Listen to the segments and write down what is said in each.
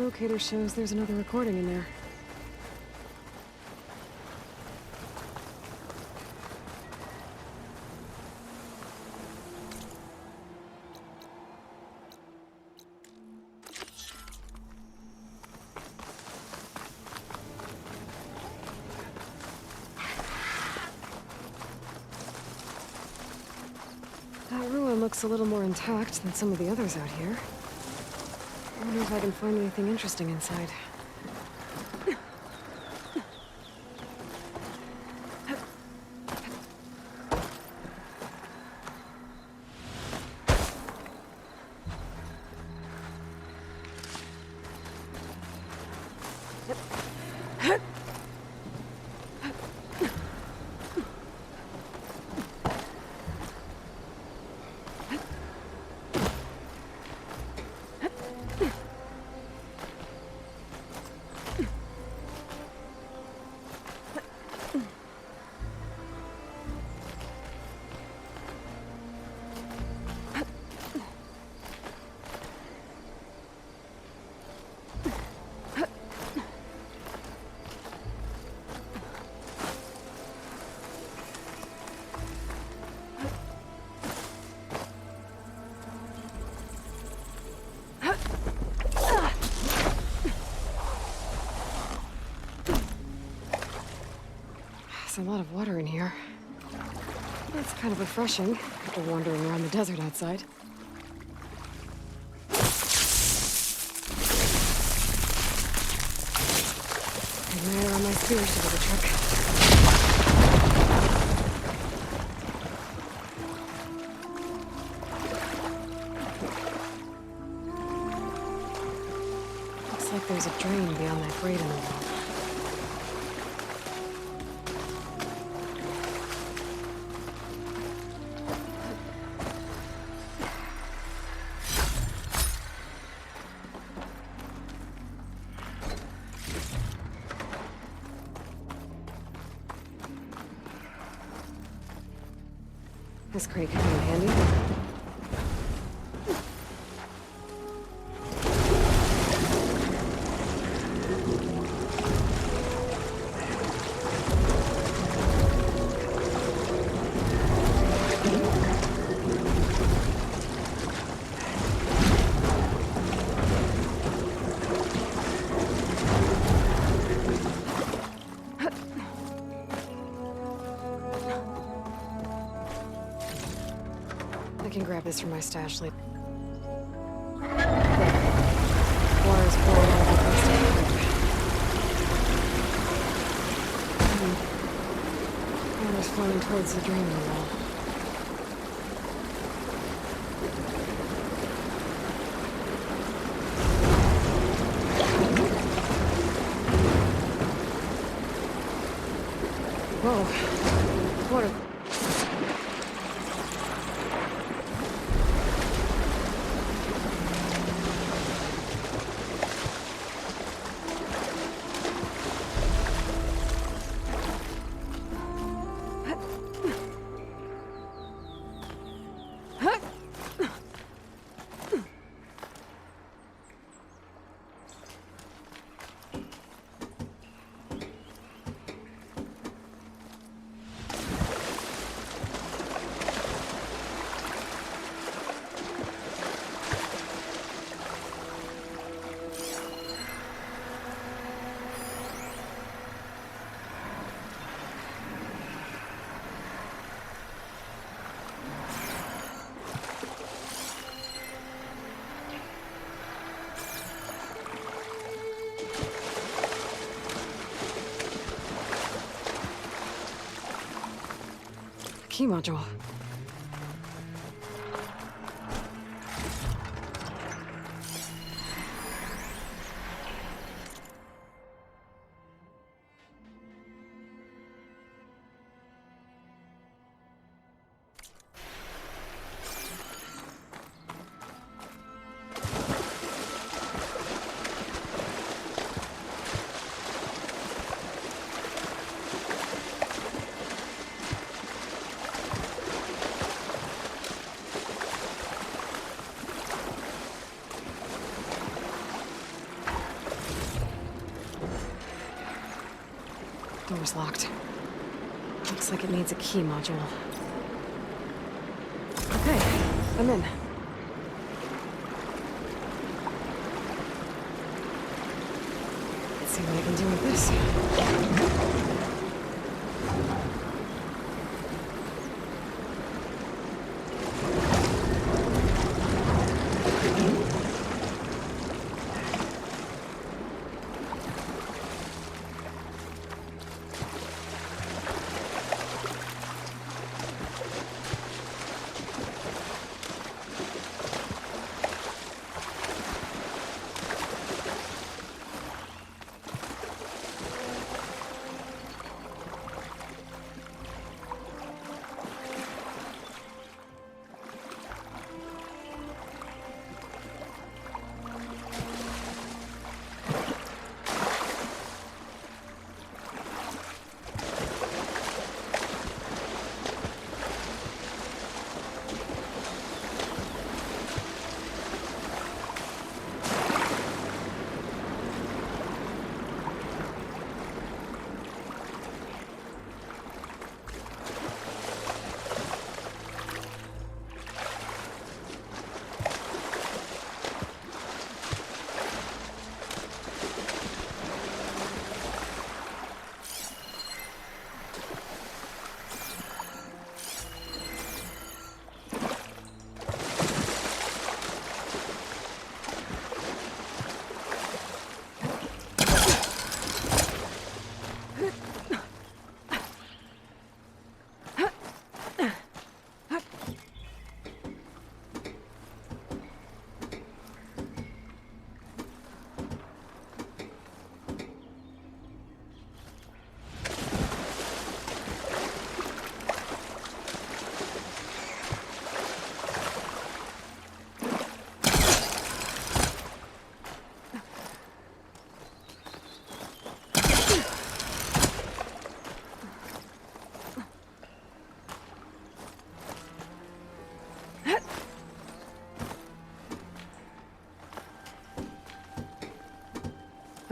locator shows there's another recording in there. That ruin looks a little more intact than some of the others out here. I wonder if I can find anything interesting inside. There's a lot of water in here. It's kind of refreshing after wandering around the desert outside. And there on my spear should have a trick. Looks like there's a drain beyond that grate in the wall. This crate could come in handy. I can grab this from my stash later. Water's pouring out of the place to water's flowing towards the drain in the wall. Whoa. Water. Key module. door's locked. Looks like it needs a key module. Okay, I'm in. Let's see what I can do with this.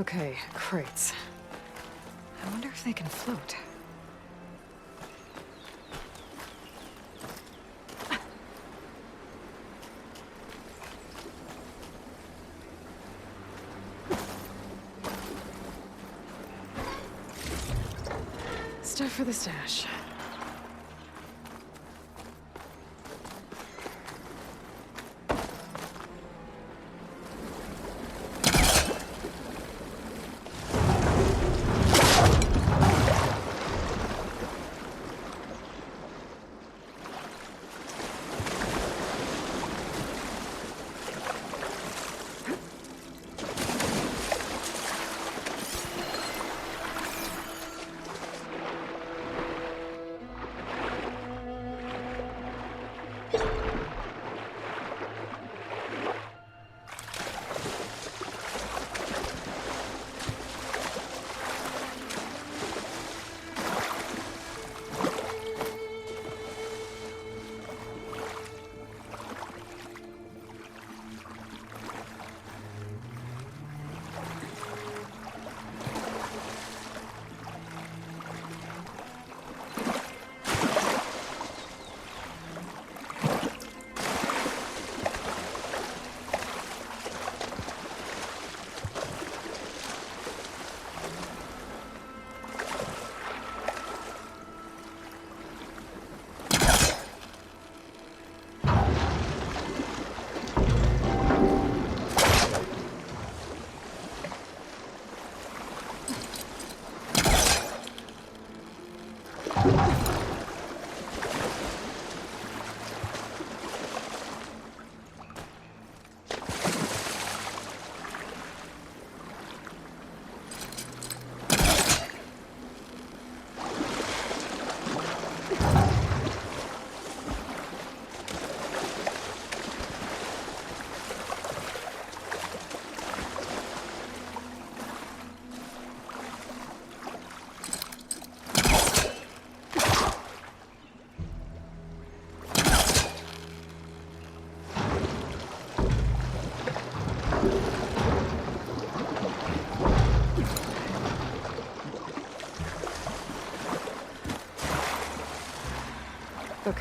Okay, crates. I wonder if they can float. Stuff for the stash.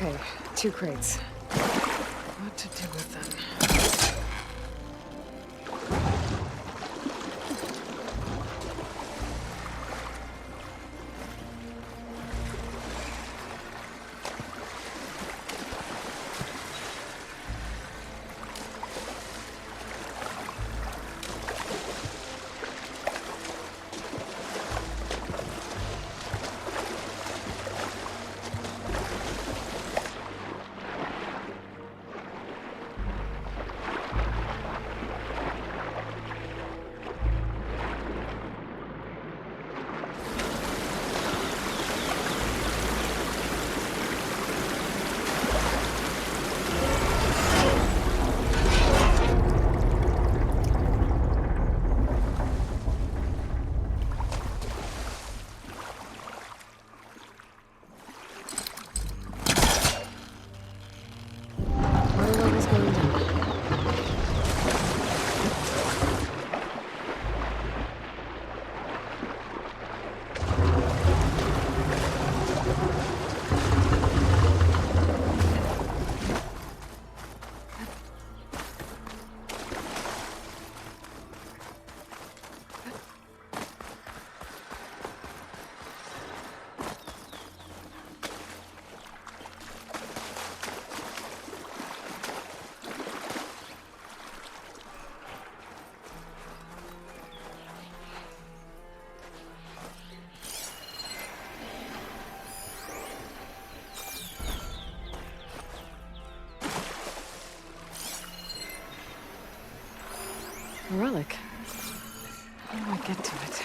Okay, 2 crates. What to do with them? Water level's going down. A relic. How do I get to it?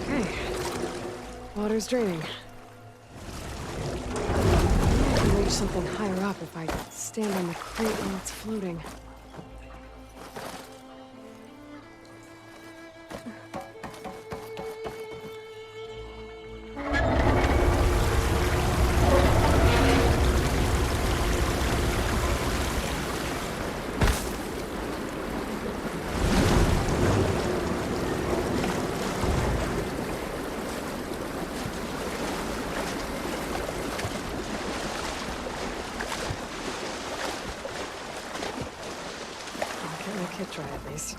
Okay. Water's draining. I can reach something higher up if I stand on the crate while it's floating. Get my kit dry at least.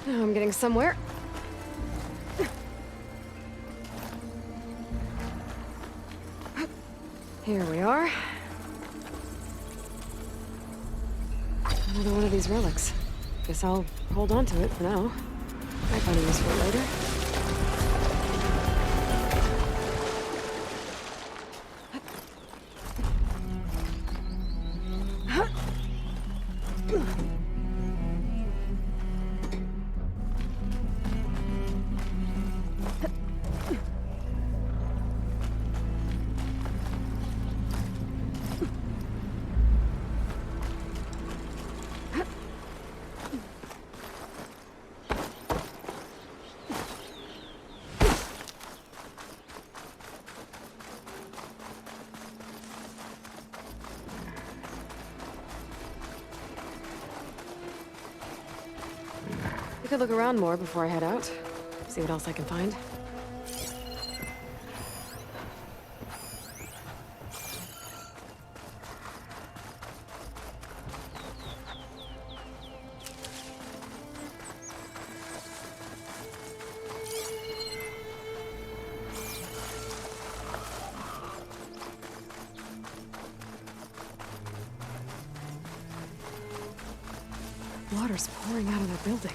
Now I'm getting somewhere. Here we are. Another one of these relics. Guess I'll hold on to it for now. Might find a use for it later. could look around more before I head out. See what else I can find. Water's pouring out of that building.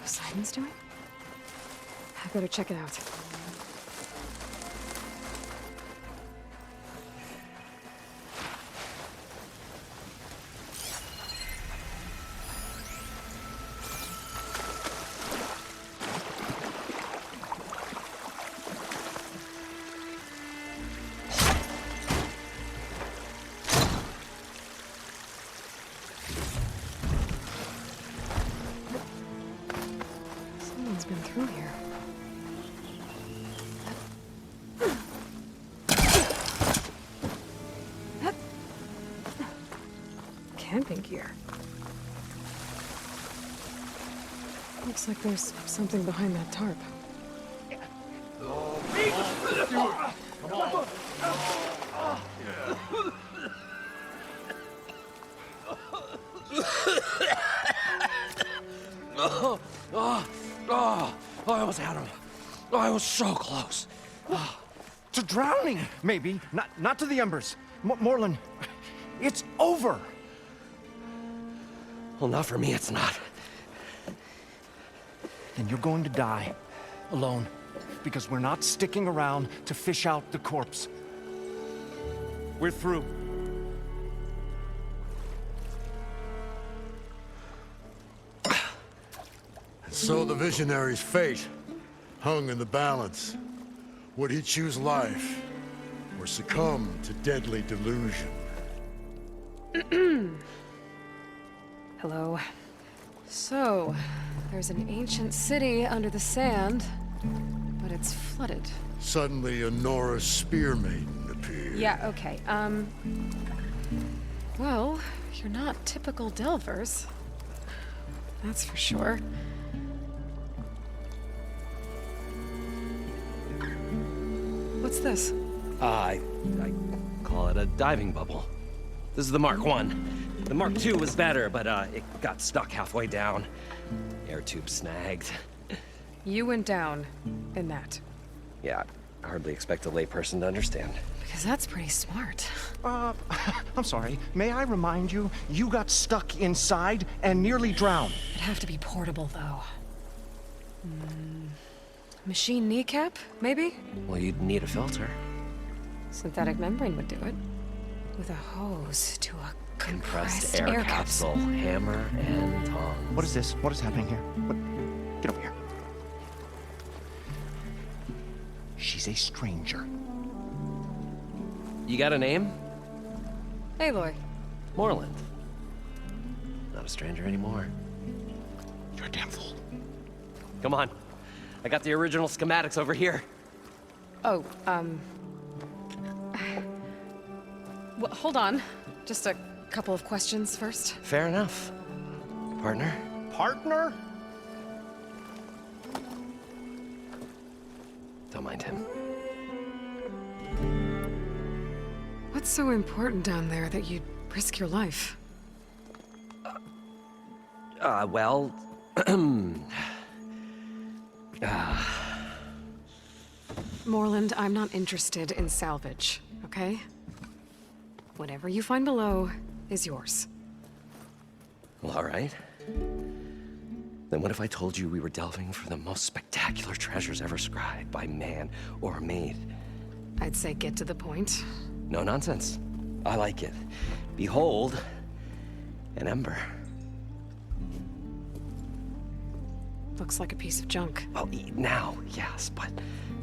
Poseidon's doing? I better check it out. Someone's been through here. Camping gear. Looks like there's something behind that tarp. I almost had him. I was so close. To drowning, maybe. Not to the embers. Moreland, it's over. Well, not for me, it's not. And you're going to die. Alone. Because we're not sticking around to fish out the corpse. We're through. So the visionary's fate hung in the balance. Would he choose life or succumb to deadly delusion? Hello. So, there's an ancient city under the sand, but it's flooded. Suddenly, a Norse spear maiden appeared. Yeah, okay. Well, you're not typical Delvers. That's for sure. What's this? I call it a diving bubble. This is the Mark 1. The Mark 2 was better, but it got stuck halfway down. Air tube snagged. You went down in that. Yeah, I hardly expect a layperson to understand. Because that's pretty smart. I'm sorry. May I remind you, you got stuck inside and nearly drowned. It'd have to be portable, though. Machine kneecap, maybe? Well, you'd need a filter. Synthetic membrane would do it. With a hose to a Compressed air capsule, hammer and tongs. What is this? What is happening here? Get over here. She's a stranger. You got a name? Aloy. Moreland. Not a stranger anymore. You're a damn fool. Come on. I got the original schematics over here. Oh, well, hold on. Just a couple of questions first. Fair enough. Partner? Partner? Don't mind him. What's so important down there that you'd risk your life? Well... Moreland, I'm not interested in salvage, okay? Whatever you find below is yours. Well, all right. Then what if I told you we were delving for the most spectacular treasures ever scribed by man or maid? I'd say get to the point. No nonsense. I like it. Behold, an ember. Looks like a piece of junk. Well, now, yes, but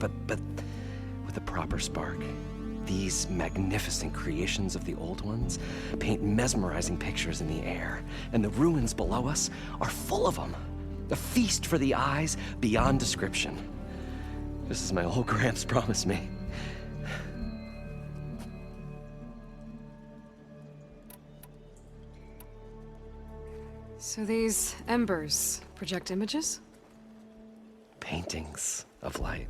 with a proper spark. These magnificent creations of the old ones paint mesmerizing pictures in the air, and the ruins below us are full of them. A feast for the eyes beyond description. Just as my old Gramps promised me. So these embers Project images? Paintings of light.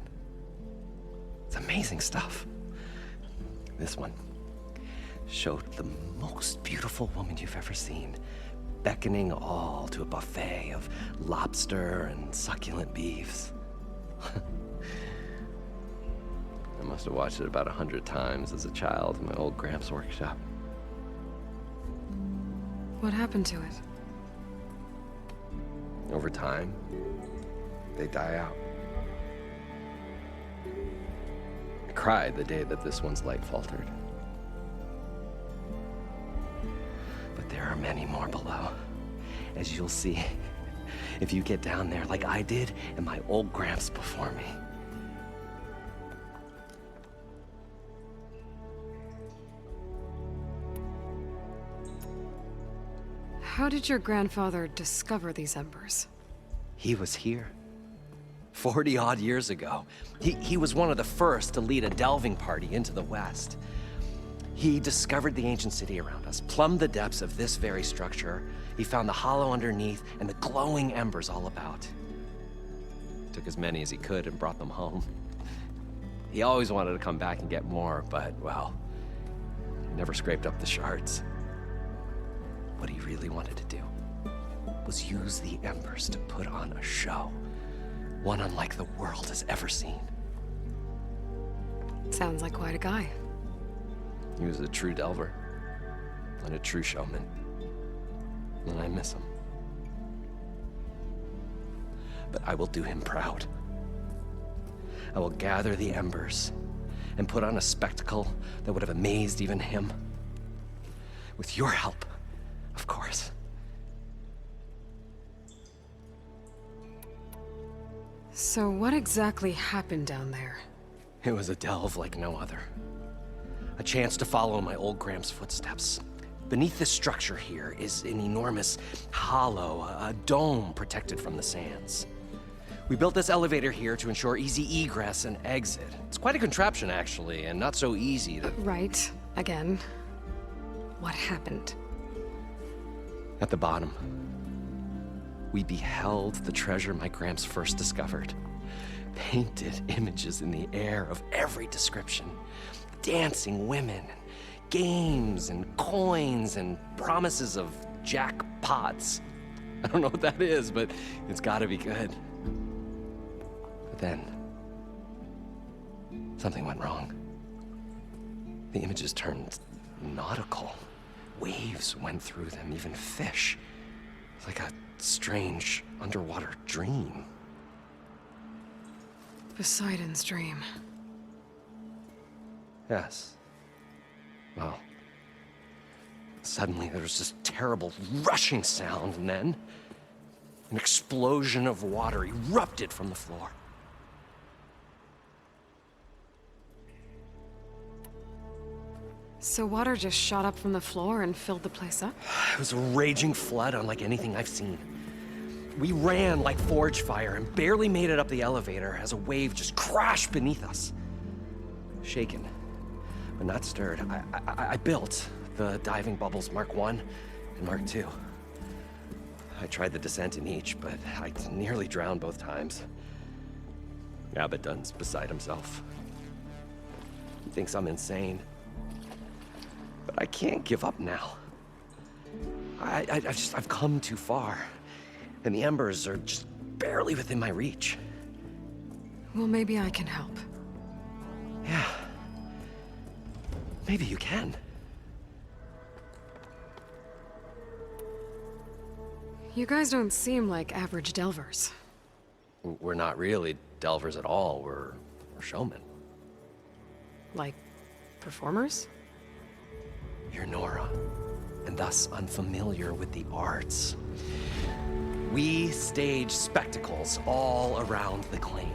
It's amazing stuff. This one showed the most beautiful woman you've ever seen, beckoning all to a buffet of lobster and succulent beefs. I must have watched it about 100 times as a child in my old Gramps' workshop. What happened to it? Over time, they die out. I cried the day that this one's light faltered. But there are many more below, as you'll see if you get down there like I did and my old Gramps before me. How did your grandfather discover these embers? He was here. 40-odd years ago. He was one of the first to lead a delving party into the West. He discovered the ancient city around us, plumbed the depths of this very structure. He found the hollow underneath and the glowing embers all about. Took as many as he could and brought them home. He always wanted to come back and get more, but, well, he never scraped up the shards. What he really wanted to do was use the embers to put on a show, one unlike the world has ever seen. Sounds like quite a guy. He was a true delver and a true showman, and I miss him. But I will do him proud. I will gather the embers and put on a spectacle that would have amazed even him. With your help, of course. So what exactly happened down there? It was a delve like no other. A chance to follow my old Gramps' footsteps. Beneath this structure here is an enormous hollow, a dome protected from the sands. We built this elevator here to ensure easy egress and exit. It's quite a contraption, actually, and not so easy to... Right. Again. What happened? At the bottom, we beheld the treasure my Gramps first discovered. Painted images in the air of every description. Dancing women, games and coins and promises of jackpots. I don't know what that is, but it's gotta be good. But then, something went wrong. The images turned nautical. Waves went through them, even fish. Like a strange underwater dream. Poseidon's dream. Yes. Well, suddenly there was this terrible rushing sound, and then an explosion of water erupted from the floor. So water just shot up from the floor and filled the place up? It was a raging flood unlike anything I've seen. We ran like forge fire and barely made it up the elevator as a wave just crashed beneath us. Shaken, but not stirred, I built the diving bubbles Mark I and Mark II. I tried the descent in each, but I nearly drowned both times. Abaddon's beside himself. He thinks I'm insane. But I can't give up now. I've come too far. And the embers are just barely within my reach. Well, maybe I can help. Yeah. Maybe you can. You guys don't seem like average delvers. We're not really delvers at all. We're showmen. Like, performers? You're Nora, and thus unfamiliar with the arts. We stage spectacles all around the claim.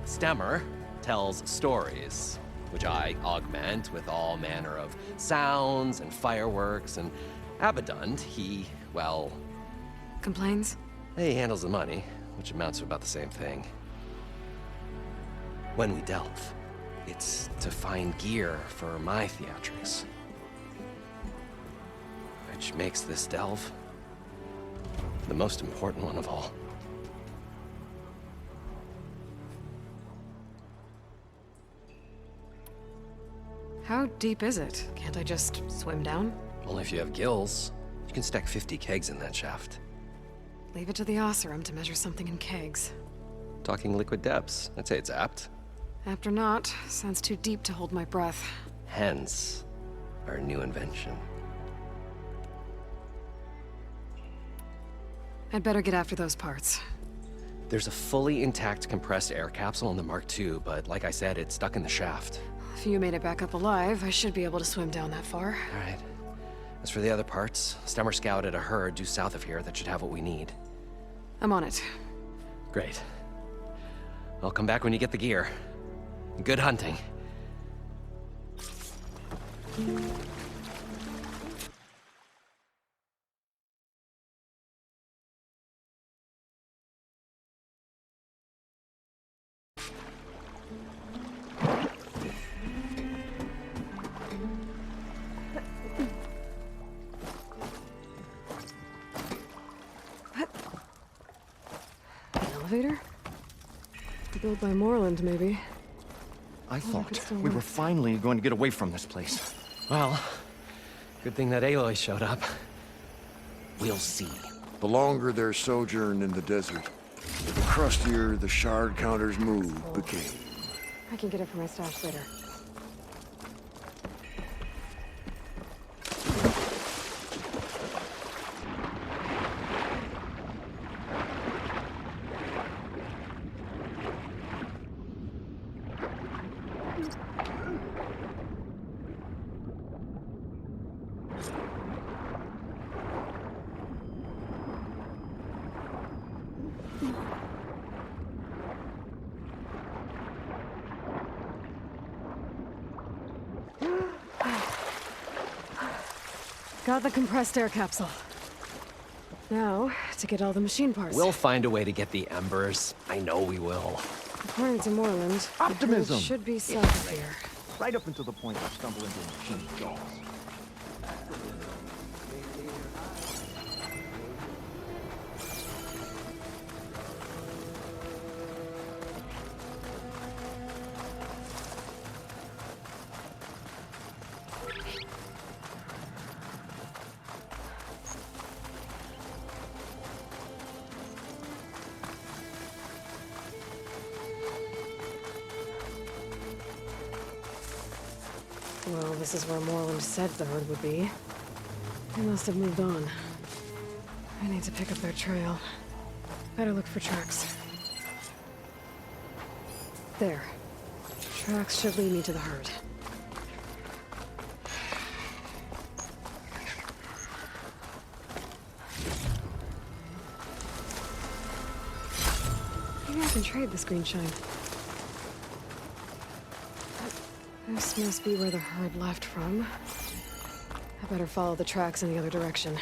Stemmer tells stories, which I augment with all manner of sounds and fireworks, and Abaddon, he, well... Complains? He handles the money, which amounts to about the same thing. When we delve, it's to find gear for my theatrics. Which makes this delve the most important one of all. How deep is it? Can't I just swim down? Only if you have gills. You can stack 50 kegs in that shaft. Leave it to the Oseram to measure something in kegs. Talking liquid depths, I'd say it's apt. Apt or not, sounds too deep to hold my breath. Hence, our new invention. I'd better get after those parts. There's a fully intact compressed air capsule in the Mark II, but like I said, it's stuck in the shaft. If you made it back up alive, I should be able to swim down that far. All right. As for the other parts, Stemmer scouted a herd due south of here that should have what we need. I'm on it. Great. I'll come back when you get the gear. Good hunting. An elevator? Built by Moreland, maybe. I could thought still we were work. finally going to get away from this place. Well, good thing that Aloy showed up. We'll see. The longer their sojourn in the desert, the crustier the shard counter's move became. I can get it from my stash later. Got the compressed air capsule. Now, to get all the machine parts. We'll find a way to get the embers. I know we will. According to Moreland, the herd Optimism. should be south of here. Right up until the point I stumble into a machine jaws. Well, this is where Moreland said the herd would be. They must have moved on. I need to pick up their trail. Better look for tracks. There. Tracks should lead me to the herd. Maybe I can trade this green shine. This must be where the herd left from. I better follow the tracks in the other direction.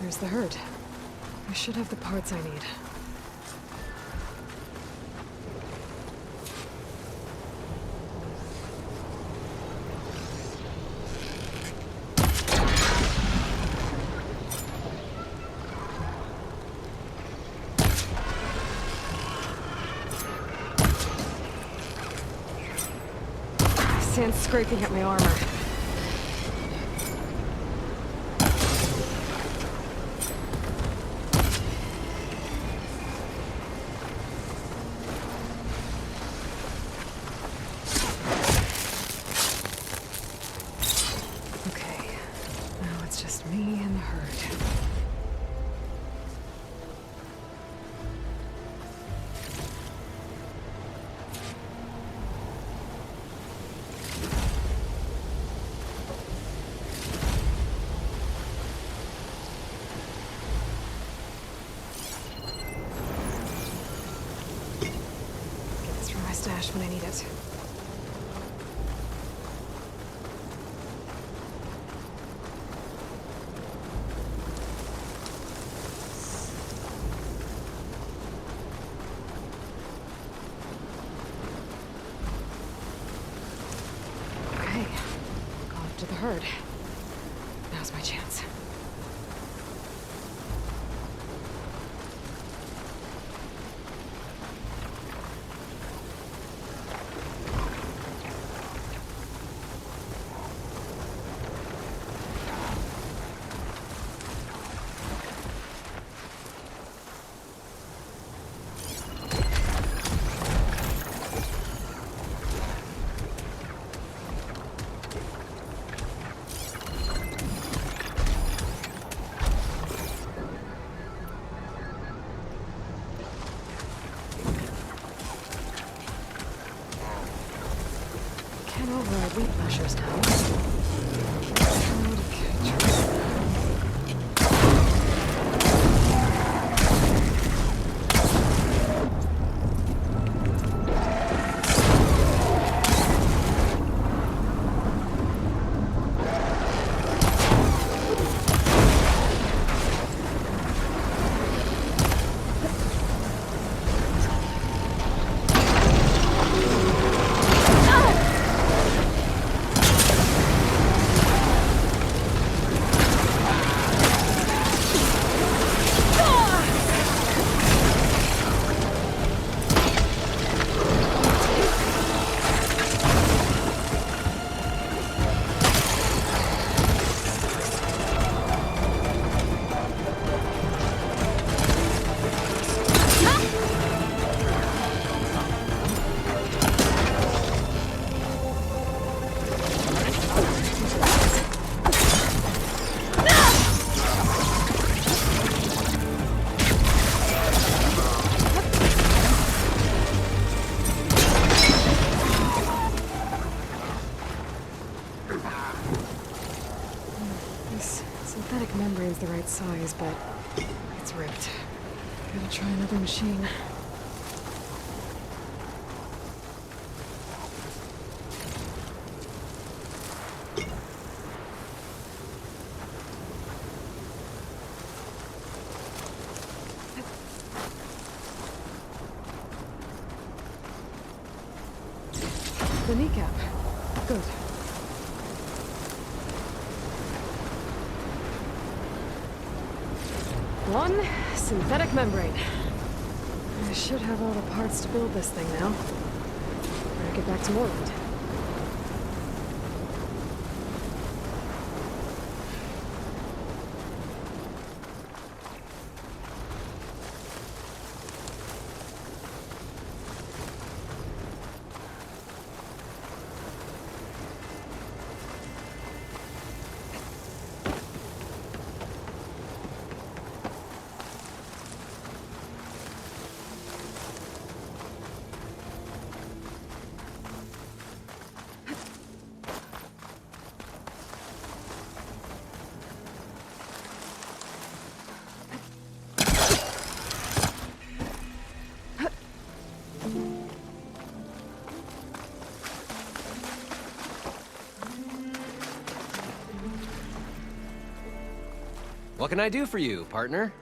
There's the herd. I should have the parts I need. Sand's scraping at my armor. Okay, now it's just me and the herd. Get this from my stash when I need it. to the herd. Now's my chance. Can't override wheat mushers now. Synthetic membrane's the right size, but it's ripped. Gotta try another machine. The kneecap. Good. One synthetic membrane. I should have all the parts to build this thing now. Better get back to Moreland. What can I do for you, partner?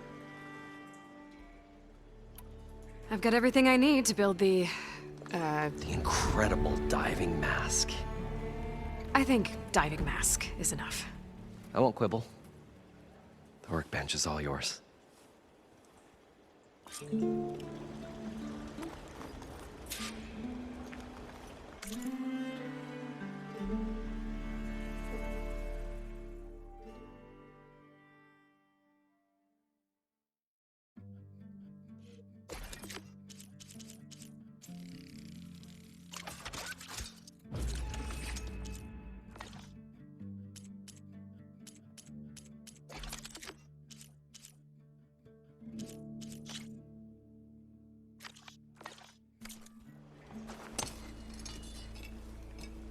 I've got everything I need to build the incredible diving mask. I think diving mask is enough. I won't quibble. The workbench is all yours.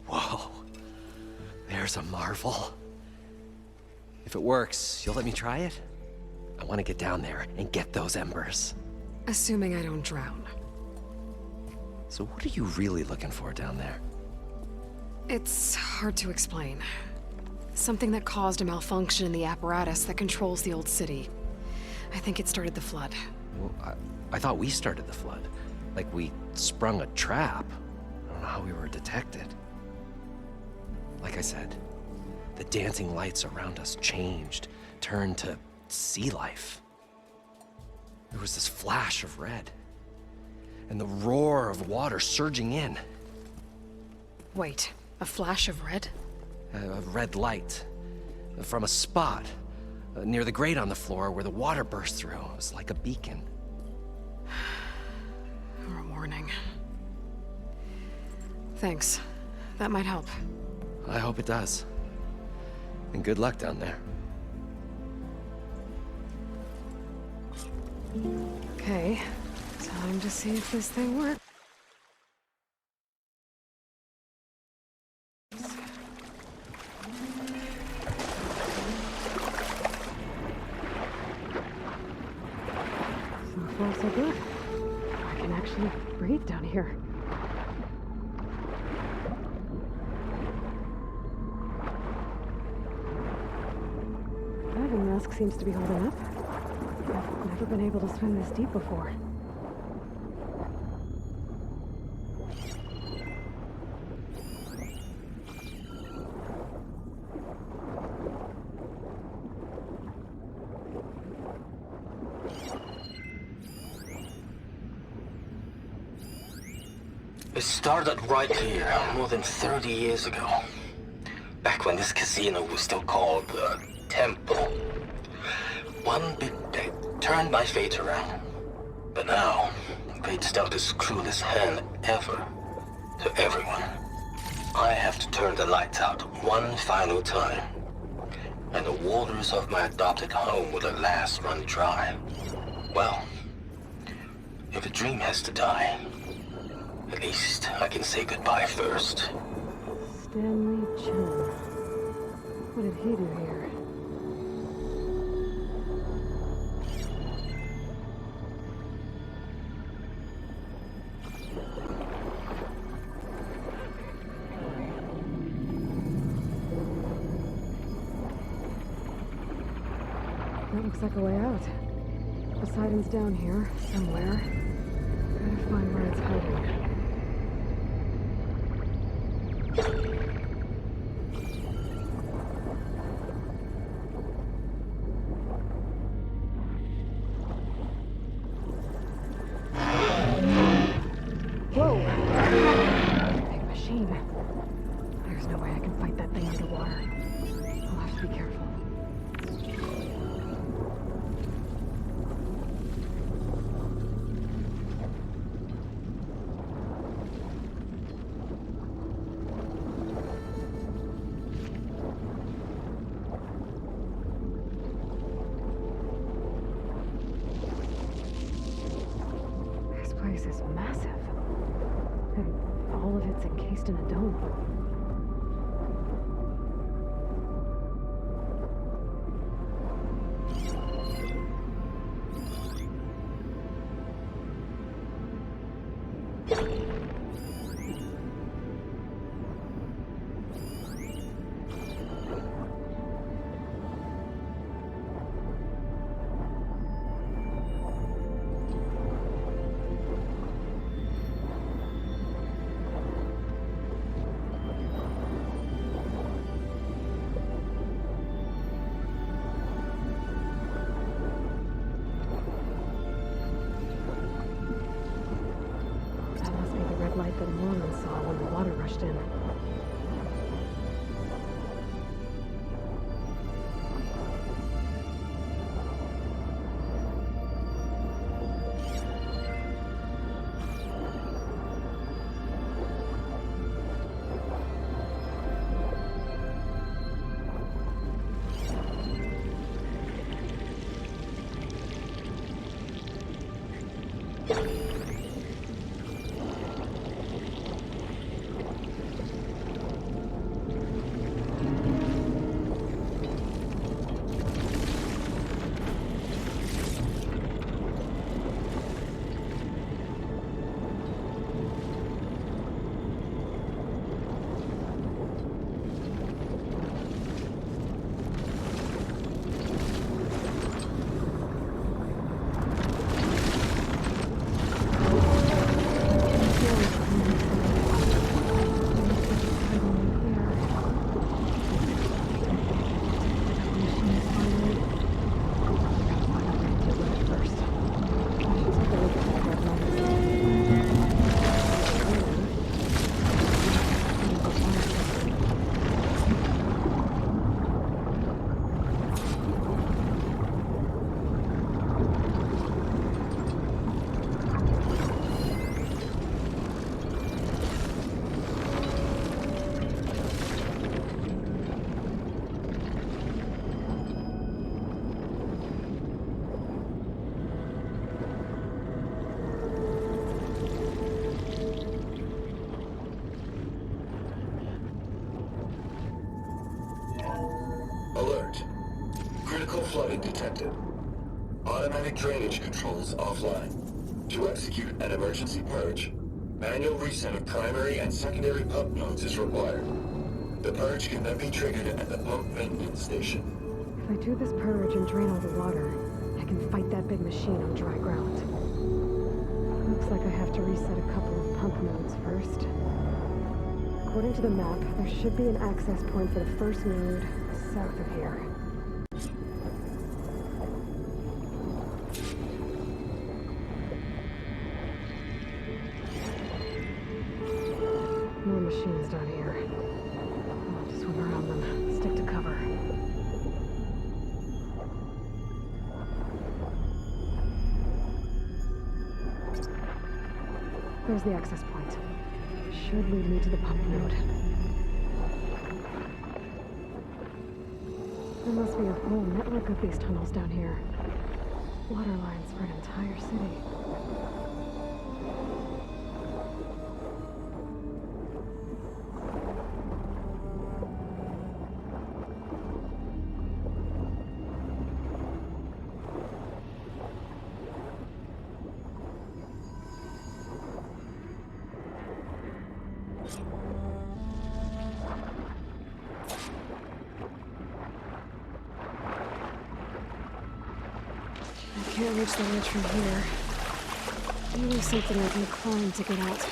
Whoa. There's a marvel. If it works, you'll let me try it? I want to get down there and get those embers. Assuming I don't drown. So what are you really looking for down there? It's hard to explain. Something that caused a malfunction in the apparatus that controls the old city. I think it started the flood. Well, I thought we started the flood. Like we sprung a trap. I don't know how we were detected. Like I said, The dancing lights around us changed, turned to sea life. There was this flash of red, and the roar of water surging in. Wait, a flash of red? A red light from a spot near the grate on the floor where the water burst through. It was like a beacon. Or a warning. Thanks. That might help. I hope it does. And good luck down there. Okay, time to see if this thing works. So far, so good. I can actually breathe down here. Diving mask seems to be holding up. I've never been able to swim this deep before. It started right here, more than 30 years ago. Back when this casino was still called the Temple. One big day turned my fate around. But now, fate's dealt its cruelest hand ever to everyone. I have to turn the lights out one final time. And the waters of my adopted home will at last run dry. Well, if a dream has to die, at least I can say goodbye first. Stanley Chen. What did he do here? That looks like a way out. Poseidon's down here, somewhere. Gotta find where it's hiding. Whoa! Big machine. There's no way I can fight that thing underwater. I'll have to be careful. This place is massive. And all of it's encased in a dome. flooding detected. Automatic drainage controls offline. To execute an emergency purge, manual reset of primary and secondary pump nodes is required. The purge can then be triggered at the pump maintenance station. If I do this purge and drain all the water, I can fight that big machine on dry ground. Looks like I have to reset a couple of pump nodes first. According to the map, there should be an access point for the first node south of here. More machines down here. I'll have to swim around them. Stick to cover. There's the access point. Should lead me to the pump node. There must be a whole network of these tunnels down here. Water lines for an entire city. I can't reach the ledge from here. Maybe something I can climb to get out.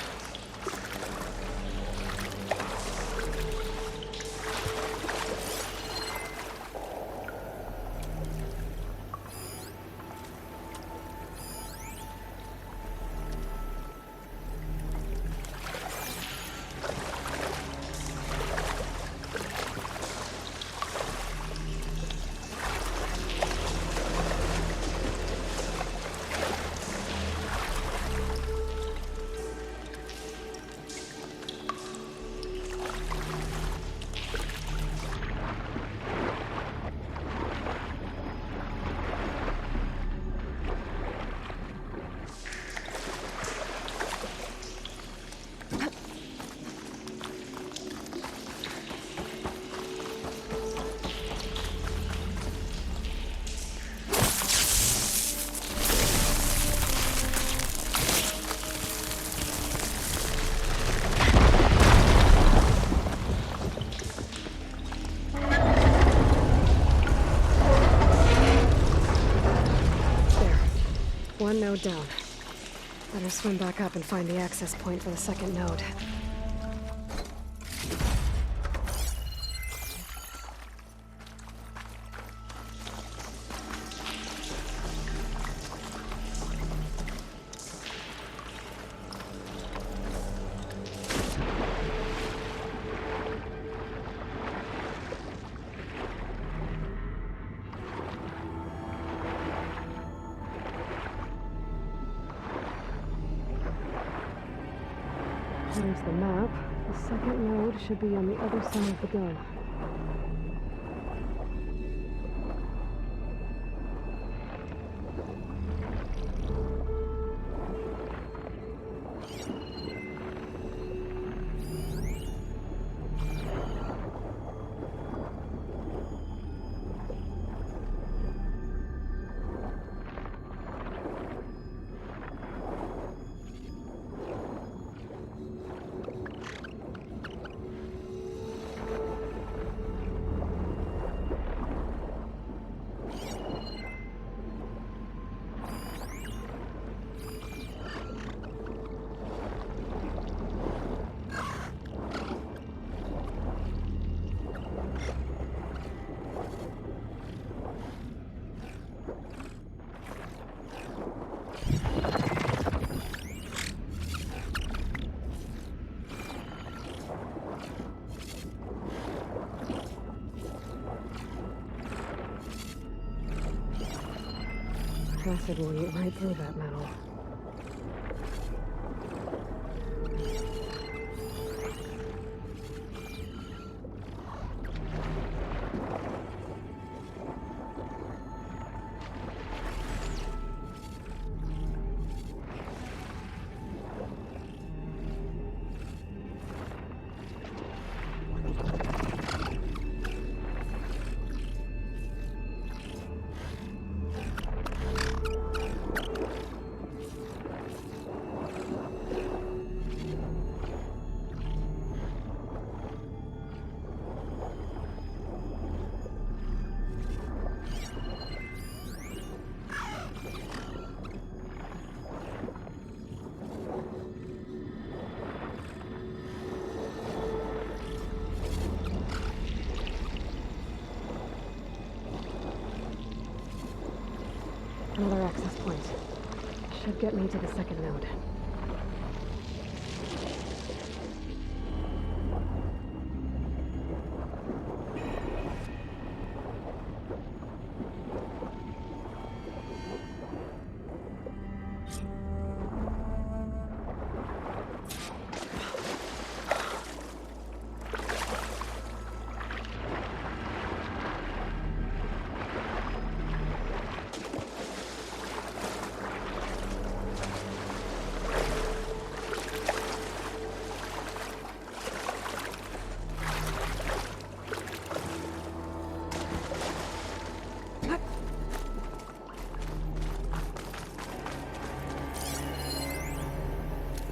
One node down. Better swim back up and find the access point for the second node. There's the map. The second node should be on the other side of the dome. Acid will eat right through that metal. Another access point. Should get me to the second node.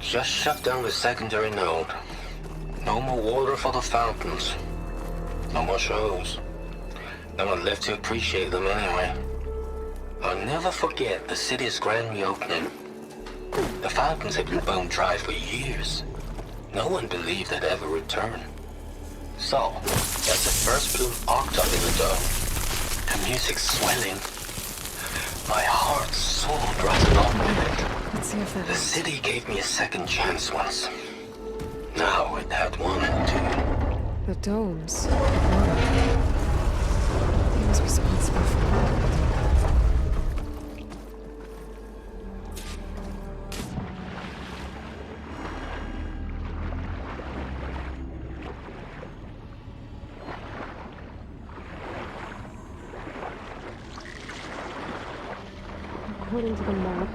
Just shut down the secondary node. No more water for the fountains. No more shows. No one left to appreciate them anyway. I'll never forget the city's grand reopening. The fountains had been bone dry for years. No one believed they'd ever return. So, as the first plume arced up in the dome, the music swelling, my heart soared right along with it. Let's see if that The helps. city gave me a second chance once. Now it had one too. The domes. He was responsible for that. According to the map,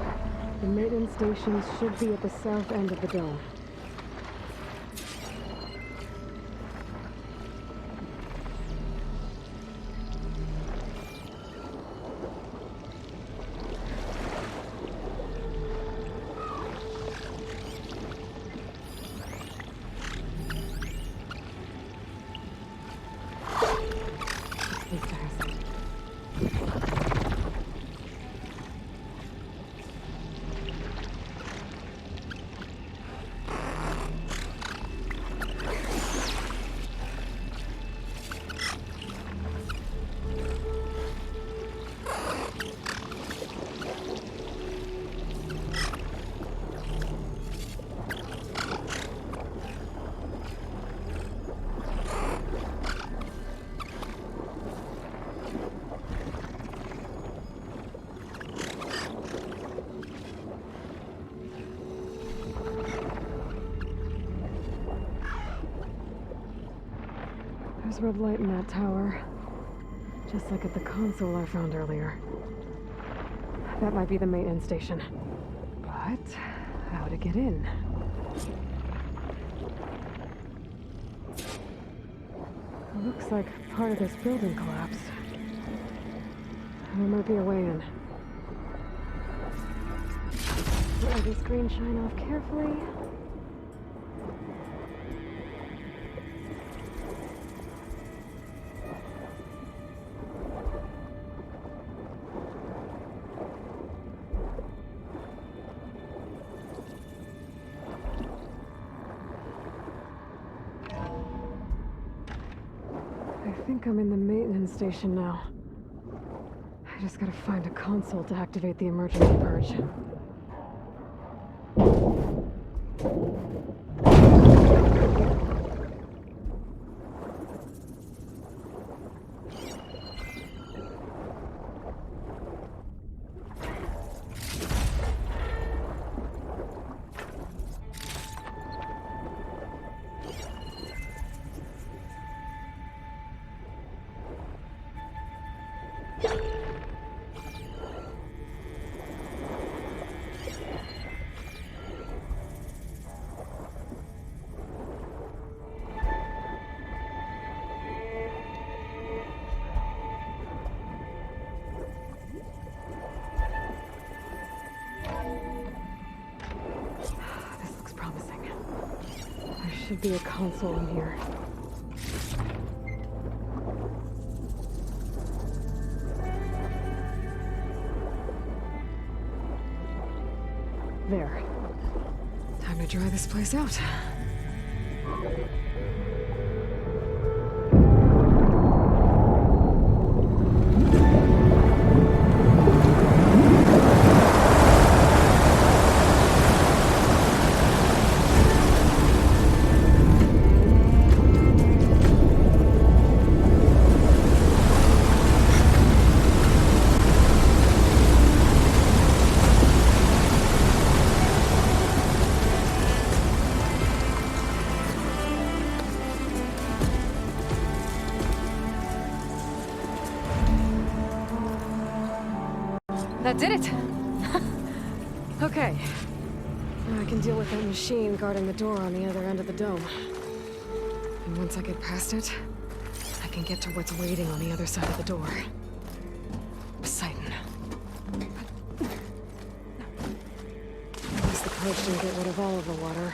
the maintenance stations should be at the south end of the dome. These stairs. There's red light in that tower. Just like at the console I found earlier. That might be the maintenance station. But how to get in? Looks like part of this building collapsed. There might be a way in. Let the screen shine off carefully. I think I'm in the maintenance station now. I just gotta find a console to activate the emergency purge. This looks promising. There should be a console in here. There. Time to dry this place out. That did it! Okay. Now I can deal with that machine guarding the door on the other end of the dome. And once I get past it, I can get to what's waiting on the other side of the door. Poseidon. At least the purge didn't get rid of all of the water.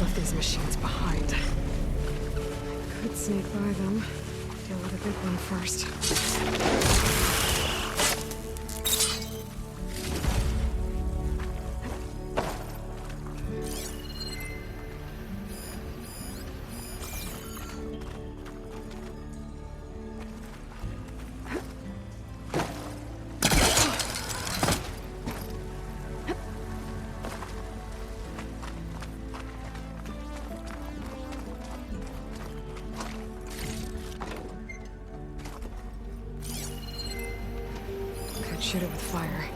Left these machines behind. I could sneak by them. Deal with a big one first. Shoot it with fire.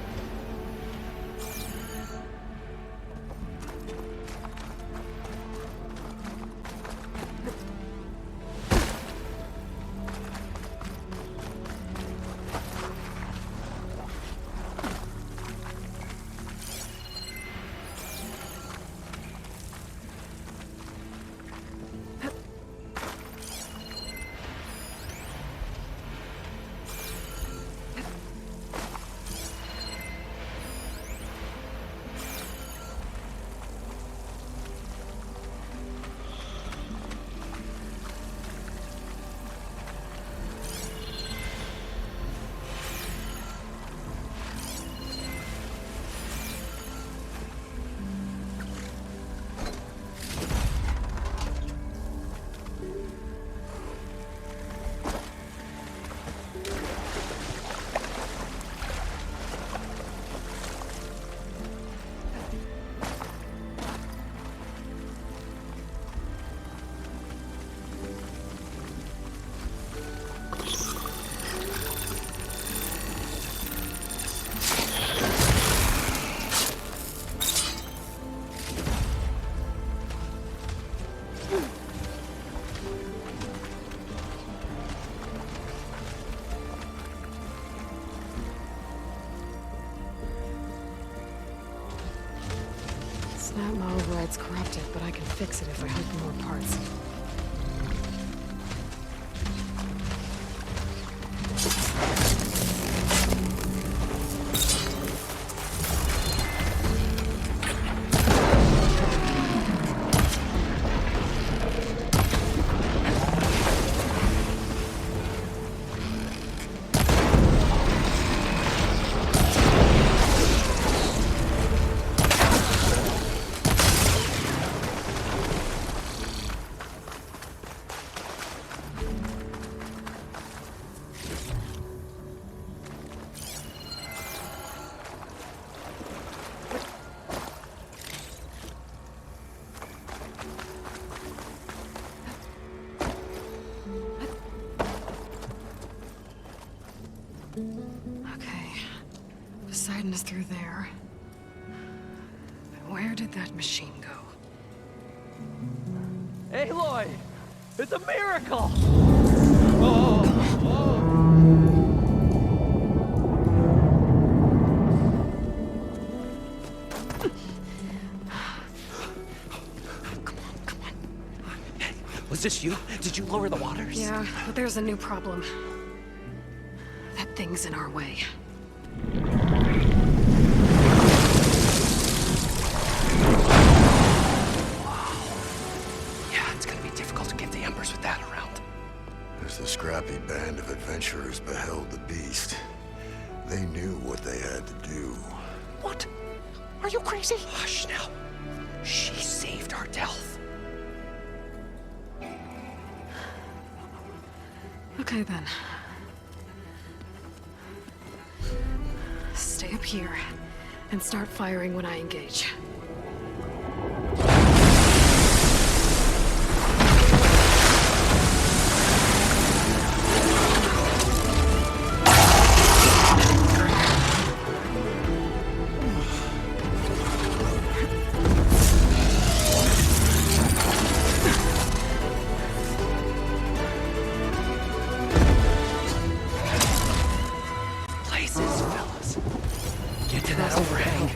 My override's corrupted, but I can fix it if I hook more parts. Okay. Poseidon is through there. But where did that machine go? Aloy! It's a miracle! Was this you? Did you lower the waters? Yeah, but there's a new problem. That thing's in our way. Yeah, it's gonna be difficult to get the Embers with that around. adventurers beheld the beast, they knew what they had to do. What? Are you crazy? Hush now. She saved our Delph. Okay then. Stay up here and start firing when I engage. Places, fellas. Get to that overhang.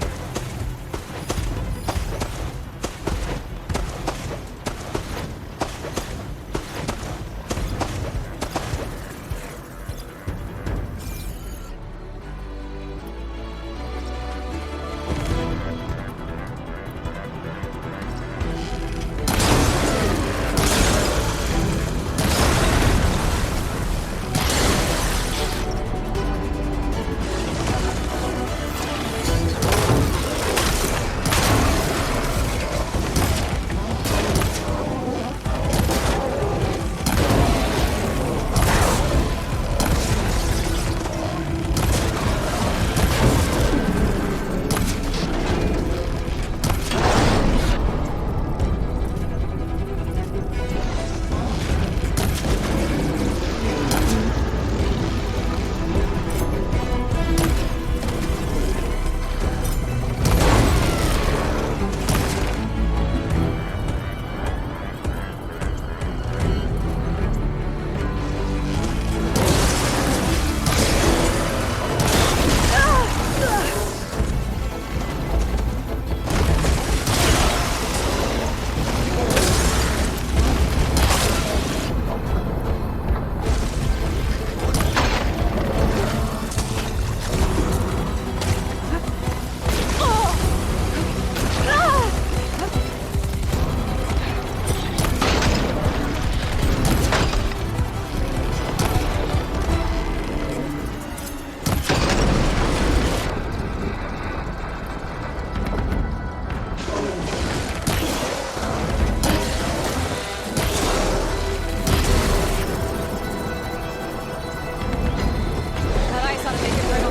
That ice ought to make it brittle.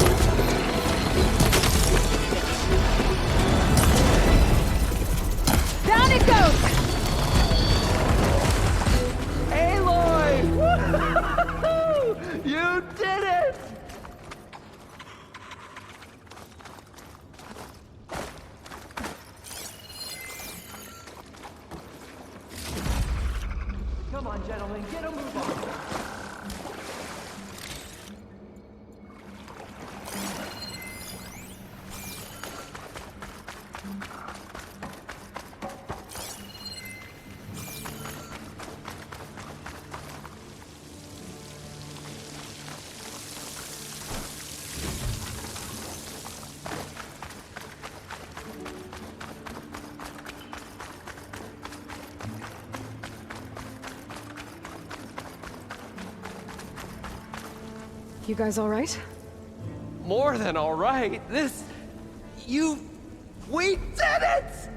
Down it goes! Aloy! Woo-hoo-hoo-hoo! You did it! Come on, gentlemen, get a move on. You guys all right? More than all right. We did it!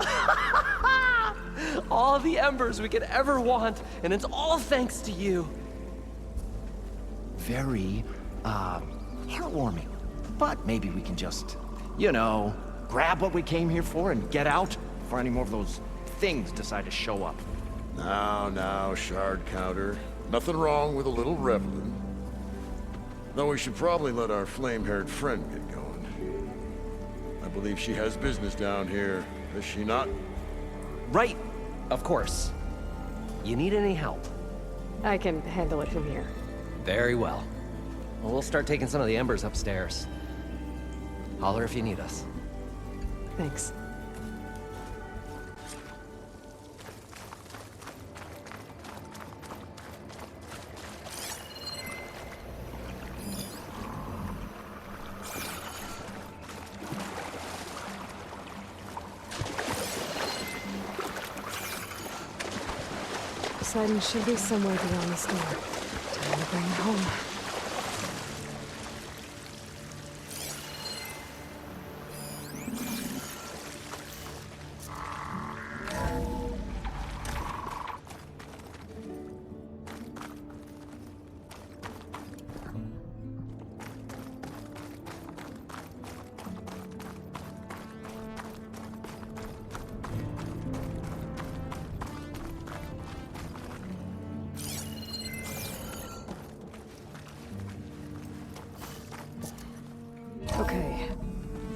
All the embers we could ever want, and it's all thanks to you. Very, heartwarming. But maybe we can just, grab what we came here for and get out before any more of those things decide to show up. Now, shard counter. Nothing wrong with a little reveling. Though we should probably let our flame-haired friend get going. I believe she has business down here, does she not? Right, of course. You need any help? I can handle it from here. Very well. Well, we'll start taking some of the embers upstairs. Holler if you need us. Thanks. Poseidon should be somewhere beyond this door. Time to bring it home.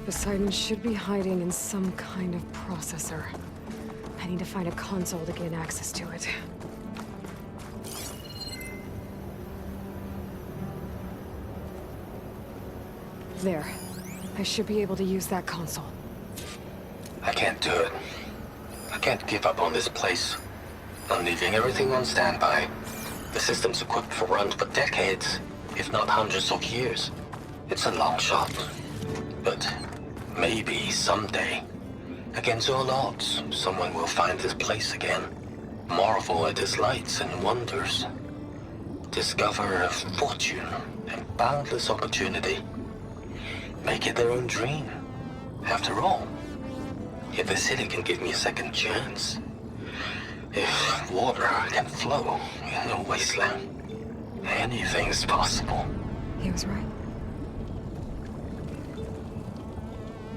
Poseidon should be hiding in some kind of processor. I need to find a console to gain access to it. There. I should be able to use that console. I can't do it. I can't give up on this place. I'm leaving everything on standby. The system's equipped for runs for decades, if not hundreds of years. It's a long shot. But maybe someday, against all odds, someone will find this place again. Marvel at its lights and wonders. Discover a fortune and boundless opportunity. Make it their own dream. After all, if the city can give me a second chance, if water can flow in a wasteland, anything's possible. He was right.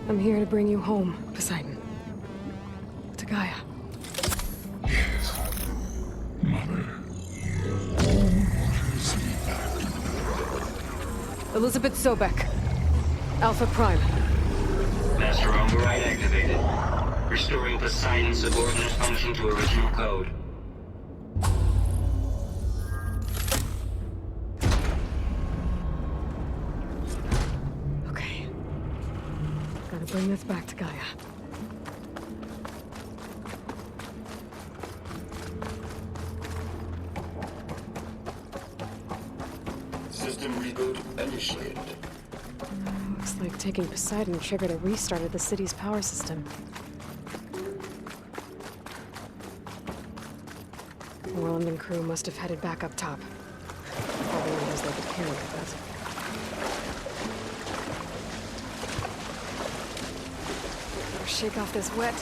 I'm here to bring you home, Poseidon. To Gaia. Elizabeth Sobek. Alpha Prime. Master override activated. Restoring Poseidon's subordinate function to original code. Okay. Gotta bring this back to Gaia. System reboot initiated. Looks like taking Poseidon triggered a restart of the city's power system. The London crew must have headed back up top. Probably knows they could carry it, but... Better shake off this wet.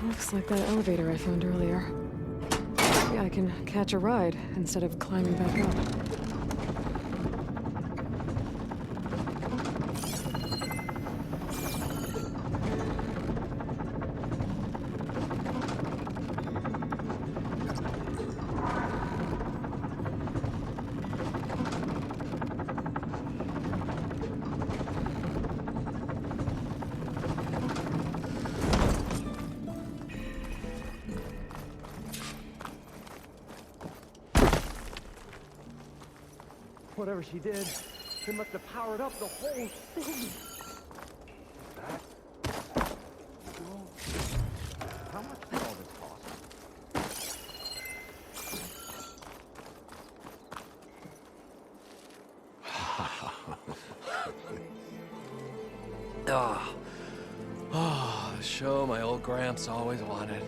Looks like that elevator I found earlier. Yeah, I can catch a ride instead of climbing back up. whatever she did, it must have powered up the whole thing. How much did all this cost? The show my old Gramps always wanted.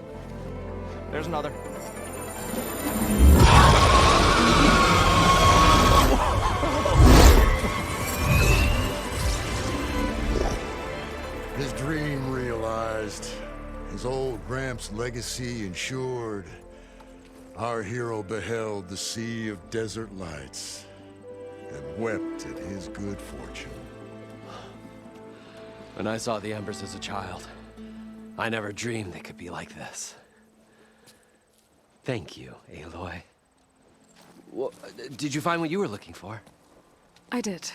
There's another. His dream realized. His old Gramps' legacy ensured. Our hero beheld the sea of desert lights and wept at his good fortune. When I saw the embers as a child, I never dreamed they could be like this. Thank you, Aloy. Well, did you find what you were looking for? I did.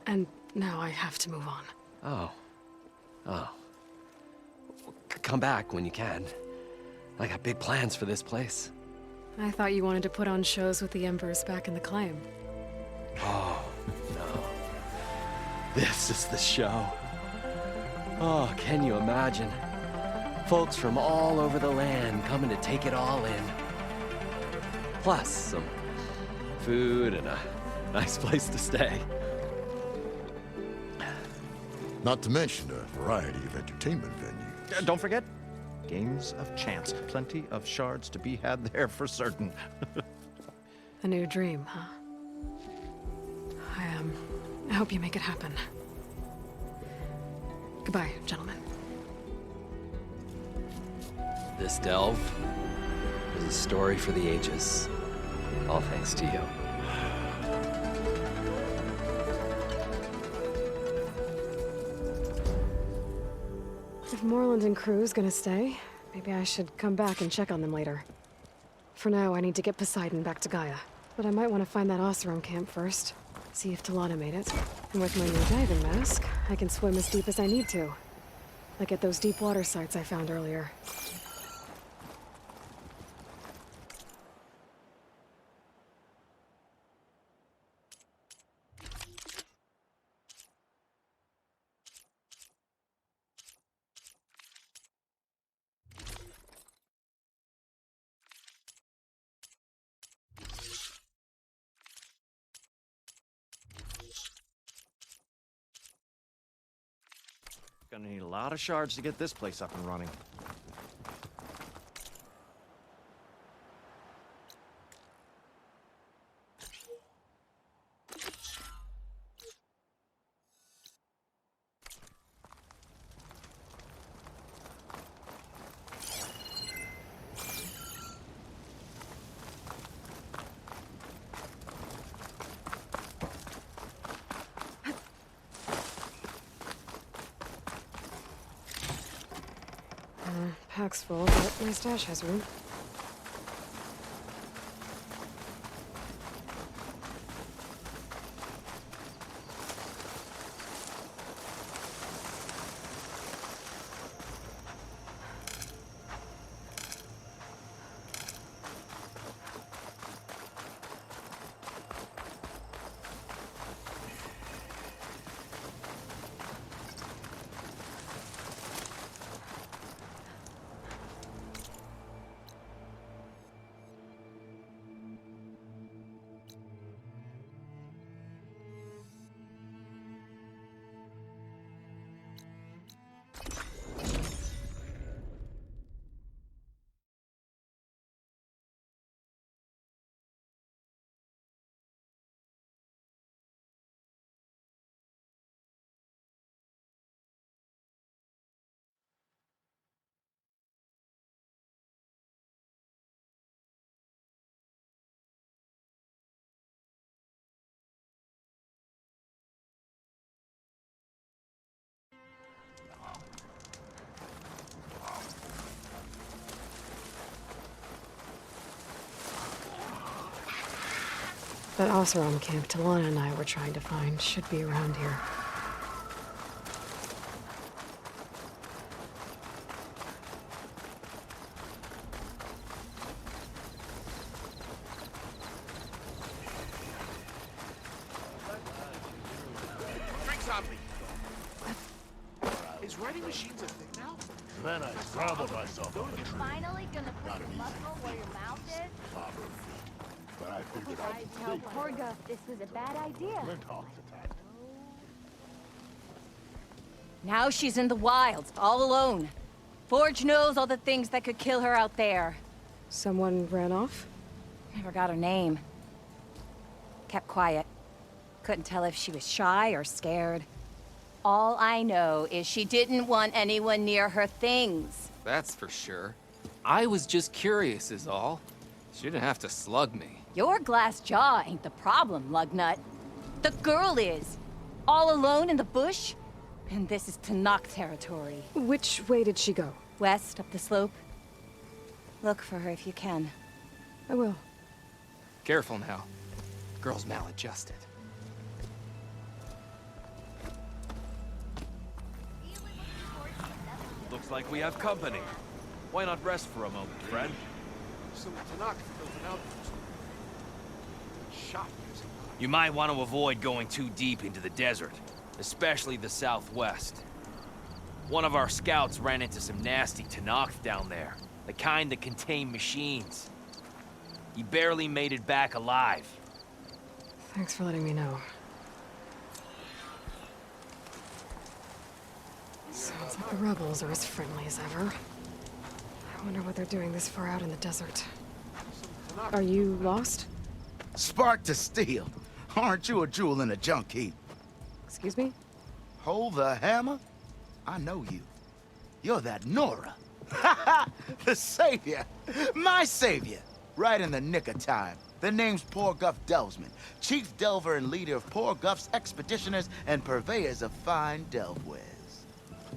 And now I have to move on. Oh. Oh. Come back when you can. I got big plans for this place. I thought you wanted to put on shows with the Embers back in the claim. Oh, no. This is the show. Oh, can you imagine? Folks from all over the land coming to take it all in. Plus some food and a nice place to stay. Not to mention a variety of entertainment venues. Don't forget, games of chance. Plenty of shards to be had there for certain. A new dream, huh? I hope you make it happen. Goodbye, gentlemen. This delve is a story for the ages. All thanks to you. If Moreland and crew's gonna stay, maybe I should come back and check on them later. For now, I need to get Poseidon back to Gaia. But I might want to find that Oseram camp first. See if Talana made it. And with my new diving mask, I can swim as deep as I need to. Like at those deep water sites I found earlier. Gonna need a lot of shards to get this place up and running. Pack's full, but my stash has room. That Oseram camp Talana and I were trying to find should be around here. stop me. Is writing machines a thing now? Then I scrambled myself on the tree. Finally gonna put Not the an easy muscle where your mouth is? Clobber feet. But I figured I I'd tell think Porga this was a bad idea. Flint Hawk's attack. Now she's in the wilds, all alone. Forge knows all the things that could kill her out there. Someone ran off? Never got her name. Kept quiet. Couldn't tell if she was shy or scared. All I know is she didn't want anyone near her things. That's for sure. I was just curious is all. She didn't have to slug me. Your glass jaw ain't the problem, lugnut. The girl is. All alone in the bush? And this is Tanakh territory. Which way did she go? West, up the slope. Look for her if you can. I will. Careful now. Girl's maladjusted. Looks like we have company. Why not rest for a moment, friend? Some Tanakh built an outpost. Shot using. You might want to avoid going too deep into the desert, especially the southwest. One of our scouts ran into some nasty Tanakh down there, the kind that contain machines. He barely made it back alive. Thanks for letting me know. Sounds like the rebels are as friendly as ever. I wonder what they're doing this far out in the desert. Are you lost? Spark to steel. Aren't you a jewel in a junk heap? Excuse me? Hold the hammer? I know you. You're that Nora. The savior. My savior. Right in the nick of time. The name's Poor Guff Delvesman, chief delver and leader of Poor Guff's expeditioners and purveyors of fine delve wares.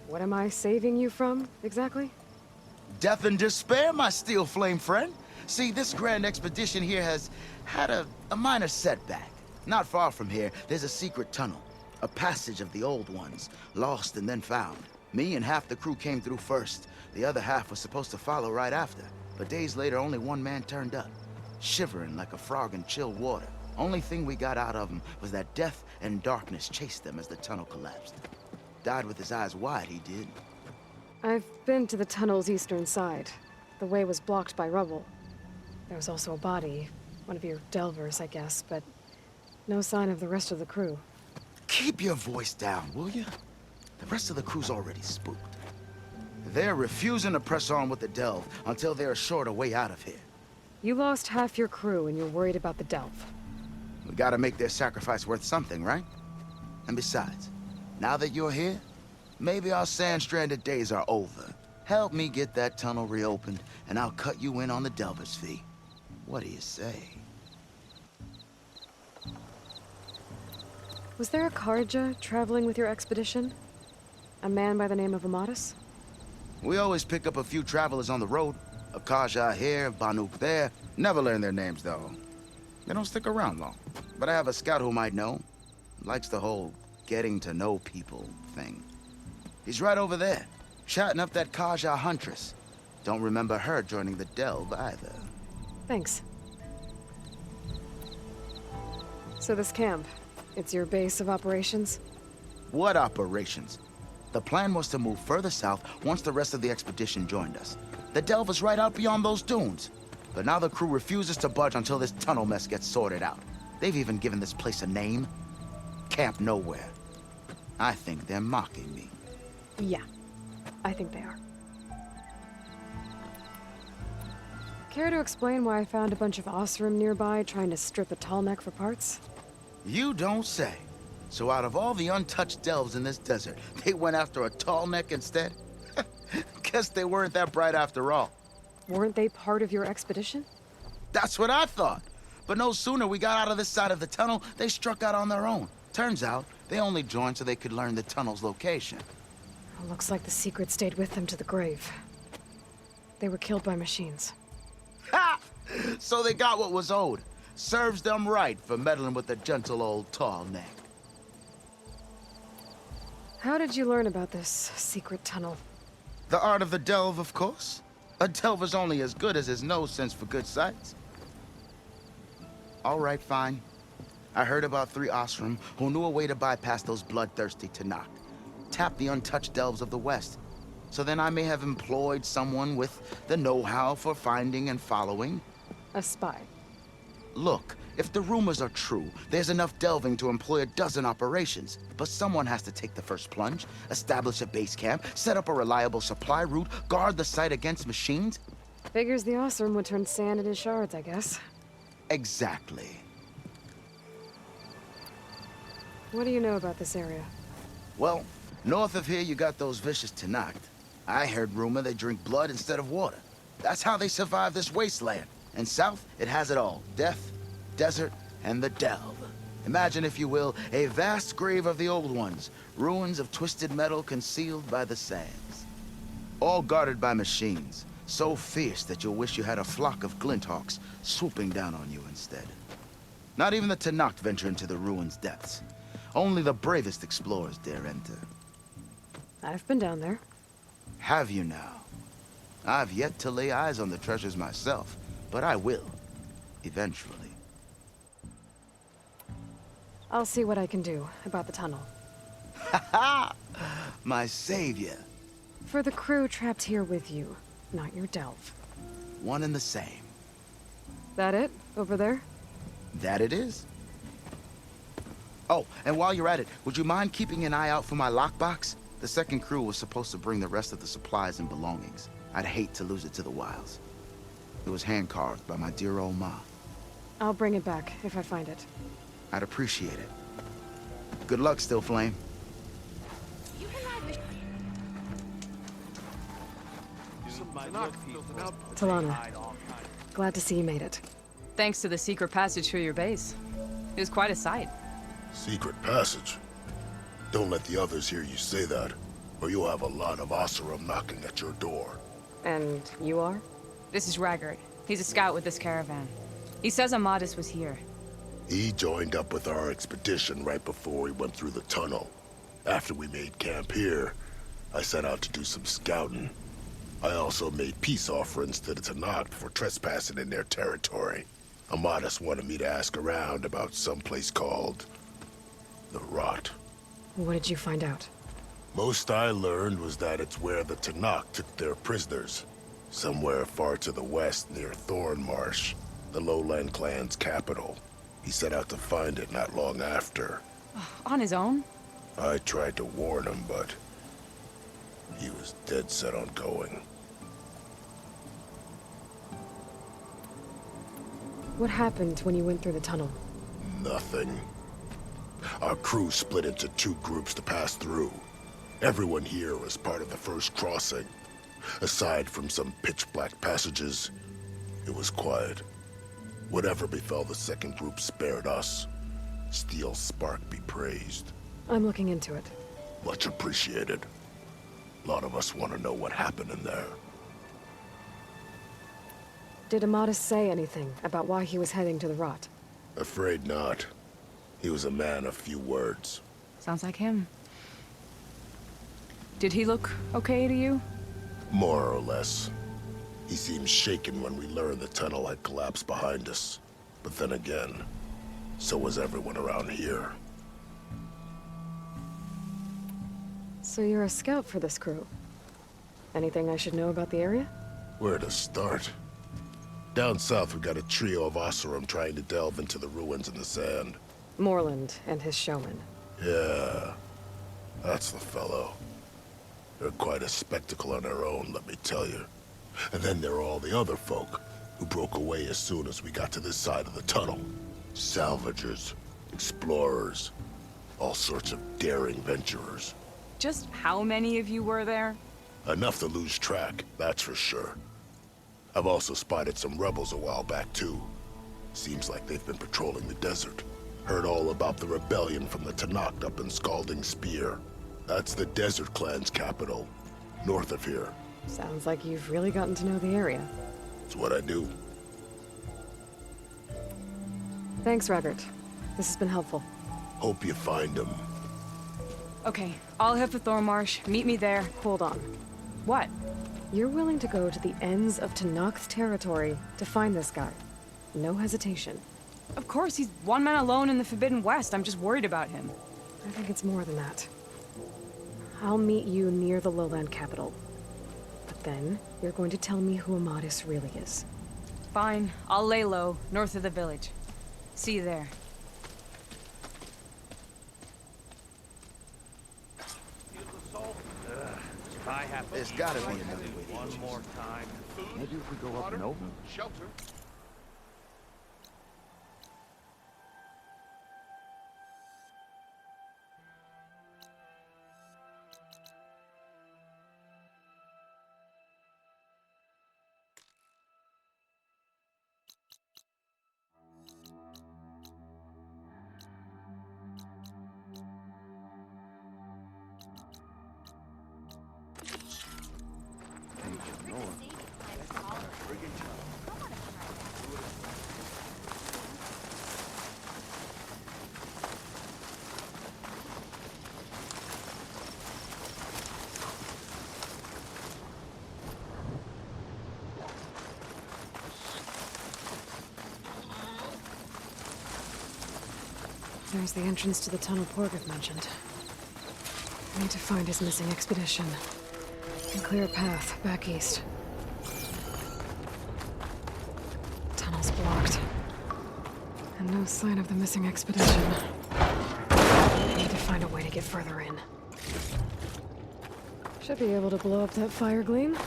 What am I saving you from, exactly? Death and despair, my steel flame friend. See, this grand expedition here has had a minor setback. Not far from here, there's a secret tunnel. A passage of the old ones, lost and then found. Me and half the crew came through first. The other half was supposed to follow right after. But days later, only one man turned up. Shivering like a frog in chill water. Only thing we got out of him was that death and darkness chased them as the tunnel collapsed. Died with his eyes wide, he did. I've been to the tunnel's eastern side. The way was blocked by rubble. There was also a body. One of your delvers, I guess, but no sign of the rest of the crew. Keep your voice down, will you? The rest of the crew's already spooked. They're refusing to press on with the delve until they're assured a way out of here. You lost half your crew and you're worried about the delve. We gotta make their sacrifice worth something, right? And besides, now that you're here, maybe our sand-stranded days are over. Help me get that tunnel reopened, and I'll cut you in on the delver's fee. What do you say? Was there a Kharja traveling with your expedition? A man by the name of Amatus? We always pick up a few travelers on the road. A Kharja here, Banuk there. Never learn their names, though. They don't stick around long. But I have a scout who might know. Likes the whole getting to know people thing. He's right over there, chatting up that Kharja huntress. Don't remember her joining the delve either. Thanks. So this camp, it's your base of operations? What operations? The plan was to move further south once the rest of the expedition joined us. The delve is right out beyond those dunes. But now the crew refuses to budge until this tunnel mess gets sorted out. They've even given this place a name. Camp Nowhere. I think they're mocking me. Yeah, I think they are. Care to explain why I found a bunch of Osram nearby trying to strip a tall neck for parts? You don't say. So out of all the untouched delves in this desert, they went after a tall neck instead? Guess they weren't that bright after all. Weren't they part of your expedition? That's what I thought. But no sooner we got out of this side of the tunnel, they struck out on their own. Turns out, they only joined so they could learn the tunnel's location. Looks like the secret stayed with them to the grave. They were killed by machines. Ha! So they got what was owed. Serves them right for meddling with the gentle old tall neck. How did you learn about this secret tunnel? The art of the delve, of course. A delver's only as good as his nose sense for good sights. All right, fine. I heard about 3 Osram who knew a way to bypass those bloodthirsty Tanakh. Tap the untouched delves of the West. So then I may have employed someone with the know-how for finding and following. A spy. Look, if the rumors are true, there's enough delving to employ a dozen operations. But someone has to take the first plunge, establish a base camp, set up a reliable supply route, guard the site against machines. Figures the Osram would turn sand into shards, I guess. Exactly. What do you know about this area? Well, north of here you got those vicious Tanakh. I heard rumor they drink blood instead of water. That's how they survive this wasteland. And south, it has it all. Death, desert, and the delve. Imagine, if you will, a vast grave of the old ones. Ruins of twisted metal concealed by the sands. All guarded by machines. So fierce that you'll wish you had a flock of glinthawks swooping down on you instead. Not even the Tanakh venture into the ruins' depths. Only the bravest explorers dare enter. I've been down there. Have you now? I've yet to lay eyes on the treasures myself, but I will. Eventually. I'll see what I can do about the tunnel. Ha ha! My savior. For the crew trapped here with you, not your delve. One and the same. That it? Over there? That it is. Oh, and while you're at it, would you mind keeping an eye out for my lockbox? The second crew was supposed to bring the rest of the supplies and belongings. I'd hate to lose it to the wilds. It was hand-carved by my dear old ma. I'll bring it back if I find it. I'd appreciate it. Good luck, Still Flame. Talana, glad to see you made it. Thanks to the secret passage through your base. It was quite a sight. Secret passage? Don't let the others hear you say that, or you'll have a lot of Oseram knocking at your door. And you are? This is Raggart. He's a scout with this caravan. He says Amadis was here. He joined up with our expedition right before we went through the tunnel. After we made camp here, I set out to do some scouting. I also made peace offerings to the Tanakh for trespassing in their territory. Amadis wanted me to ask around about some place called the Rot. What did you find out? Most I learned was that it's where the Tanakh took their prisoners. Somewhere far to the west near Thornmarsh, the Lowland clan's capital. He set out to find it not long after. On his own? I tried to warn him, but he was dead set on going. What happened when you went through the tunnel? Nothing. Our crew split into 2 groups to pass through. Everyone here was part of the first crossing. Aside from some pitch-black passages, it was quiet. Whatever befell the second group spared us. Steel Spark be praised. I'm looking into it. Much appreciated. A lot of us want to know what happened in there. Did Amadis say anything about why he was heading to the Rot? Afraid not. He was a man of few words. Sounds like him. Did he look okay to you? More or less. He seemed shaken when we learned the tunnel had collapsed behind us. But then again, so was everyone around here. So you're a scout for this crew? Anything I should know about the area? Where to start? Down south, we got a trio of Oseram trying to delve into the ruins in the sand. Moreland and his showman. Yeah, that's the fellow. They're quite a spectacle on their own, let me tell you. And then there are all the other folk, who broke away as soon as we got to this side of the tunnel. Salvagers, explorers, all sorts of daring venturers. Just how many of you were there? Enough to lose track, that's for sure. I've also spotted some rebels a while back, too. Seems like they've been patrolling the desert. Heard all about the rebellion from the Tanakh up in Scalding Spear. That's the Desert Clan's capital, north of here. Sounds like you've really gotten to know the area. It's what I do. Thanks, Raggart. This has been helpful. Hope you find him. Okay, I'll head for Thornmarsh. Meet me there. Hold on. What? You're willing to go to the ends of Tanakh's territory to find this guy. No hesitation. Of course, he's one man alone in the Forbidden West. I'm just worried about him. I think it's more than that. I'll meet you near the lowland capital. But then, you're going to tell me who Amadis really is. Fine. I'll lay low, north of the village. See you there. There's gotta be another way. One more time. Maybe if we go up and over. Shelter. There's the entrance to the tunnel Porgeth mentioned. I need to find his missing expedition. And clear a path back east. Tunnel's blocked. And no sign of the missing expedition. I need to find a way to get further in. Should be able to blow up that fire gleam.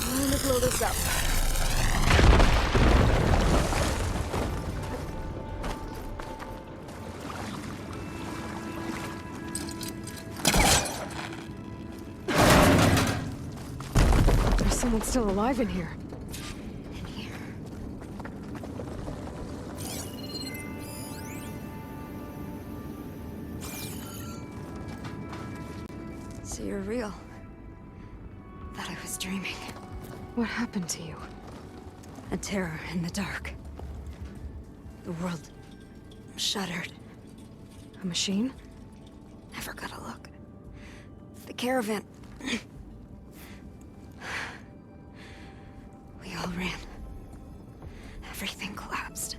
I'm gonna blow this up. There's someone still alive in here. So you're real. Thought I was dreaming. What happened to you? A terror in the dark. The world shuddered. A machine? Never got a look. The caravan. We all ran. Everything collapsed.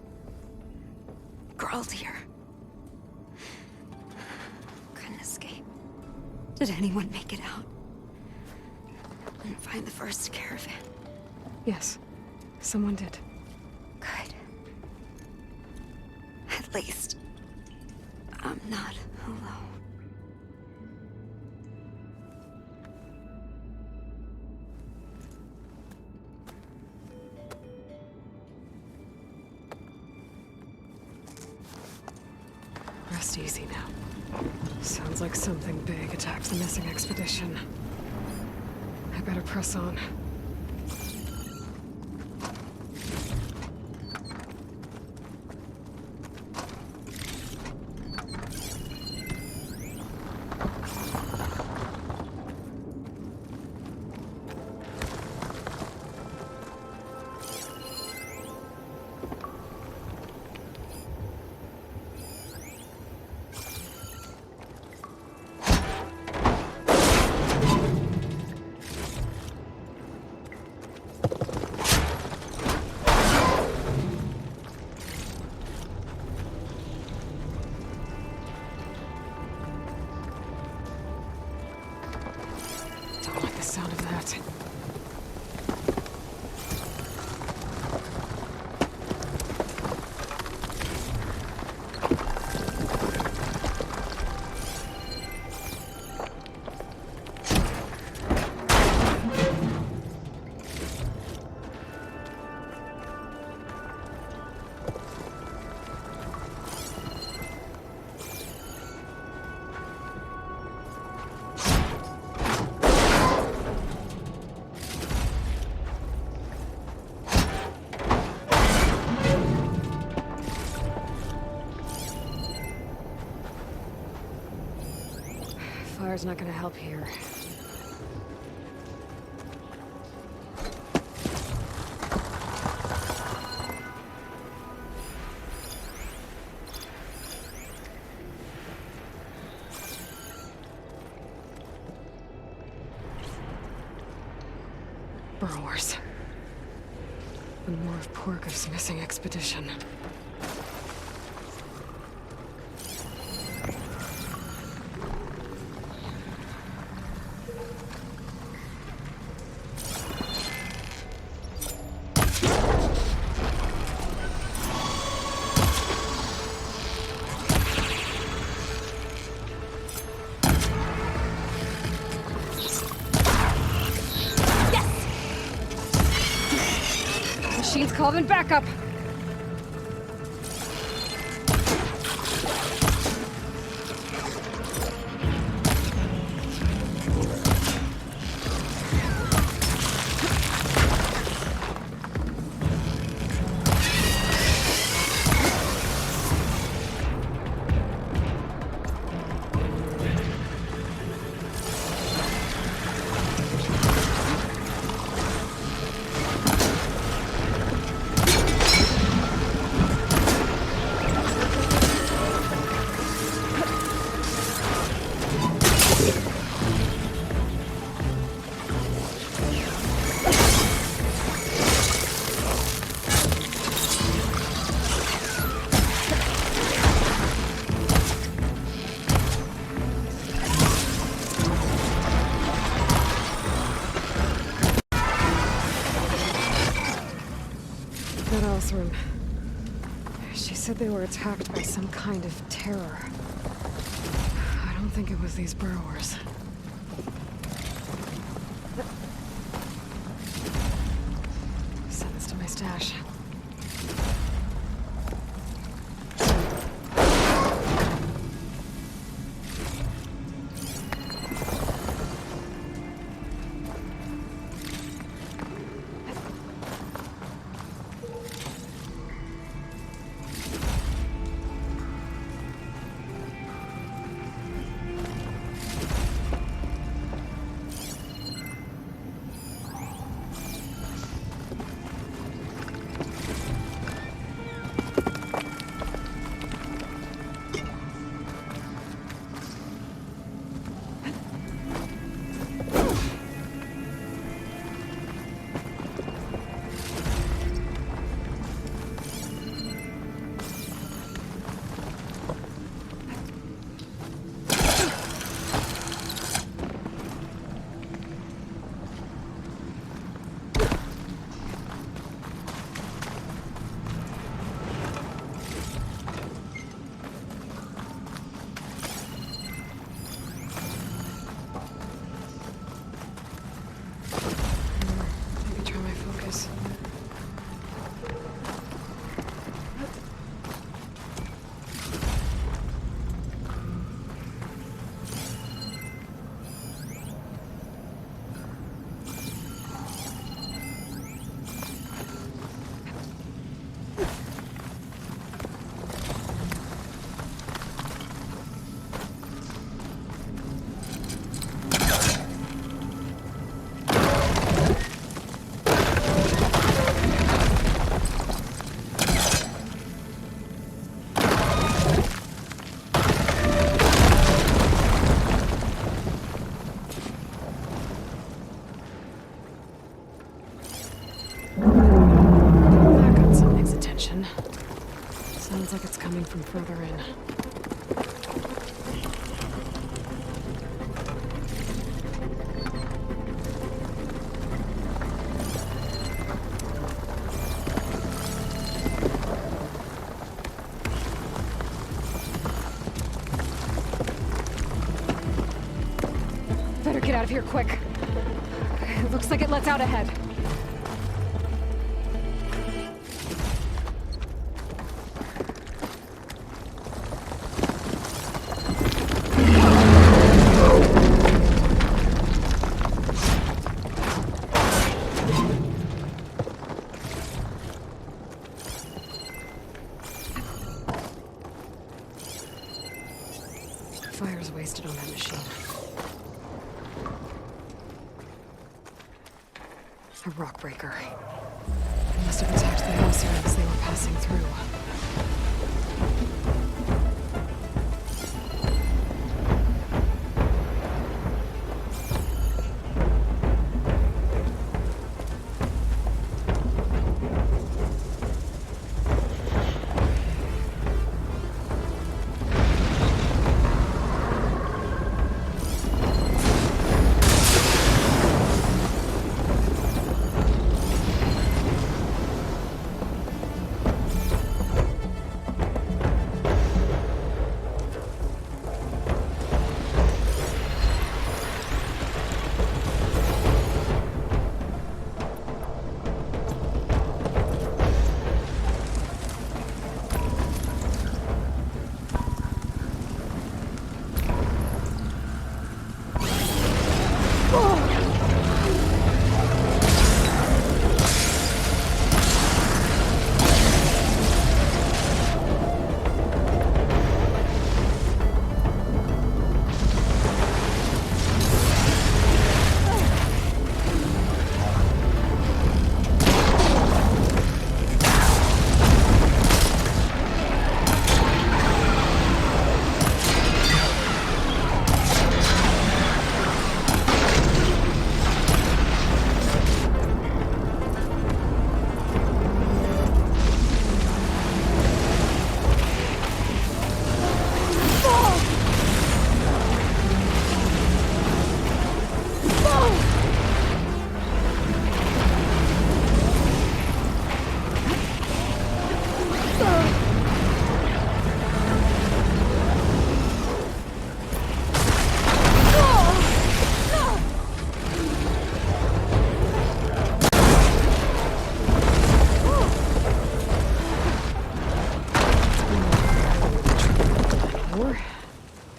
Crawled here. Couldn't escape. Did anyone make it out? And find the first caravan? Yes, someone did. Good. At least, I'm not alone. Rest easy now. Sounds like something big attacked the missing expedition. I better press on. Don't like the sound of that. Fire's not gonna help here. burrowers. And more of Pork's missing expedition. Machine's calling backup. She said they were attacked by some kind of terror. I don't think it was these burrowers. Send this to my stash. Sounds like it's coming from further in. Better get out of here quick. It looks like it lets out ahead. Fire's wasted on that machine. A rock breaker. They must have attacked the house here as they were passing through.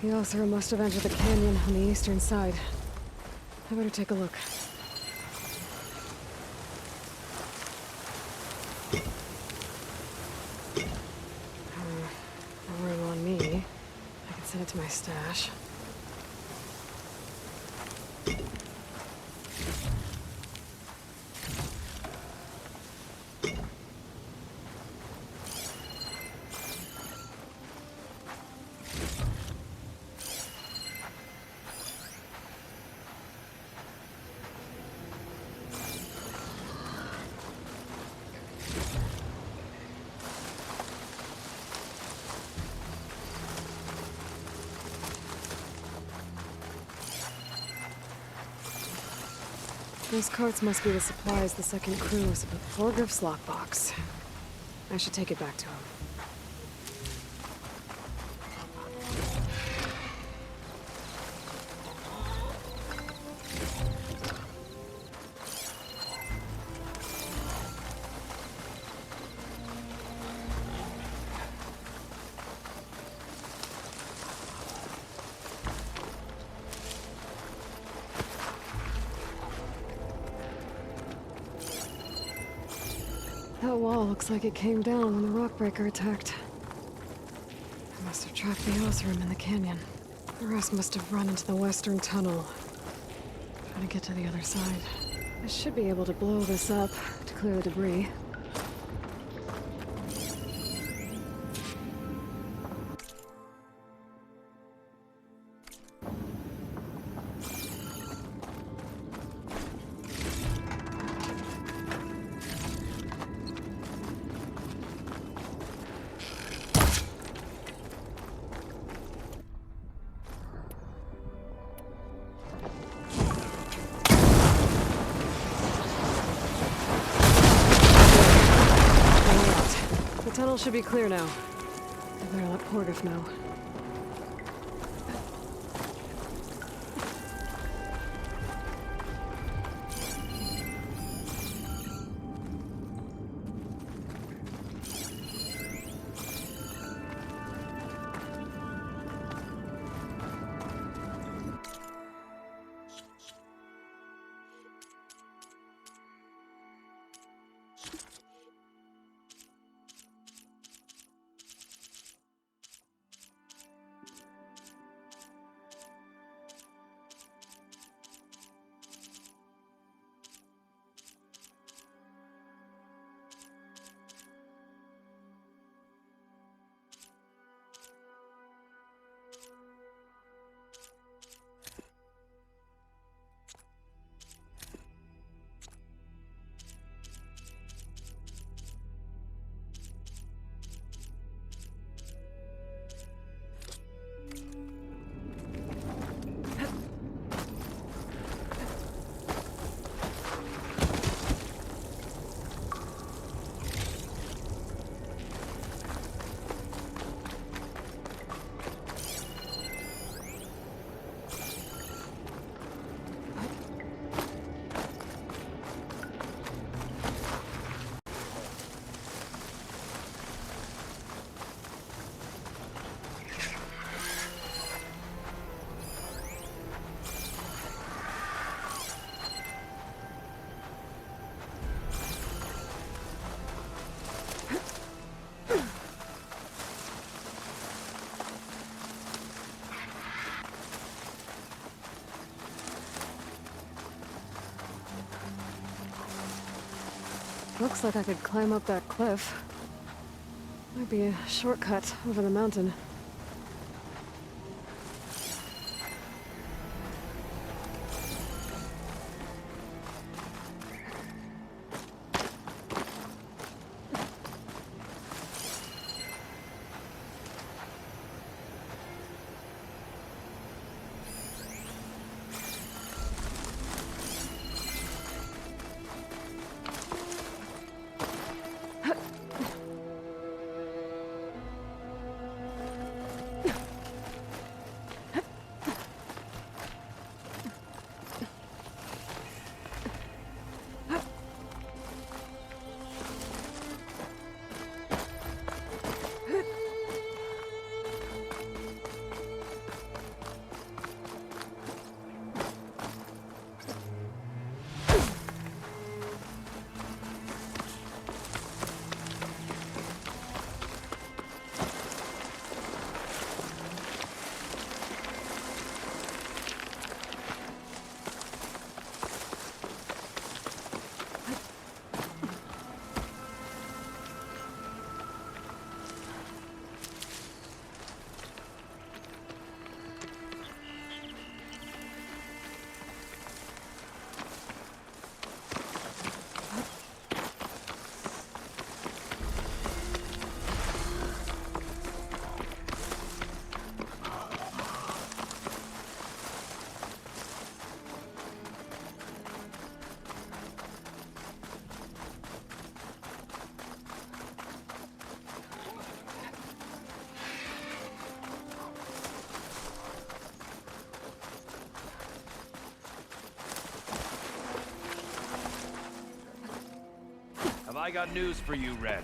The Osira must have entered the canyon on the eastern side. I better take a look. No room on me. I can send it to my stash. Those carts must be the supplies the second crew was about Forgriff's lockbox. I should take it back to him. That wall looks like it came down when the rockbreaker attacked. I must have trapped the Osrim in the canyon. The rest must have run into the western tunnel, trying to get to the other side. I should be able to blow this up to clear the debris. The tunnel should be clear now. I better let Portiff know. Looks like I could climb up that cliff. Might be a shortcut over the mountain. I got news for you, Red.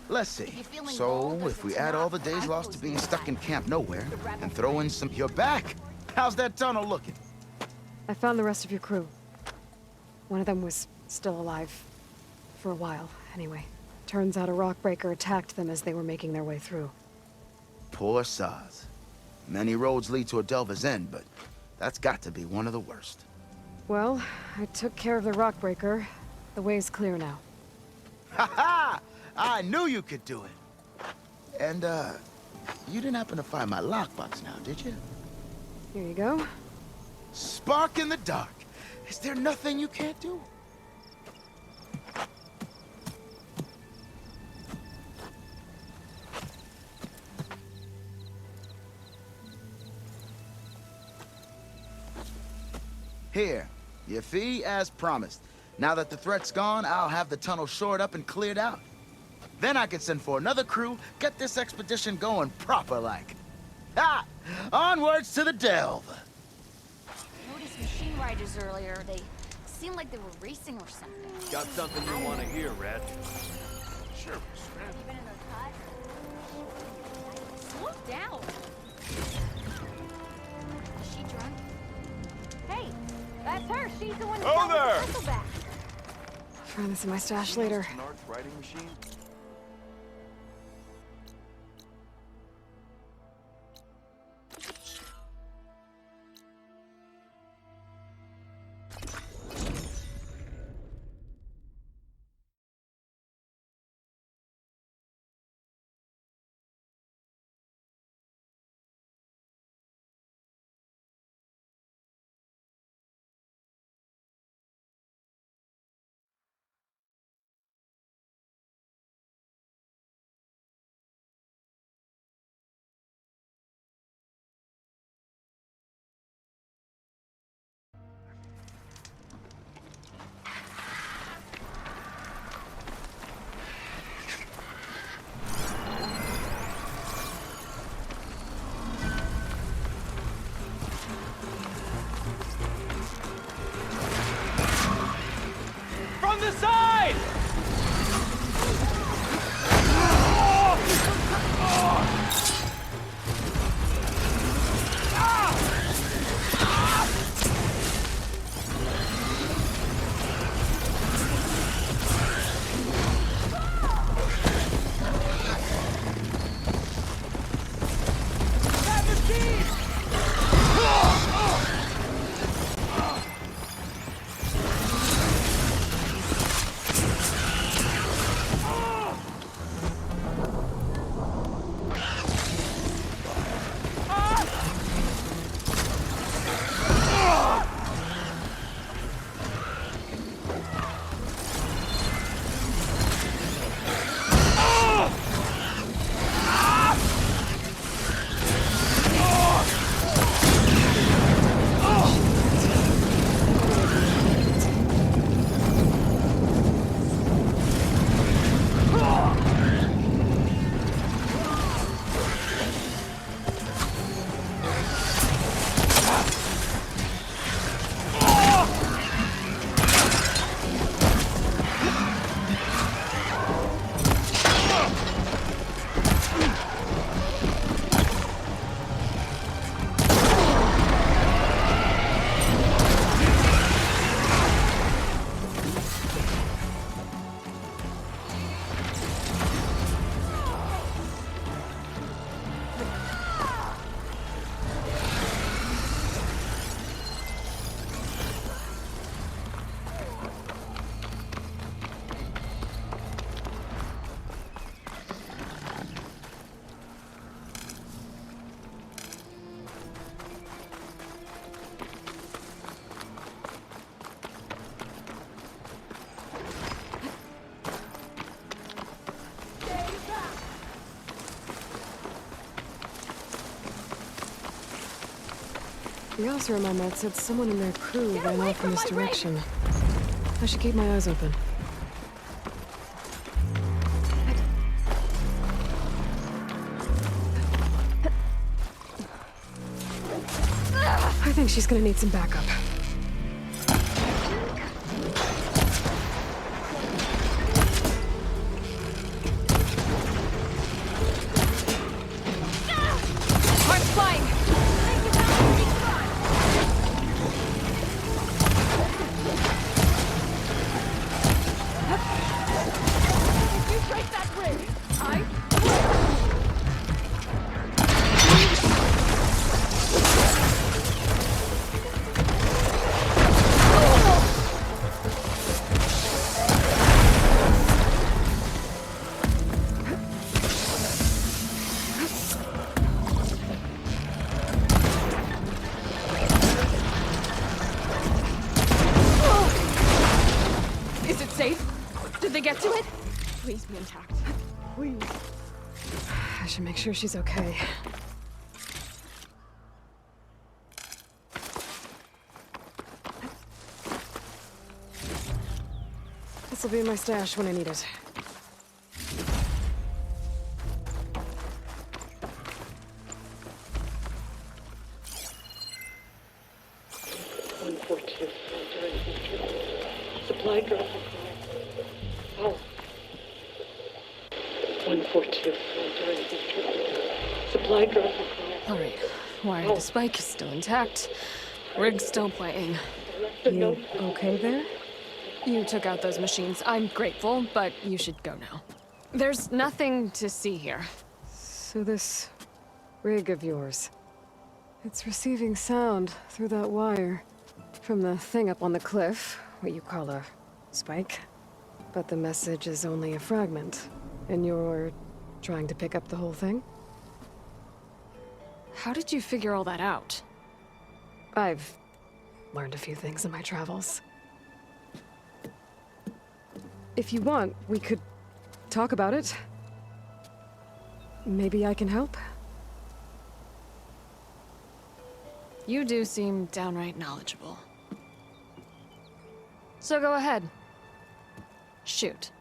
Let's see. So, if we add all the days lost to being stuck in Camp Nowhere, and throw in some... You're back! How's that tunnel looking? I found the rest of your crew. One of them was still alive. For a while, anyway. Turns out a rockbreaker attacked them as they were making their way through. Poor Saz. Many roads lead to a Delver's End, but that's got to be one of the worst. Well, I took care of the rockbreaker. The way's clear now. Ha ha! I knew you could do it! And, you didn't happen to find my lockbox now, did you? Here you go. Spark in the dark. Is there nothing you can't do? Here, your fee as promised. Now that the threat's gone, I'll have the tunnel shored up and cleared out. Then I can send for another crew, get this expedition going proper-like. Ha! Onwards to the delve! Noticed machine riders earlier. They seemed like they were racing or something. Got something you want to hear, Red? Sure, Miss Red. You been in those huts? Slow down. Is she drunk? Hey, that's her. She's the one who got there! the pencil back. Try this in my stash later. Snark's writing machine? From the side! The officer on my med said someone in their crew ran off in this direction. I should keep my eyes open. I think she's gonna need some backup. Stick to it! Please be intact. Please. I should make sure she's okay. This'll be my stash when I need it. Supply drop required. Oh. 142. Supply drop required. Alright. Wire to the spike is still intact. Rig's still playing. You okay there? You took out those machines. I'm grateful, but you should go now. There's nothing to see here. So this rig of yours, it's receiving sound through that wire from the thing up on the cliff, what you call a spike. But the message is only a fragment, and you're trying to pick up the whole thing? How did you figure all that out? I've learned a few things in my travels. If you want, we could talk about it. Maybe I can help? You do seem downright knowledgeable. So go ahead. Shoot.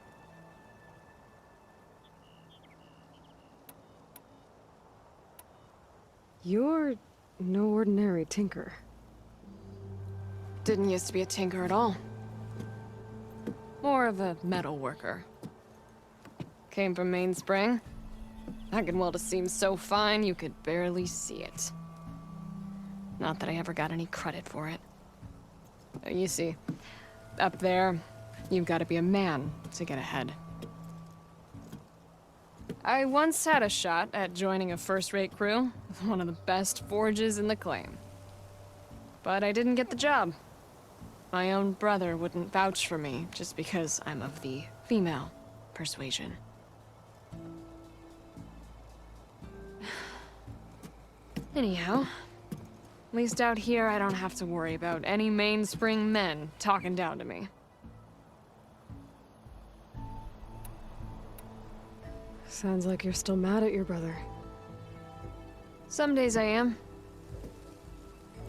You're no ordinary tinker. Didn't used to be a tinker at all. More of a metal worker. Came from Mainspring. I can weld a seam so fine you could barely see it. Not that I ever got any credit for it. You see, up there, you've got to be a man to get ahead. I once had a shot at joining a first-rate crew with one of the best forges in the claim. But I didn't get the job. My own brother wouldn't vouch for me just because I'm of the female persuasion. Anyhow, at least out here I don't have to worry about any Mainspring men talking down to me. Sounds like you're still mad at your brother. Some days I am.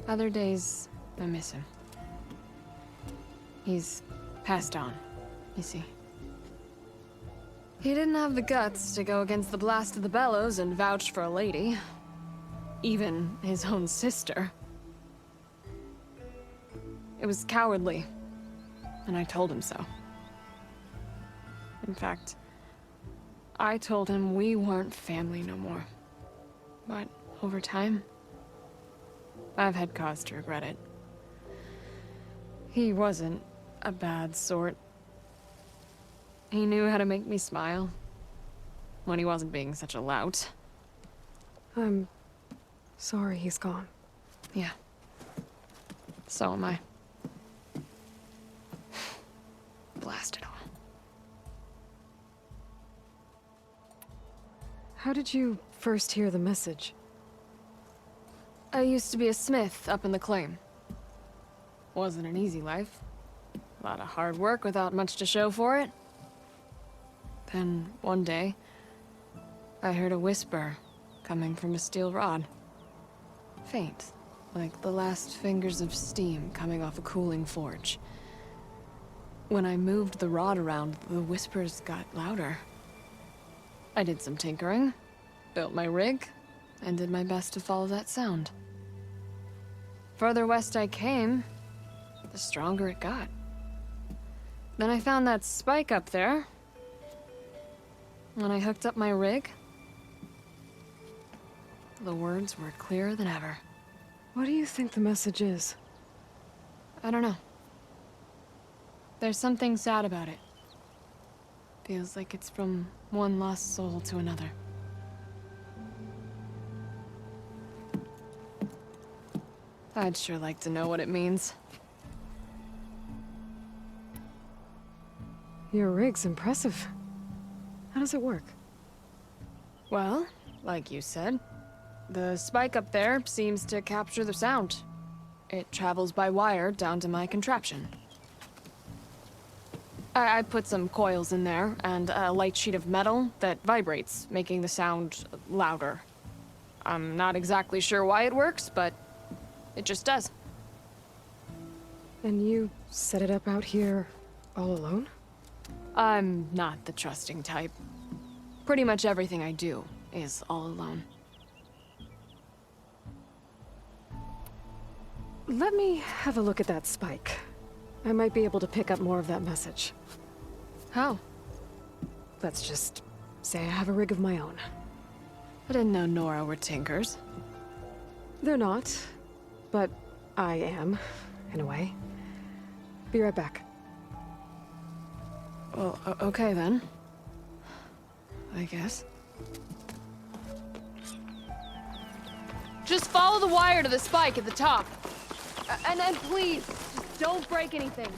Other days, I miss him. He's passed on, you see. He didn't have the guts to go against the blast of the bellows and vouch for a lady. Even his own sister. It was cowardly, and I told him so. In fact, I told him we weren't family no more. But over time, I've had cause to regret it. He wasn't a bad sort. He knew how to make me smile when he wasn't being such a lout. I'm sorry he's gone. Yeah. So am I. Blast it all. How did you first hear the message? I used to be a smith up in the claim. Wasn't an easy life. A lot of hard work without much to show for it. Then, one day, I heard a whisper coming from a steel rod. Faint, like the last fingers of steam coming off a cooling forge. When I moved the rod around, the whispers got louder. I did some tinkering, built my rig, and did my best to follow that sound. Further west I came, the stronger it got. Then I found that spike up there. When I hooked up my rig, the words were clearer than ever. What do you think the message is? I don't know. There's something sad about it. Feels like it's from one lost soul to another. I'd sure like to know what it means. Your rig's impressive. How does it work? Well, like you said, the spike up there seems to capture the sound. It travels by wire down to my contraption. I put some coils in there, and a light sheet of metal that vibrates, making the sound louder. I'm not exactly sure why it works, but it just does. And you set it up out here all alone? I'm not the trusting type. Pretty much everything I do is all alone. Let me have a look at that spike. I might be able to pick up more of that message. How? Let's just say I have a rig of my own. I didn't know Nora were tinkers. They're not, but I am, in a way. Be right back. Well, okay then. I guess. Just follow the wire to the spike at the top. And then please, just don't break anything.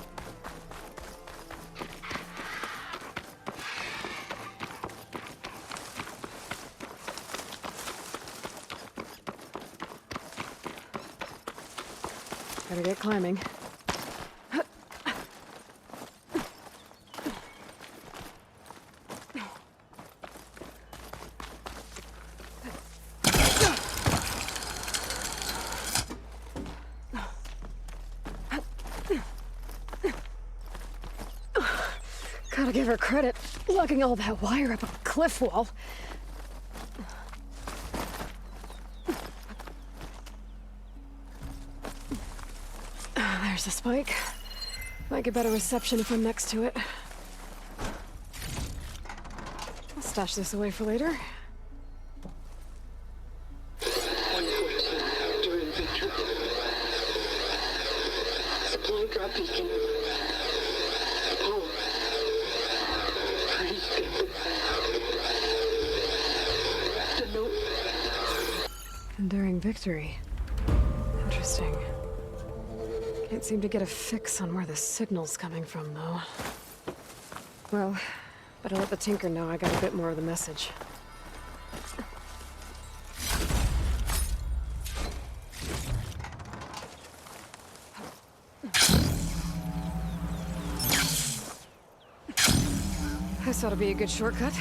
Better get climbing. Gotta give her credit, lugging all that wire up a cliff wall. There's the spike. Might get better reception if I'm next to it. I'll stash this away for later. During victory. Supply drop beacon. Power. Please get the note. Enduring victory. Interesting. Can't seem to get a fix on where the signal's coming from, though. Well, better let the Tinker know I got a bit more of the message. This ought to be a good shortcut.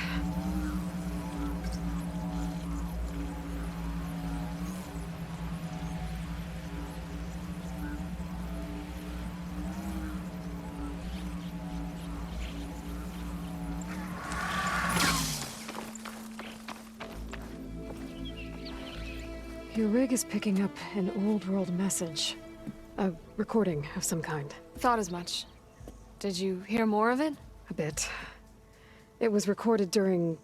Your rig is picking up an old world message. A recording of some kind. Thought as much. Did you hear more of it? A bit. It was recorded during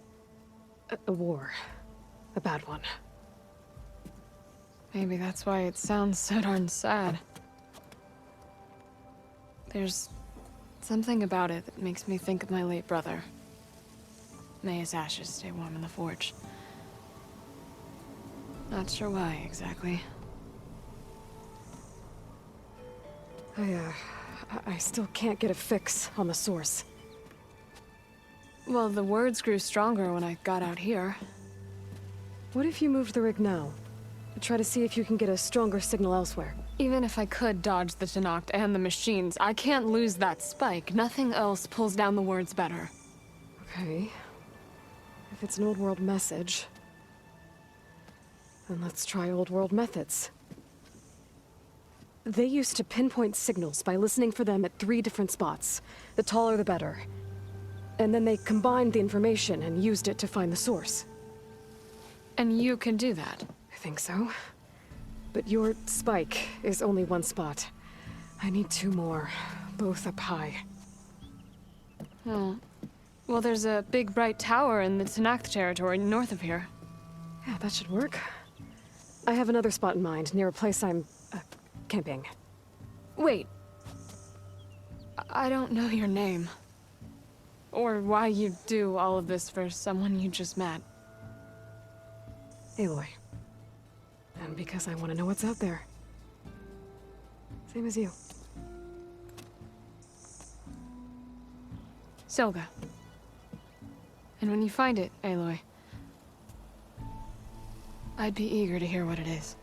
a war. A bad one. Maybe that's why it sounds so darn sad. There's something about it that makes me think of my late brother. May his ashes stay warm in the forge. Not sure why, exactly. I still can't get a fix on the source. Well, the words grew stronger when I got out here. What if you moved the rig now? Try to see if you can get a stronger signal elsewhere. Even if I could dodge the Tenakth and the machines, I can't lose that spike. Nothing else pulls down the words better. Okay. If it's an old world message, then let's try old world methods. They used to pinpoint signals by listening for them at 3 different spots. The taller the better. And then they combined the information and used it to find the source. And you can do that? I think so. But your spike is only 1 spot. I need 2 more, both up high. Oh. Well, there's a big bright tower in the Tenakth territory north of here. Yeah, that should work. I have another spot in mind, near a place I'm, camping. Wait. I don't know your name. Or why you do all of this for someone you just met. Aloy. And because I want to know what's out there. Same as you. Selga. And when you find it, Aloy, I'd be eager to hear what it is.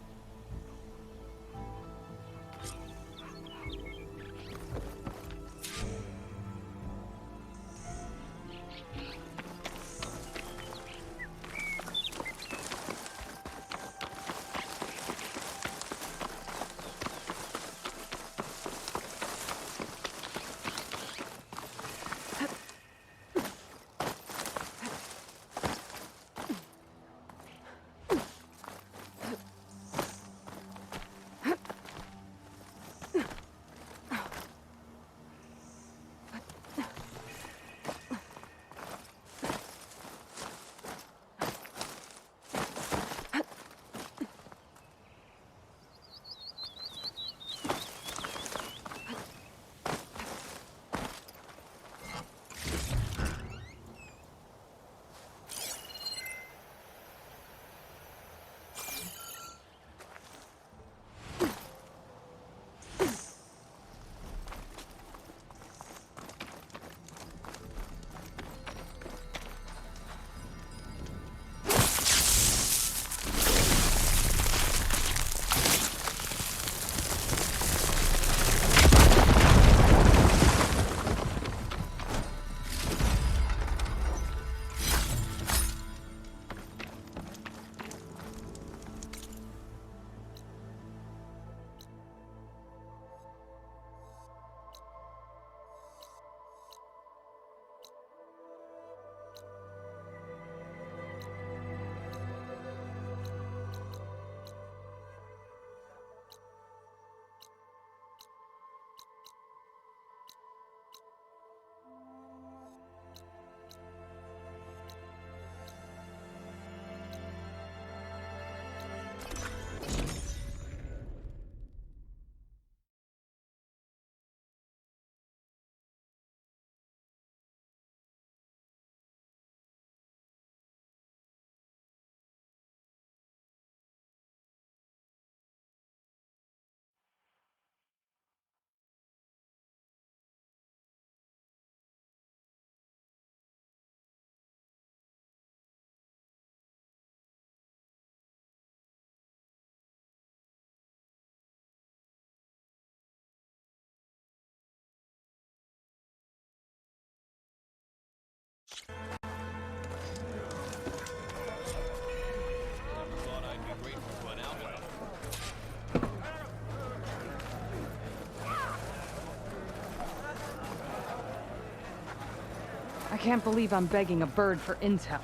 can't believe I'm begging a bird for intel.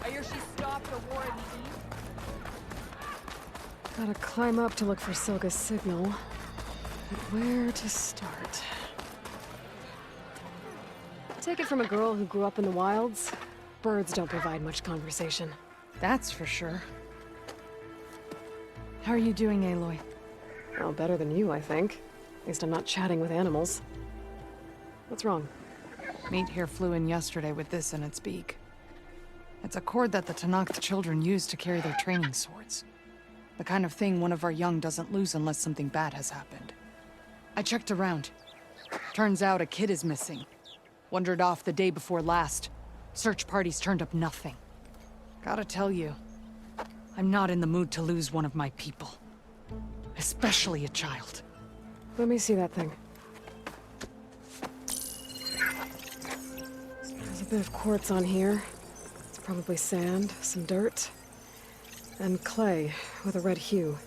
I hear she stopped a war in the east. Gotta climb up to look for Silga's signal. But where to start? Take it from a girl who grew up in the wilds. Birds don't provide much conversation. That's for sure. How are you doing, Aloy? Well, better than you, I think. At least I'm not chatting with animals. What's wrong? Meat here flew in yesterday with this in its beak. It's a cord that the Tenakth children use to carry their training swords. The kind of thing one of our young doesn't lose unless something bad has happened. I checked around. Turns out a kid is missing. Wandered off the day before last. Search parties turned up nothing. Gotta tell you, I'm not in the mood to lose one of my people. Especially a child. Let me see that thing. There's a bit of quartz on here. It's probably sand, some dirt, and clay with a red hue.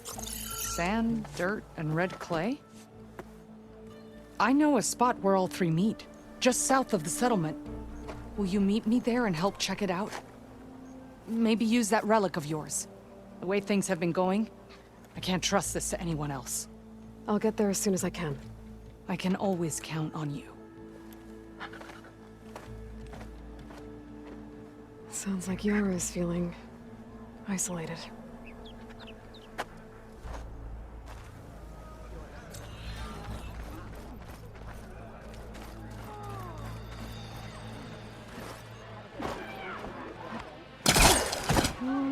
Sand, dirt, and red clay? I know a spot where all three meet, just south of the settlement. Will you meet me there and help check it out? Maybe use that relic of yours. The way things have been going, I can't trust this to anyone else. I'll get there as soon as I can. I can always count on you. Sounds like Yara's feeling isolated.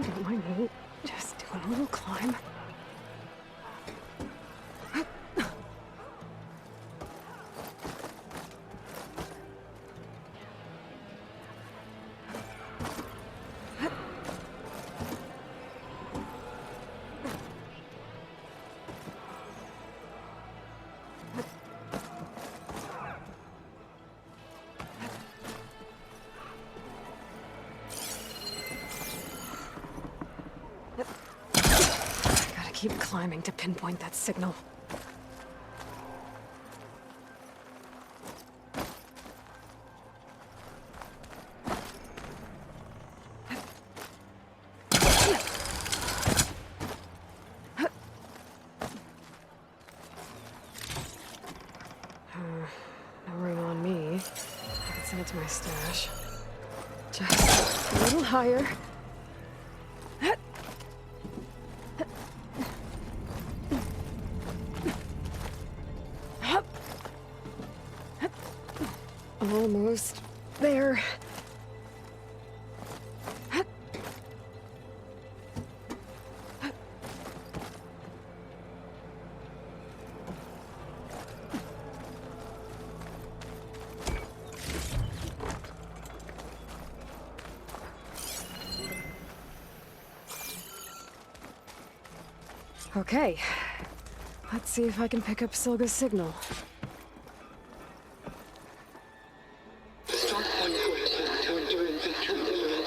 Got my note. Just doing a little climb. Keep climbing to pinpoint that signal. No ring on me. I can send it to my stash. Just a little higher. Almost there. Okay. Let's see if I can pick up Silga's signal. Start point 14 to enduring victory delivery.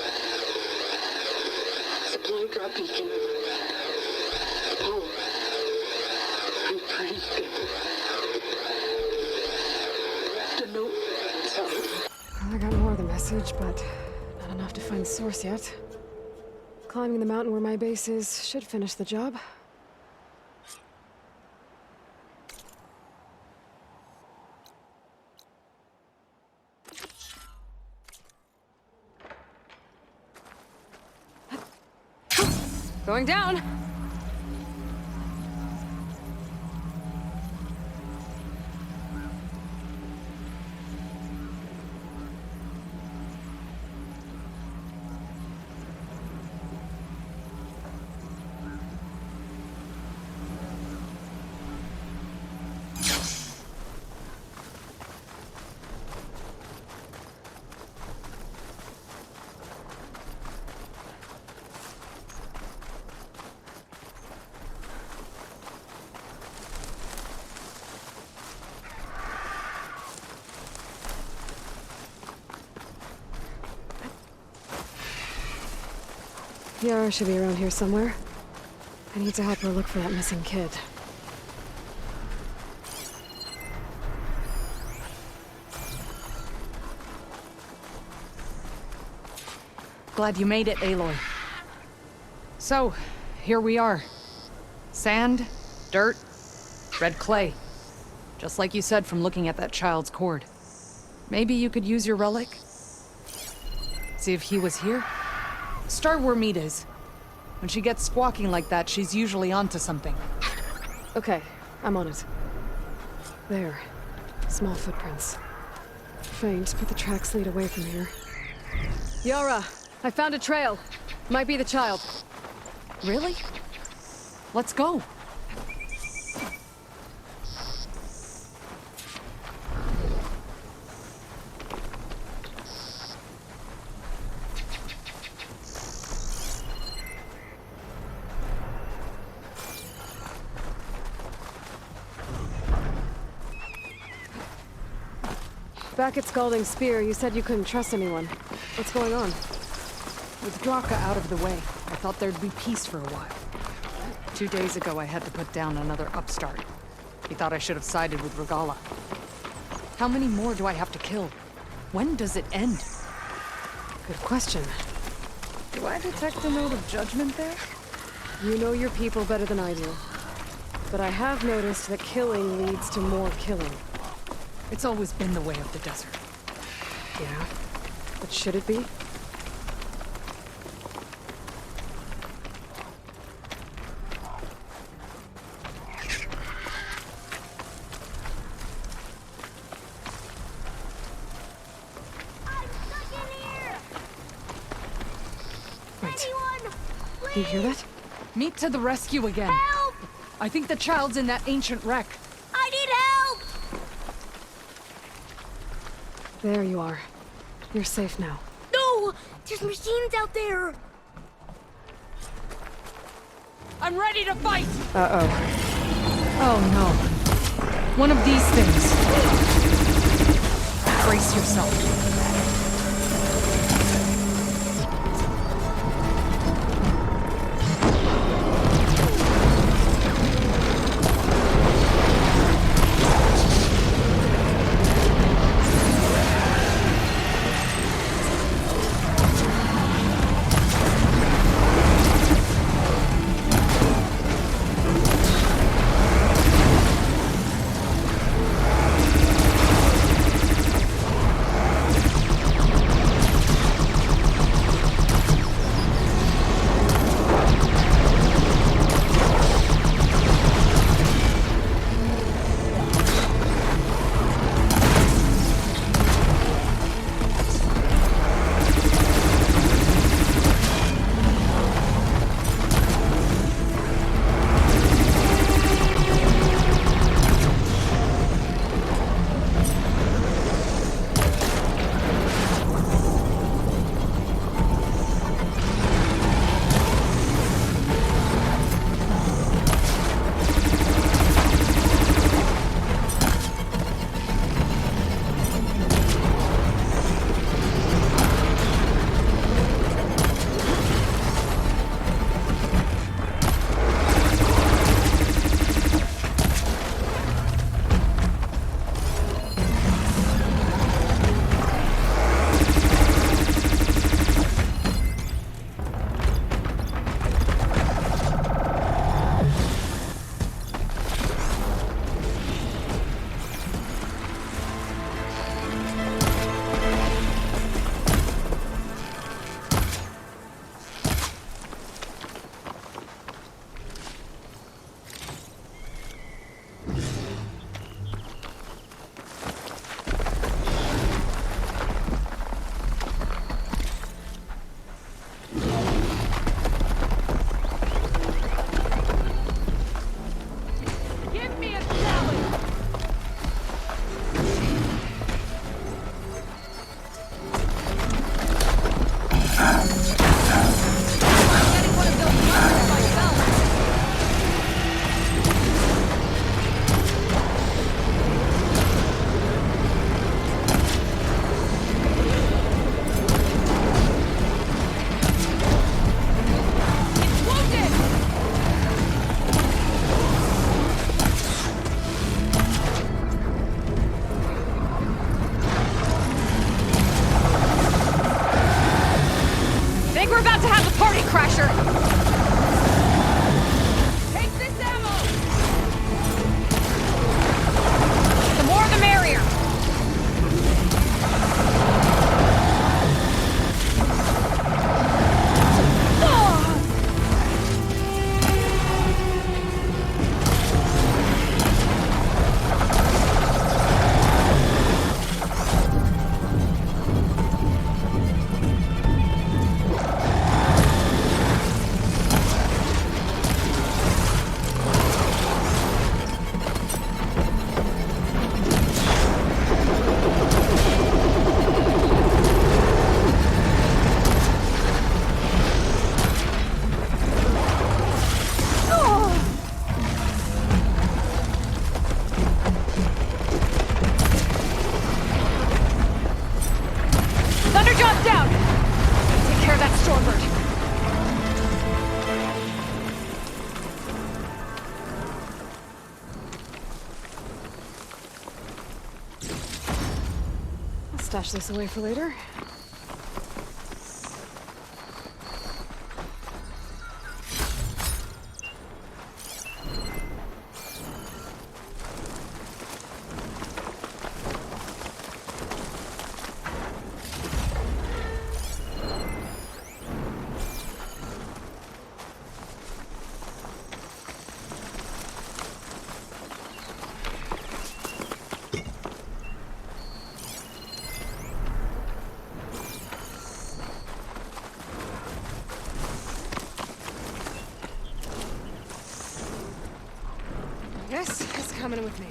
Supply drop beacon. Power. We praise them. The note. Well, I got more of the message, but not enough to find the source yet. Climbing the mountain where my base is should finish the job. Going down! Yara should be around here somewhere. I need to help her look for that missing kid. Glad you made it, Aloy. So, here we are. Sand, dirt, red clay. Just like you said from looking at that child's cord. Maybe you could use your relic? See if he was here? Start where Meat is. When she gets squawking like that, she's usually onto something. Okay, I'm on it. There. Small footprints. Faint, but the tracks lead away from here. Yara! I found a trail. Might be the child. Really? Let's go. Back at Scalding Spear, you said you couldn't trust anyone. What's going on? With Draka out of the way, I thought there'd be peace for a while. 2 days ago, I had to put down another upstart. He thought I should have sided with Regala. How many more do I have to kill? When does it end? Good question. Do I detect a note of judgment there? You know your people better than I do. But I have noticed that killing leads to more killing. It's always been the way of the desert. Yeah? But should it be? Wait. Do you hear that? Meat to the rescue again. Help! I think the child's in that ancient wreck. I need help! There you are. You're safe now. No! There's machines out there! I'm ready to fight! Uh-oh. Oh no. One of these things. Brace yourself. Stash this away for later. Guess it's coming with me.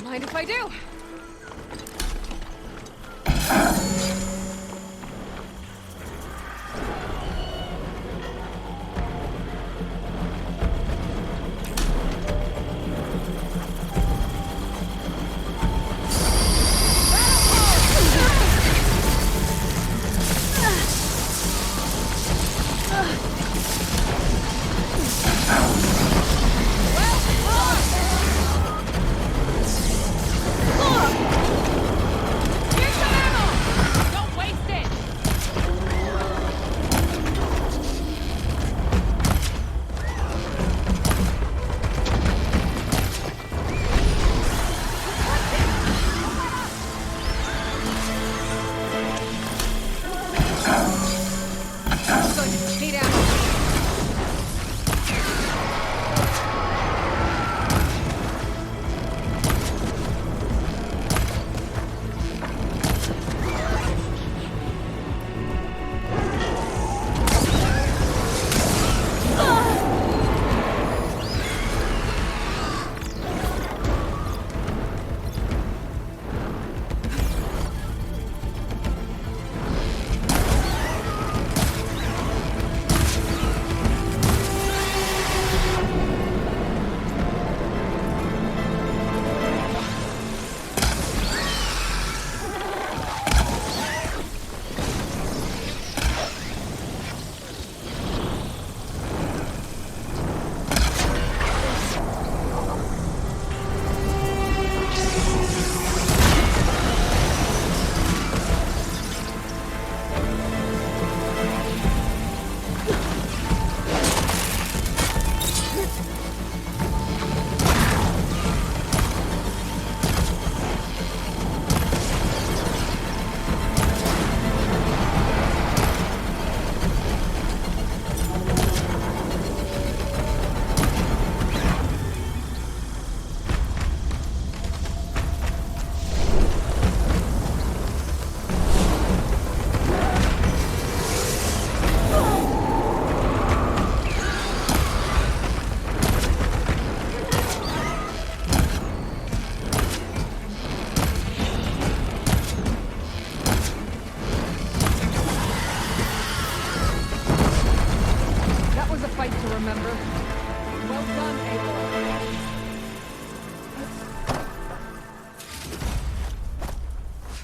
Mind if I do?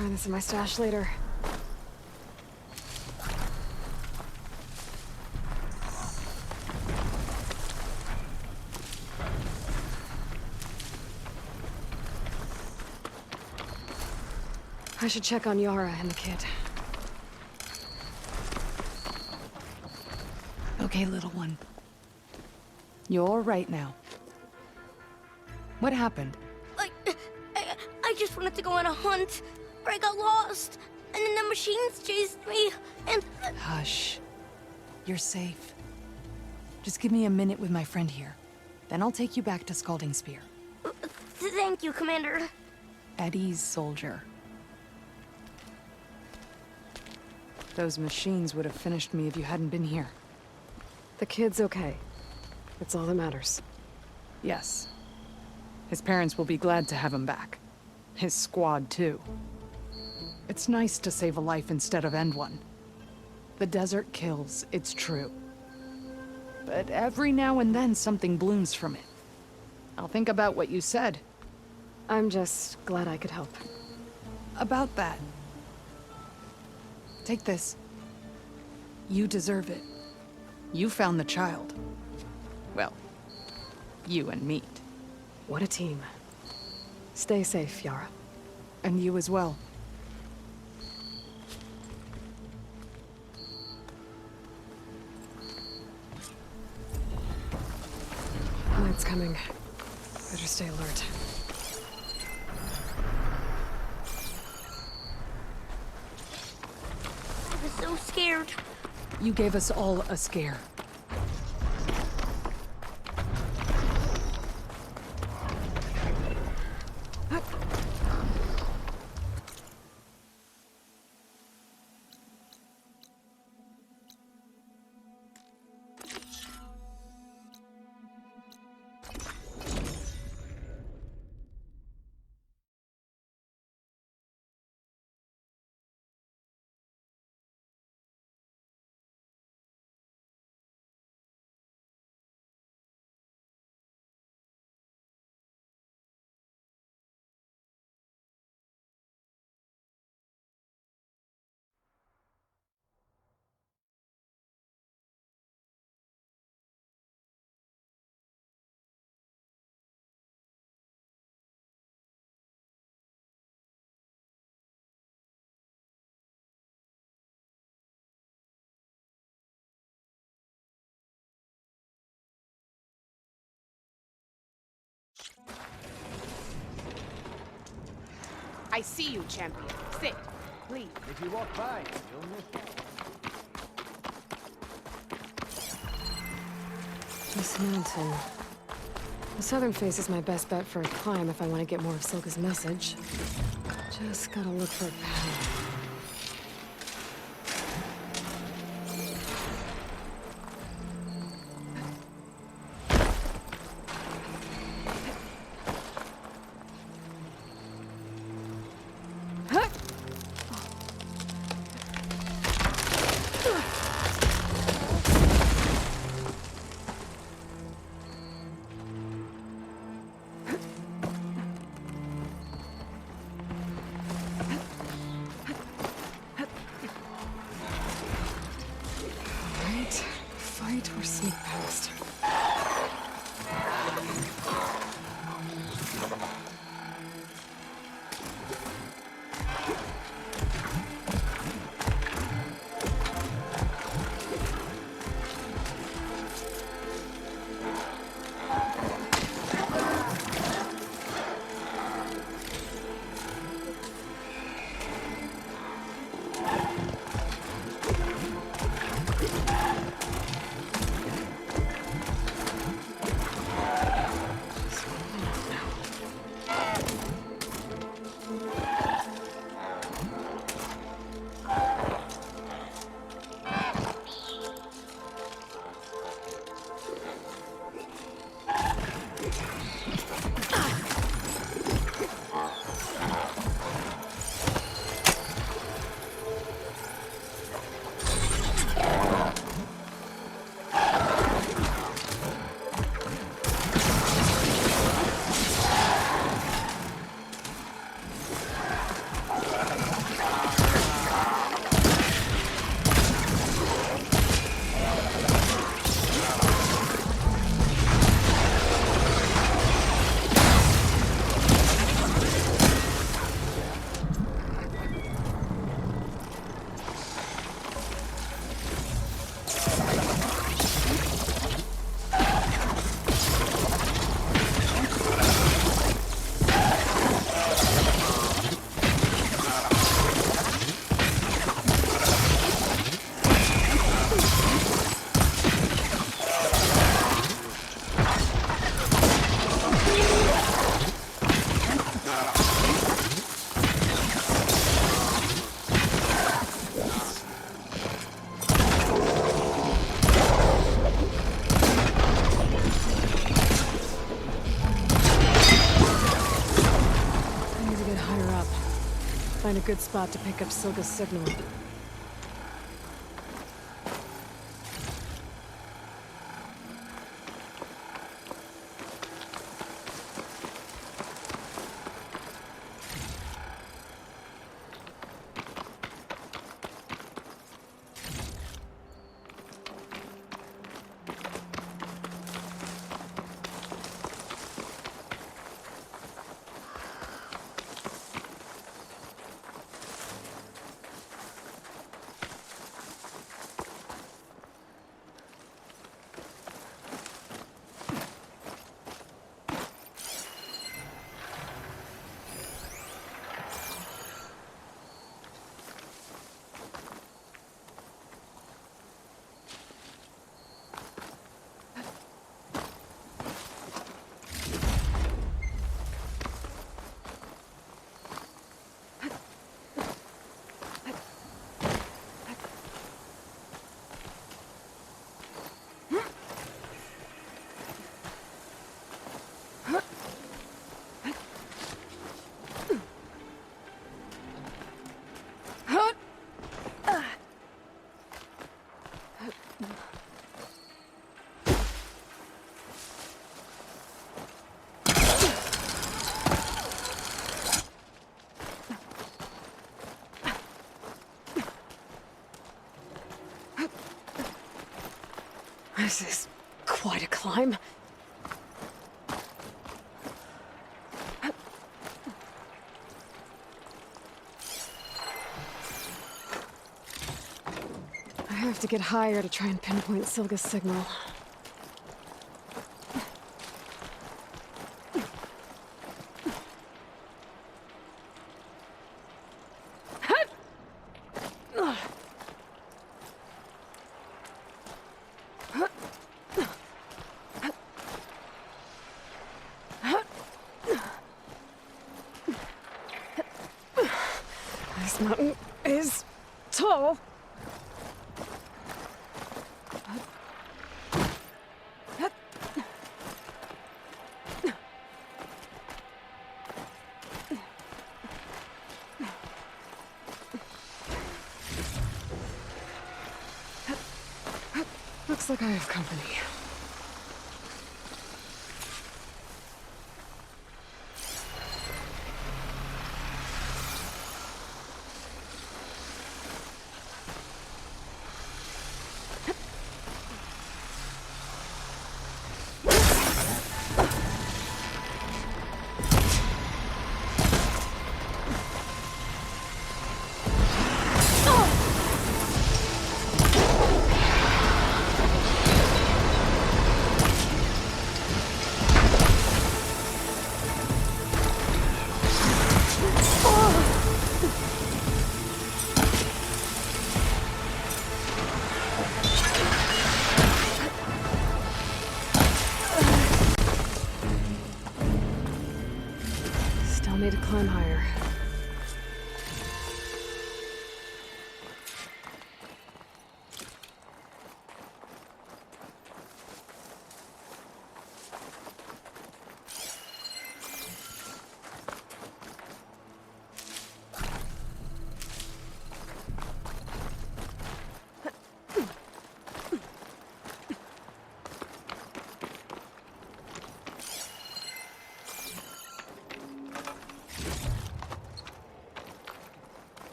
Find this in my stash later. should check on Yara and the kid. Okay, little one. You're right now. What happened? I just wanted to go on a hunt, but I got lost, and then the machines chased me, and... Hush. You're safe. Just give me a minute with my friend here. Then I'll take you back to Scalding Spear. Thank you, Commander. At ease, soldier. Those machines would have finished me if you hadn't been here. The kid's okay. That's all that matters. Yes. His parents will be glad to have him back. His squad, too. It's nice to save a life instead of end one. The desert kills, it's true. But every now and then something blooms from it. I'll think about what you said. I'm just glad I could help. About that. Take this. You deserve it. You found the child. Well, you and Meat. What a team. Stay safe, Yara. And you as well. Night's coming. Better stay alert. I was so scared. You gave us all a scare. I see you, champion. Sit, please. If you walk by, you'll miss that. This mountain. The southern face is my best bet for a climb if I want to get more of Silka's message. Just gotta look for a path. find a good spot to pick up Silga's signal. This is quite a climb. I have to get higher to try and pinpoint Silga's signal. This mountain is tall. Looks like I have company. Still need to climb higher.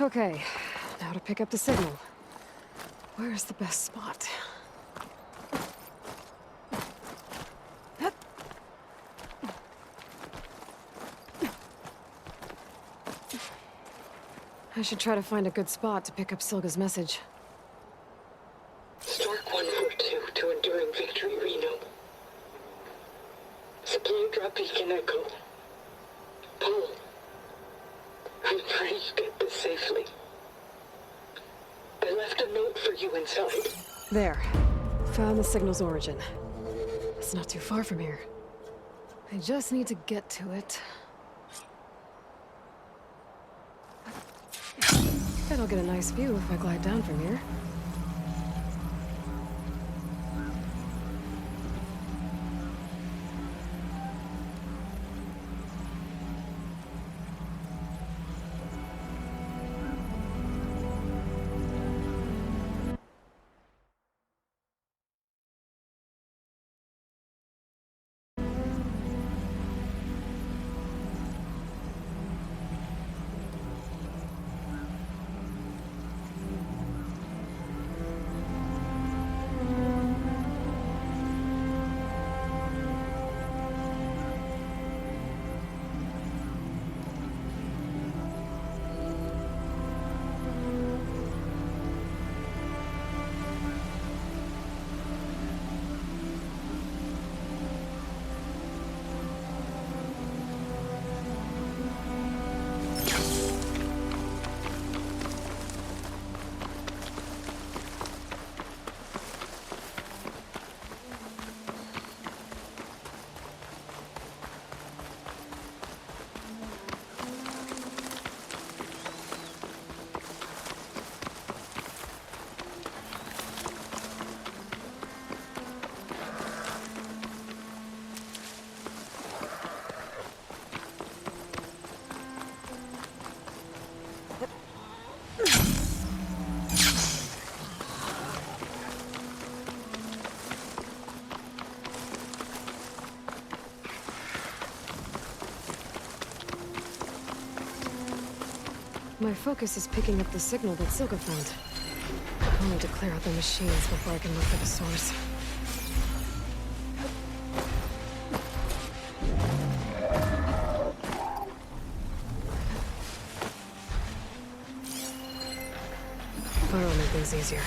Okay, now to pick up the signal. Where's the best spot? I should try to find a good spot to pick up Silga's message. Stark 142 to Enduring Victory, Reno. Supply drop beacon Echo. Paul, I'm trying to get this safely. I left a note for you inside. There. Found the signal's origin. It's not too far from here. I just need to get to it. Bet I'll get a nice view if I glide down from here. My focus is picking up the signal that Silga found. I'll need to clear out the machines before I can look for the source. Fire will make things easier.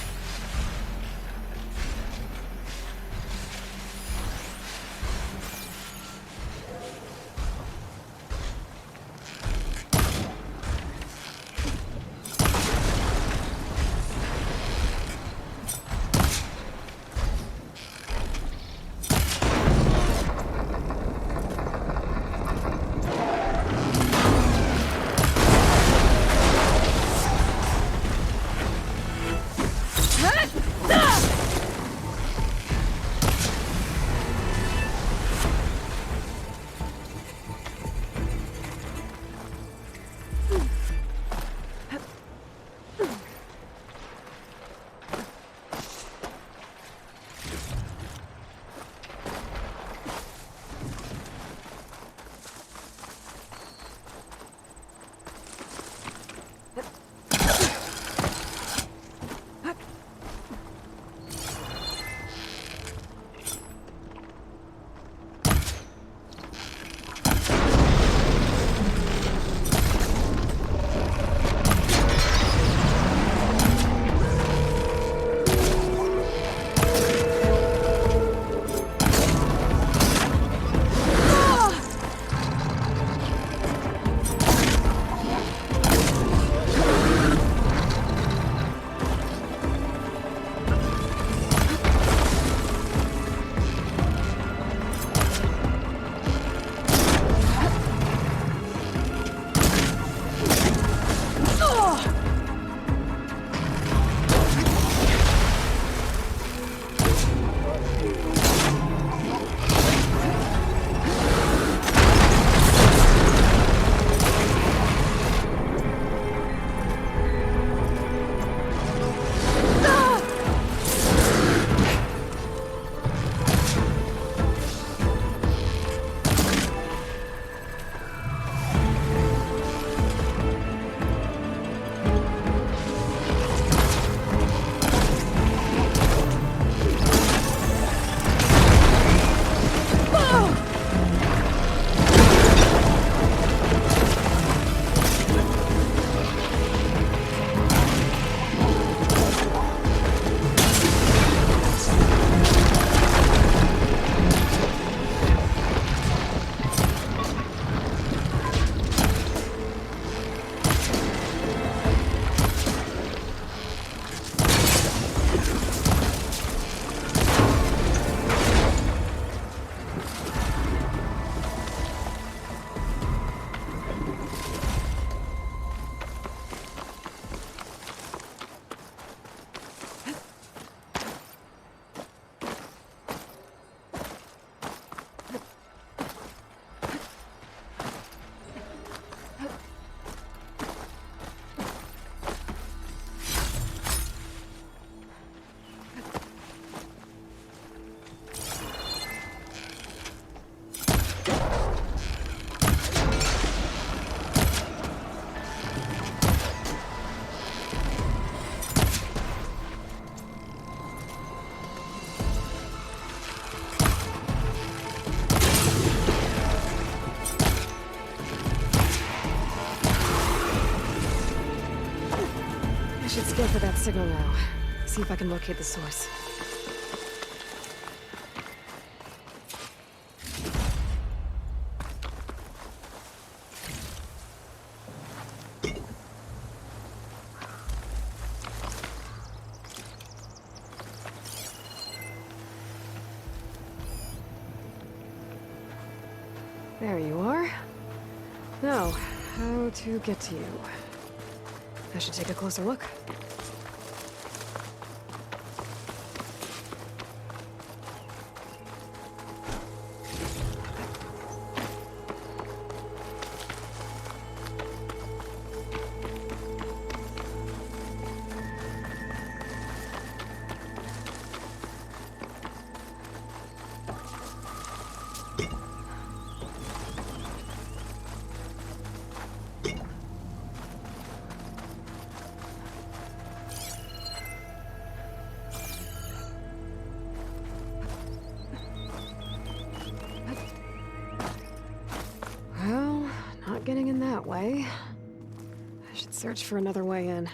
Go for that signal now. See if I can locate the source. There you are. Now, how to get to you? I should take a closer look. Well, not getting in that way. I should search for another way in.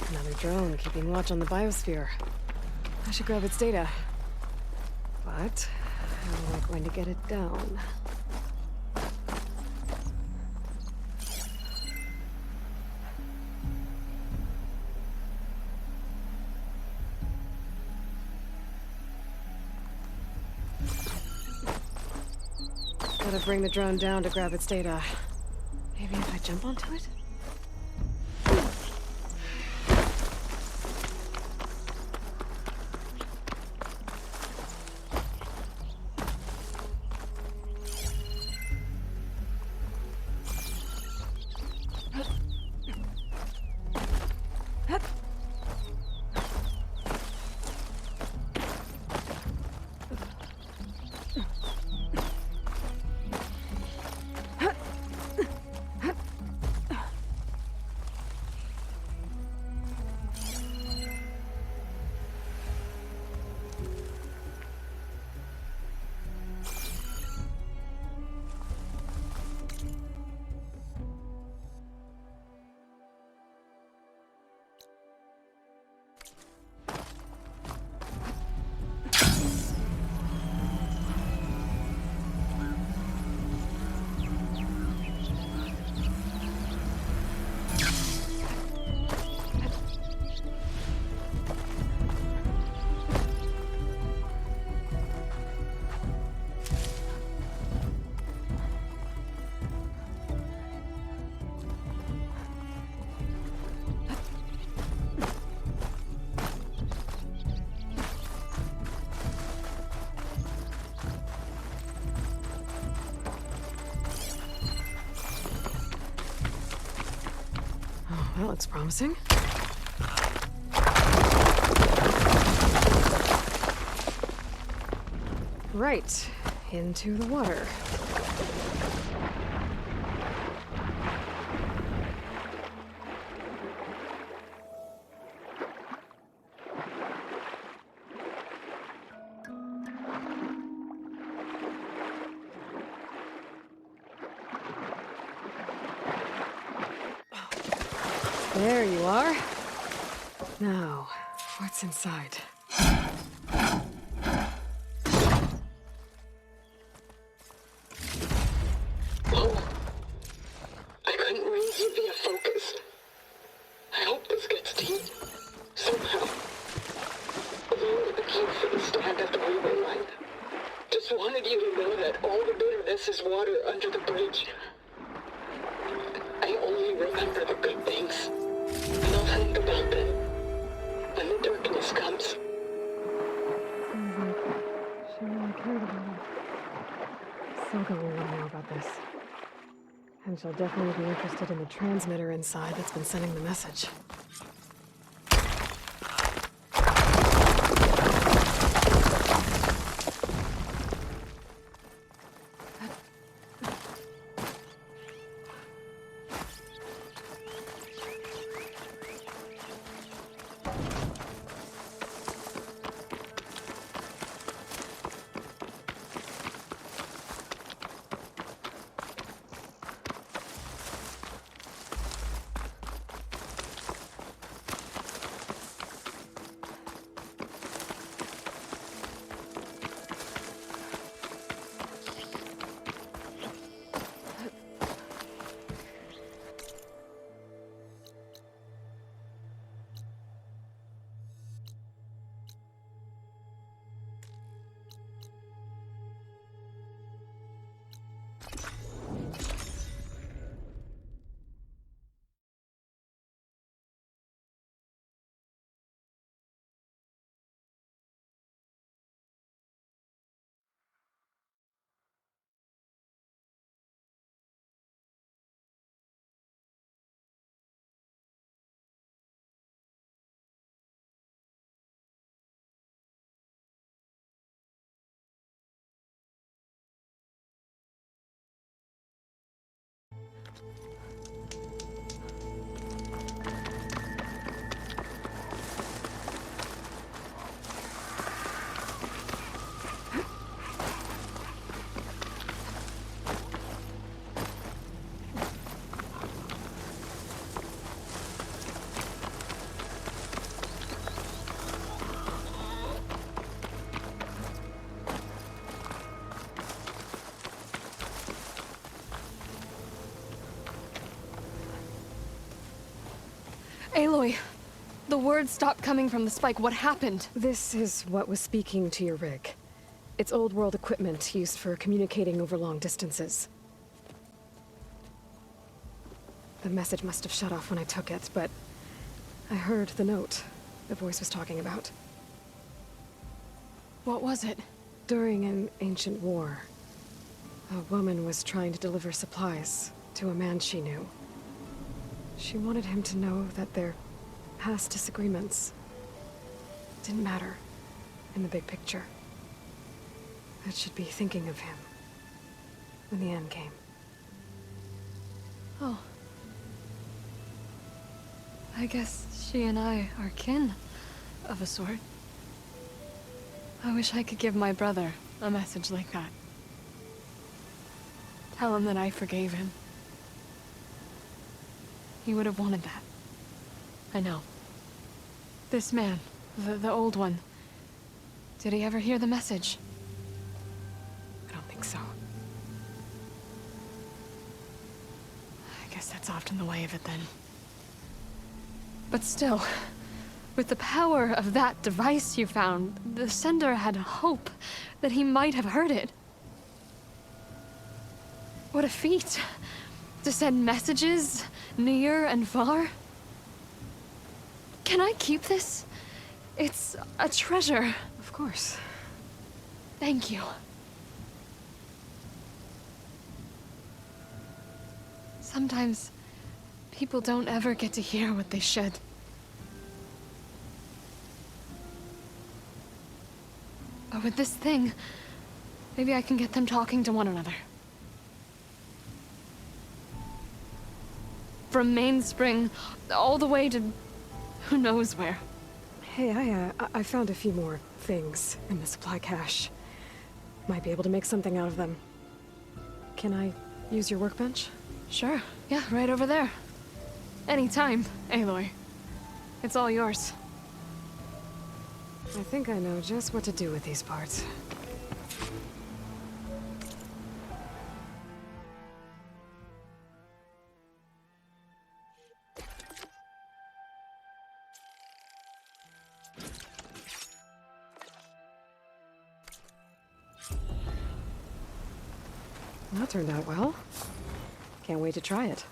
Another drone keeping watch on the biosphere. I should grab its data. But how am I going to get it down? Gotta bring the drone down to grab its data. Maybe if I jump onto it? That looks promising. Right, into the water. There you are. Now, what's inside? Paul, I couldn't reach him. just wanted you to know that all the bitterness is water under the bridge. I only remember the good things. And I'll think about them when the darkness comes. Seems like she really cared about him. Silka will want to know about this. And she'll definitely be interested in the transmitter inside that's been sending the message. Aloy, the words stopped coming from the spike. What happened? This is what was speaking to your rig. It's old world equipment used for communicating over long distances. The message must have shut off when I took it, but I heard the note the voice was talking about. What was it? During an ancient war, a woman was trying to deliver supplies to a man she knew. She wanted him to know that their past disagreements didn't matter in the big picture. That she'd be thinking of him when the end came. Oh. I guess she and I are kin, of a sort. I wish I could give my brother a message like that. Tell him that I forgave him. He would have wanted that. I know. This man, the old one, did he ever hear the message? I don't think so. I guess that's often the way of it then. But still, with the power of that device you found, the sender had hope that he might have heard it. What a feat! To send messages near and far. Can I keep this? It's a treasure. Of course. Thank you. Sometimes people don't ever get to hear what they should. But with this thing, maybe I can get them talking to one another. From Mainspring all the way to who knows where. Hey, I found a few more things in the supply cache. Might be able to make something out of them. Can I use your workbench? Sure. Yeah, right over there. Anytime, Aloy. It's all yours. I think I know just what to do with these parts. That turned out well. Can't wait to try it.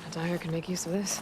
A dyer can make use of this.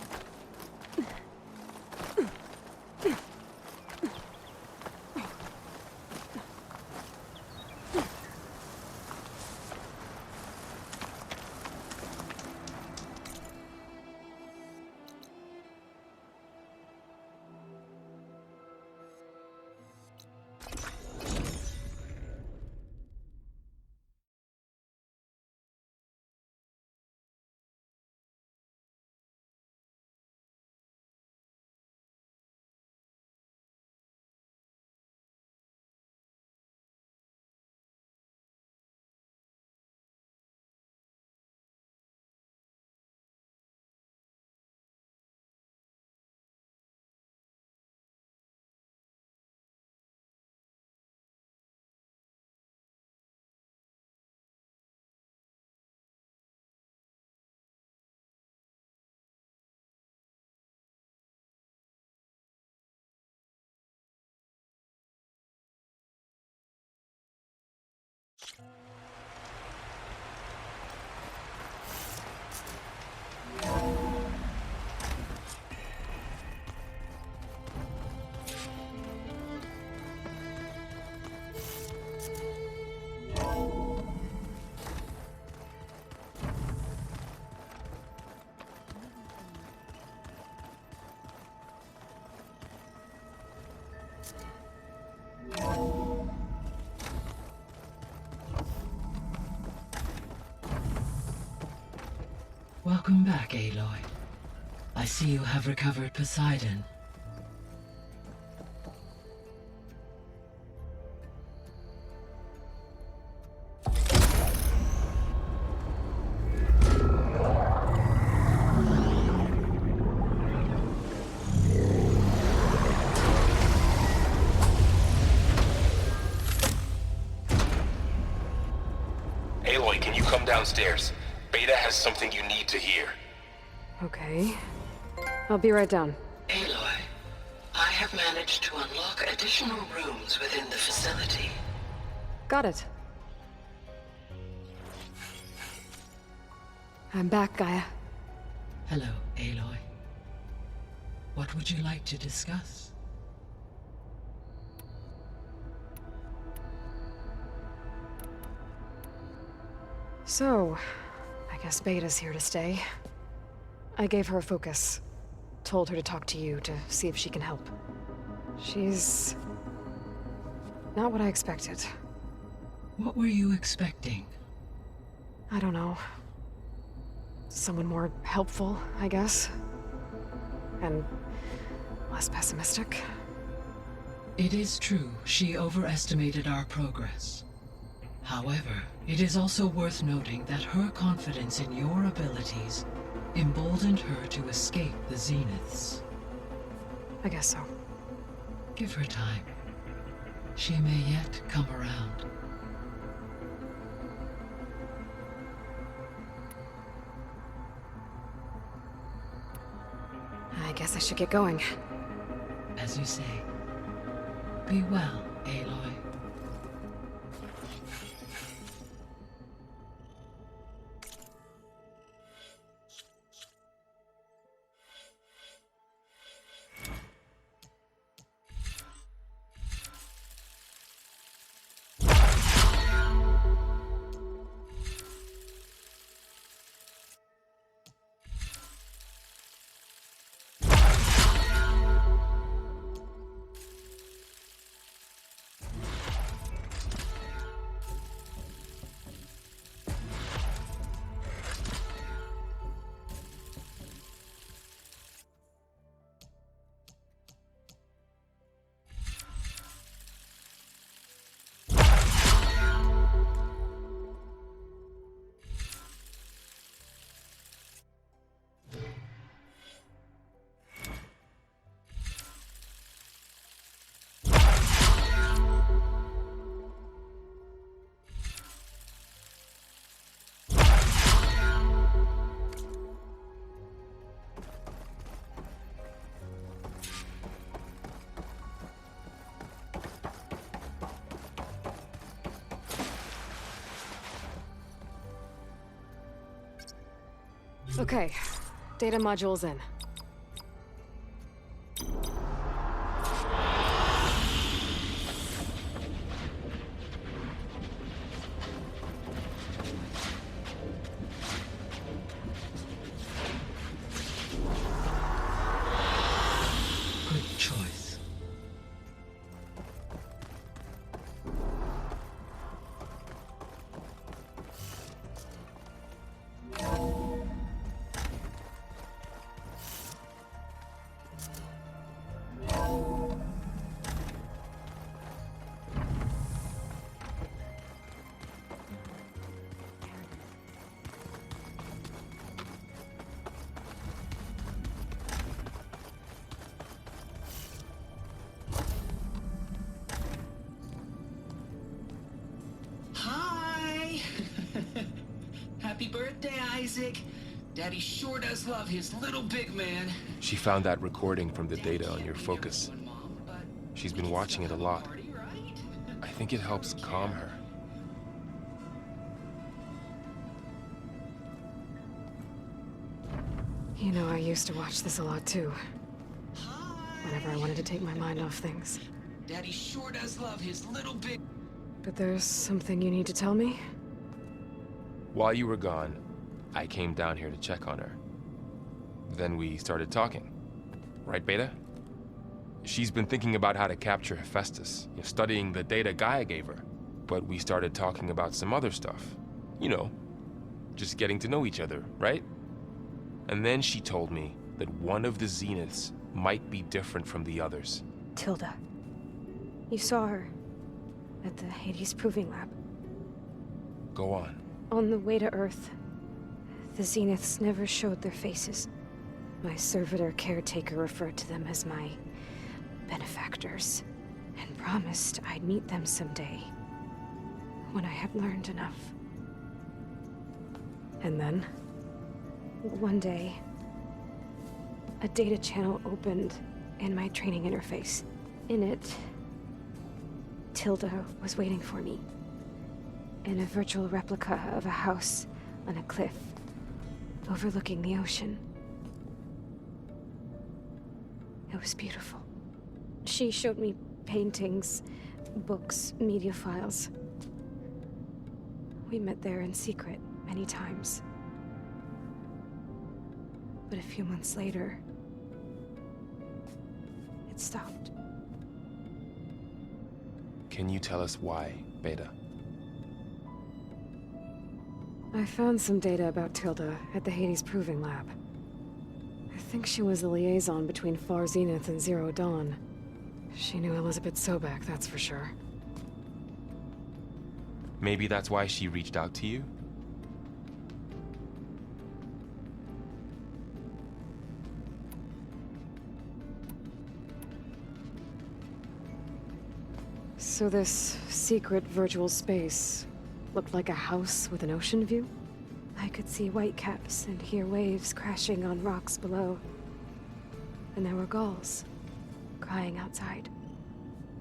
Welcome back, Aloy. I see you have recovered Poseidon. Aloy, can you come downstairs? Beta has something you need to hear. Okay. I'll be right down. Aloy, I have managed to unlock additional rooms within the facility. Got it. I'm back, Gaia. Hello, Aloy. What would you like to discuss? So, I guess Beta's here to stay. I gave her a focus. Told her to talk to you to see if she can help. She's... not what I expected. What were you expecting? I don't know. Someone more helpful, I guess. And less pessimistic. It is true, she overestimated our progress. However, it is also worth noting that her confidence in your abilities emboldened her to escape the Zeniths. I guess so. Give her time. She may yet come around. I guess I should get going. As you say. Be well, Aloy. Okay, data module's in. Good choice. Hi! Happy birthday, Isaac. Daddy sure does love his little big man. She found that recording from the data on your focus. She's been watching it a lot. I think it helps calm her. You know, I used to watch this a lot too. Whenever I wanted to take my mind off things. Daddy sure does love his little big... But there's something you need to tell me? While you were gone, I came down here to check on her. Then we started talking. Right, Beta? She's been thinking about how to capture Hephaestus, studying the data Gaia gave her. But we started talking about some other stuff. You know, just getting to know each other, right? And then she told me that one of the Zeniths might be different from the others. Tilda. You saw her at the Hades Proving Lab. Go on. On the way to Earth, the Zeniths never showed their faces. My servitor caretaker referred to them as my benefactors, and promised I'd meet them someday, when I had learned enough. And then, one day, a data channel opened in my training interface. In it, Tilda was waiting for me, in a virtual replica of a house on a cliff, overlooking the ocean. It was beautiful. She showed me paintings, books, media files. We met there in secret many times. But a few months later, it stopped. Can you tell us why, Beta? I found some data about Tilda at the Hades Proving Lab. I think she was the liaison between Far Zenith and Zero Dawn. She knew Elizabeth Sobek, that's for sure. Maybe that's why she reached out to you? So this secret virtual space looked like a house with an ocean view? I could see whitecaps and hear waves crashing on rocks below. And there were gulls crying outside.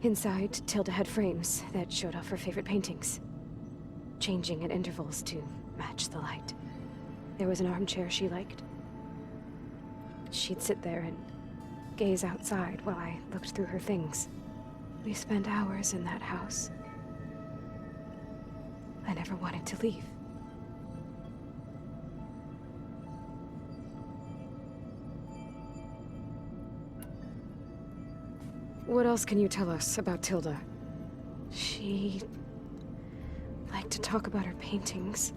Inside, Tilda had frames that showed off her favorite paintings, changing at intervals to match the light. There was an armchair she liked. She'd sit there and gaze outside while I looked through her things. We spent hours in that house. I never wanted to leave. What else can you tell us about Tilda? She liked to talk about her paintings.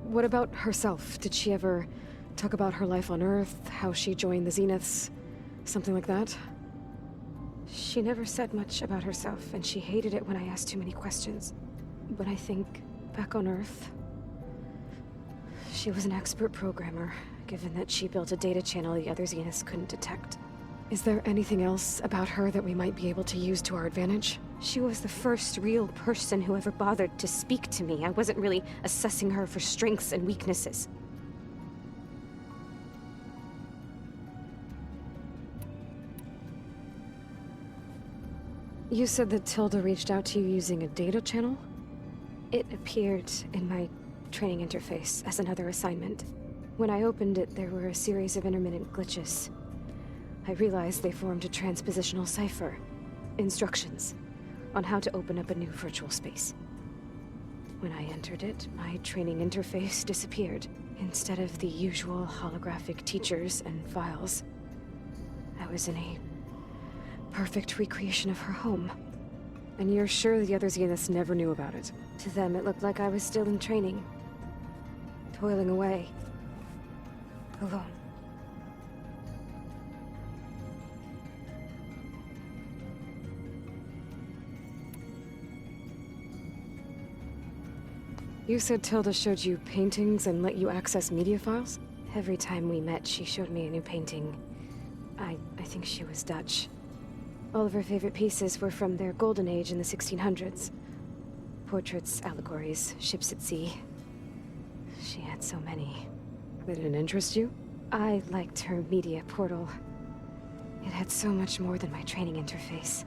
What about herself? Did she ever talk about her life on Earth, how she joined the Zeniths, something like that? She never said much about herself, and she hated it when I asked too many questions. But I think, back on Earth, she was an expert programmer, given that she built a data channel the other Zeniths couldn't detect. Is there anything else about her that we might be able to use to our advantage? She was the first real person who ever bothered to speak to me. I wasn't really assessing her for strengths and weaknesses. You said that Tilda reached out to you using a data channel? It appeared in my training interface as another assignment. When I opened it, there were a series of intermittent glitches. I realized they formed a transpositional cipher. Instructions on how to open up a new virtual space. When I entered it, my training interface disappeared. Instead of the usual holographic teachers and files, I was in a perfect recreation of her home. And you're sure the other Zeniths never knew about it? To them, it looked like I was still in training. Toiling away. Alone. You said Tilda showed you paintings and let you access media files? Every time we met, she showed me a new painting. I think she was Dutch. All of her favorite pieces were from their golden age in the 1600s. Portraits, allegories, ships at sea. She had so many. They didn't interest you? I liked her media portal. It had so much more than my training interface.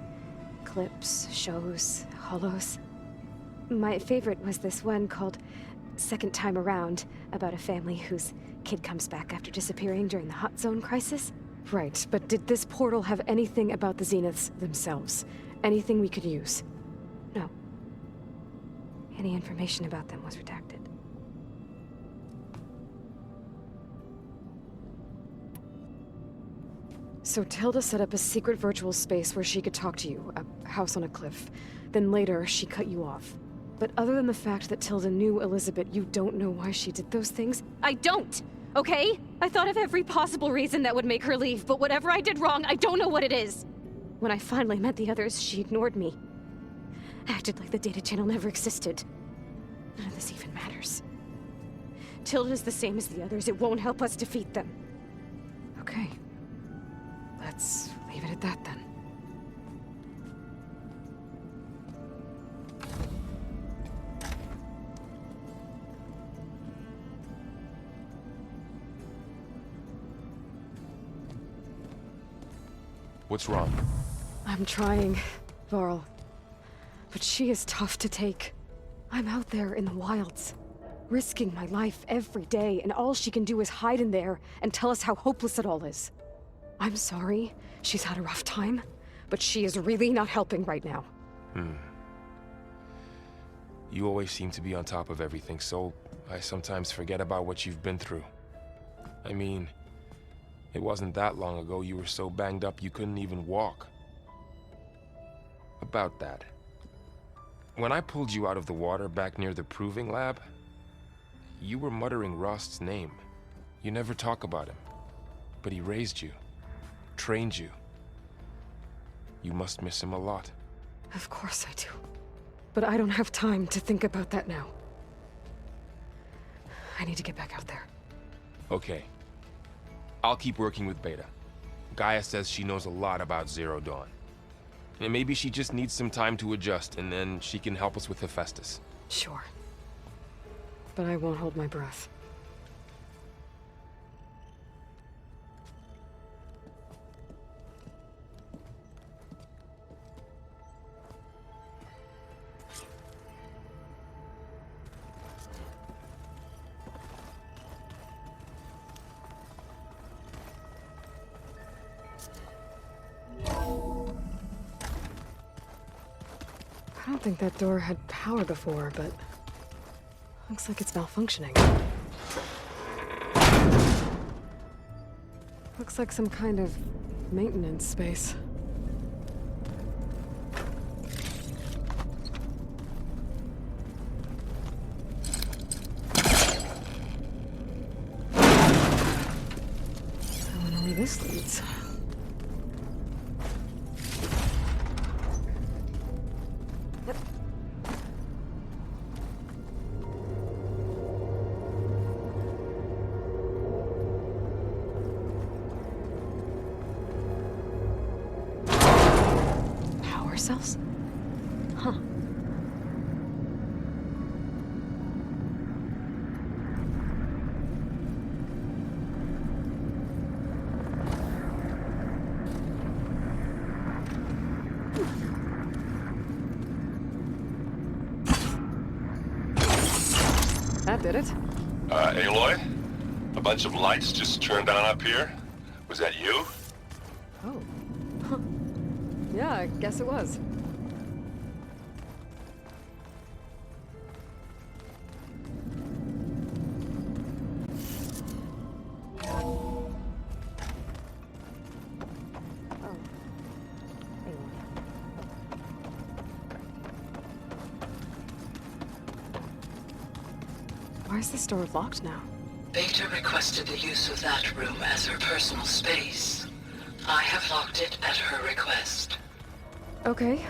Clips, shows, holos. My favorite was this one called Second Time Around, about a family whose kid comes back after disappearing during the Hot Zone crisis. Right, but did this portal have anything about the Zeniths themselves? Anything we could use? No. Any information about them was redacted. So Tilda set up a secret virtual space where she could talk to you, a house on a cliff. Then later, she cut you off. But other than the fact that Tilda knew Elizabeth, you don't know why she did those things? I don't! Okay? I thought of every possible reason that would make her leave, but whatever I did wrong, I don't know what it is. When I finally met the others, she ignored me. Acted like the data channel never existed. None of this even matters. Tilda's the same as the others. It won't help us defeat them. Okay. Let's leave it at that then. What's wrong? I'm trying, Varl. But she is tough to take. I'm out there in the wilds, risking my life every day, and all she can do is hide in there and tell us how hopeless it all is. I'm sorry, she's had a rough time, but she is really not helping right now. You always seem to be on top of everything, so I sometimes forget about what you've been through. I mean, it wasn't that long ago you were so banged up you couldn't even walk. About that. When I pulled you out of the water back near the proving lab, you were muttering Rost's name. You never talk about him. But he raised you, trained you. You must miss him a lot. Of course I do. But I don't have time to think about that now. I need to get back out there. Okay. I'll keep working with Beta. Gaia says she knows a lot about Zero Dawn. And maybe she just needs some time to adjust, and then she can help us with Hephaestus. Sure. But I won't hold my breath. I don't think that door had power before, but looks like it's malfunctioning. Looks like some kind of maintenance space. I wonder where this leads. Cells? Huh. That did it. Aloy? A bunch of lights just turned on up here? Was that you? Oh. Huh. Yeah, I guess it was. Why is this door locked now? Beta requested the use of that room as her personal space. I have locked it at her request. Okay.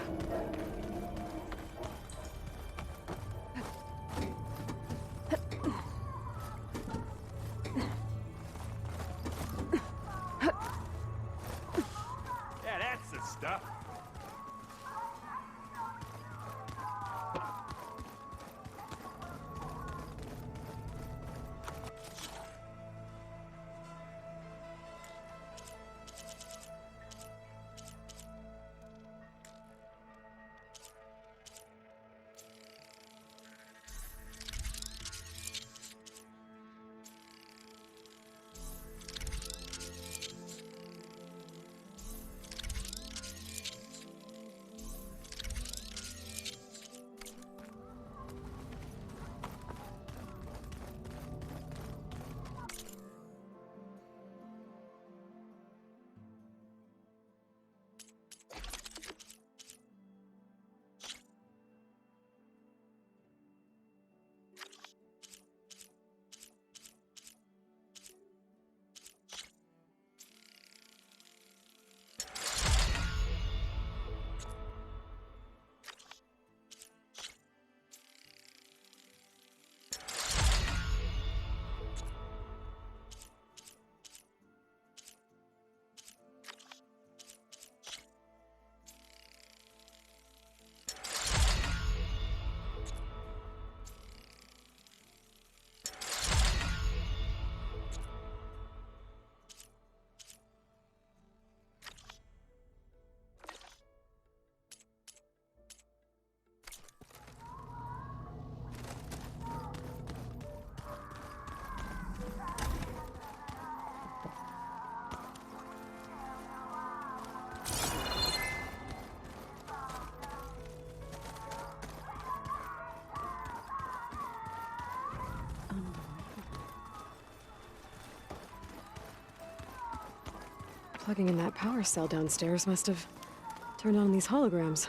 Yeah, that's the stuff. Plugging in that power cell downstairs must have turned on these holograms.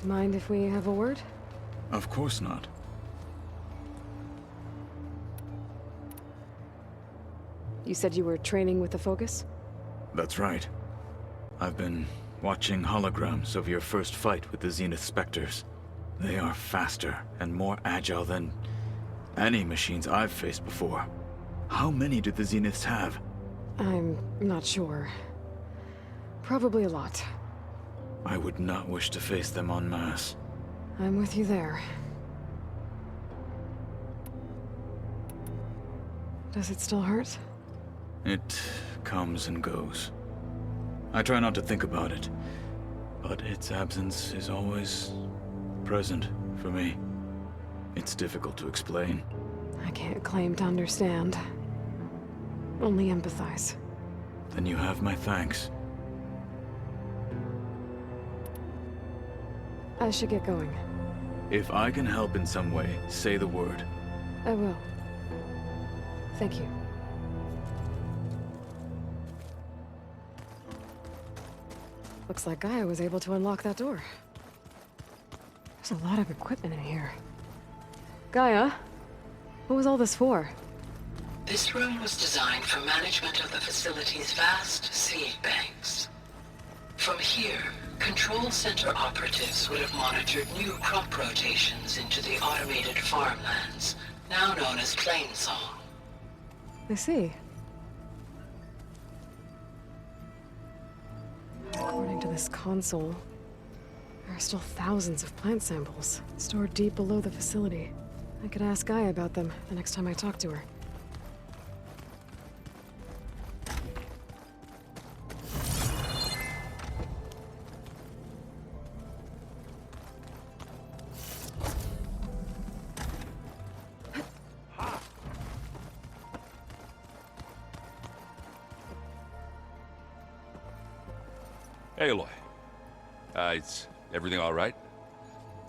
Mind if we have a word? Of course not. You said you were training with the Focus? That's right. I've been watching holograms of your first fight with the Zenith Spectres. They are faster and more agile than any machines I've faced before. How many do the Zeniths have? I'm not sure. Probably a lot. I would not wish to face them en masse. I'm with you there. Does it still hurt? It comes and goes. I try not to think about it, but its absence is always present for me. It's difficult to explain. I can't claim to understand. Only empathize. Then you have my thanks. I should get going. If I can help in some way, say the word. I will. Thank you. Looks like Gaia was able to unlock that door. There's a lot of equipment in here. Gaia, what was all this for? This room was designed for management of the facility's vast seed banks. From here, Control Center operatives would have monitored new crop rotations into the automated farmlands, now known as Plainsong. I see. According to this console, there are still thousands of plant samples stored deep below the facility. I could ask Gaia about them the next time I talk to her. Aloy. It's everything all right?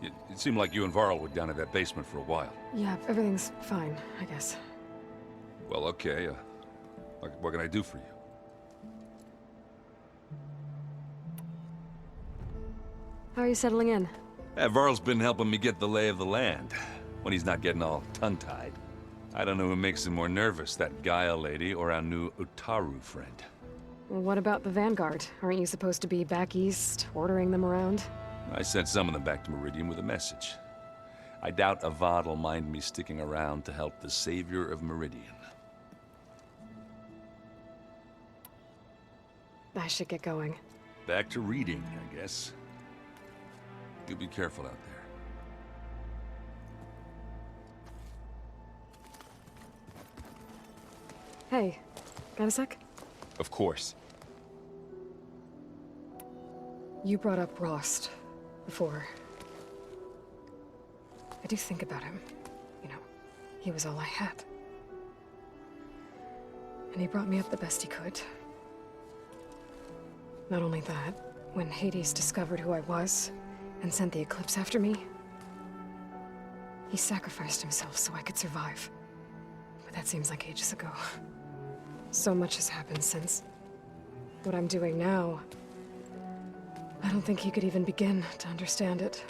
It seemed like you and Varl were down at that basement for a while. Yeah, everything's fine, I guess. Well, okay. What can I do for you? How are you settling in? Varl's been helping me get the lay of the land, when he's not getting all tongue-tied. I don't know who makes him more nervous, that Gaia lady or our new Utaru friend. What about the Vanguard? Aren't you supposed to be back east, ordering them around? I sent some of them back to Meridian with a message. I doubt Avad will mind me sticking around to help the savior of Meridian. I should get going. Back to reading, I guess. You be careful out there. Hey, got a sec? Of course. You brought up Rost before. I do think about him. You know, he was all I had. And he brought me up the best he could. Not only that, when Hades discovered who I was and sent the Eclipse after me, he sacrificed himself so I could survive. But that seems like ages ago. So much has happened since. What I'm doing now, I don't think he could even begin to understand it.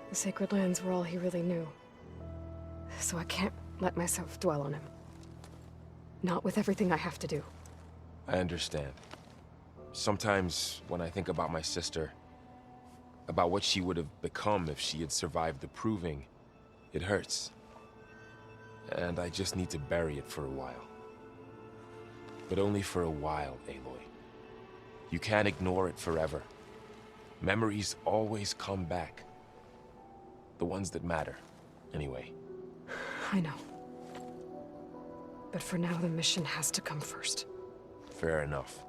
The sacred lands were all he really knew. So I can't let myself dwell on him. Not with everything I have to do. I understand. Sometimes, when I think about my sister, about what she would have become if she had survived the Proving, it hurts. And I just need to bury it for a while. But only for a while, Aloy. You can't ignore it forever. Memories always come back. The ones that matter, anyway. I know. But for now, the mission has to come first. Fair enough.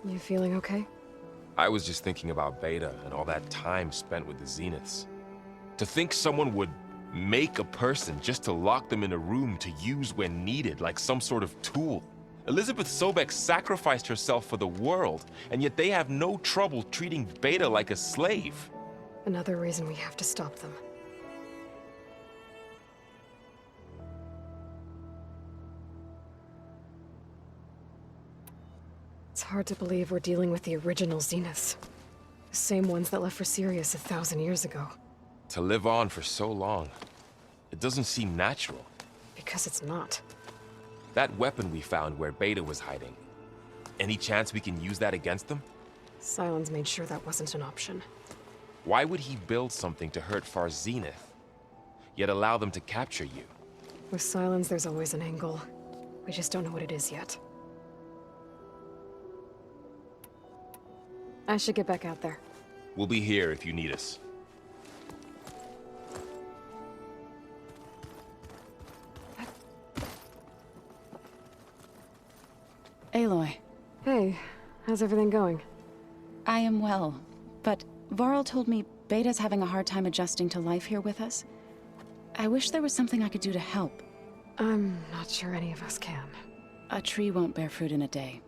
You feeling okay? I was just thinking about Beta and all that time spent with the Zeniths. To think someone would make a person just to lock them in a room to use when needed, like some sort of tool. Elizabeth Sobek sacrificed herself for the world, and yet they have no trouble treating Beta like a slave. Another reason we have to stop them. It's hard to believe we're dealing with the original Zeniths. The same ones that left for Sirius 1,000 years ago. To live on for so long, it doesn't seem natural. Because it's not. That weapon we found where Beta was hiding, any chance we can use that against them? Sylens made sure that wasn't an option. Why would he build something to hurt Far Zenith, yet allow them to capture you? With Sylens, there's always an angle. We just don't know what it is yet. I should get back out there. We'll be here if you need us. Aloy. Hey, how's everything going? I am well, but Varl told me Beta's having a hard time adjusting to life here with us. I wish there was something I could do to help. I'm not sure any of us can. A tree won't bear fruit in a day.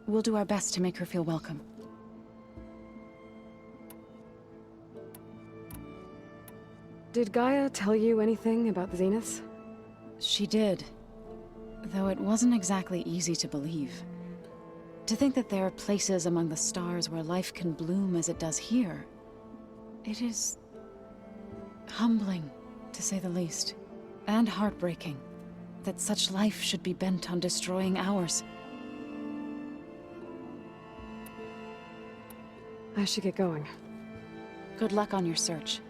We'll do our best to make her feel welcome. Did Gaia tell you anything about the Zeniths? She did. Though it wasn't exactly easy to believe. To think that there are places among the stars where life can bloom as it does here. It is humbling, to say the least. And heartbreaking that such life should be bent on destroying ours. I should get going. Good luck on your search.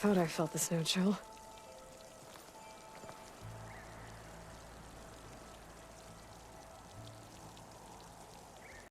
thought I felt the snow chill.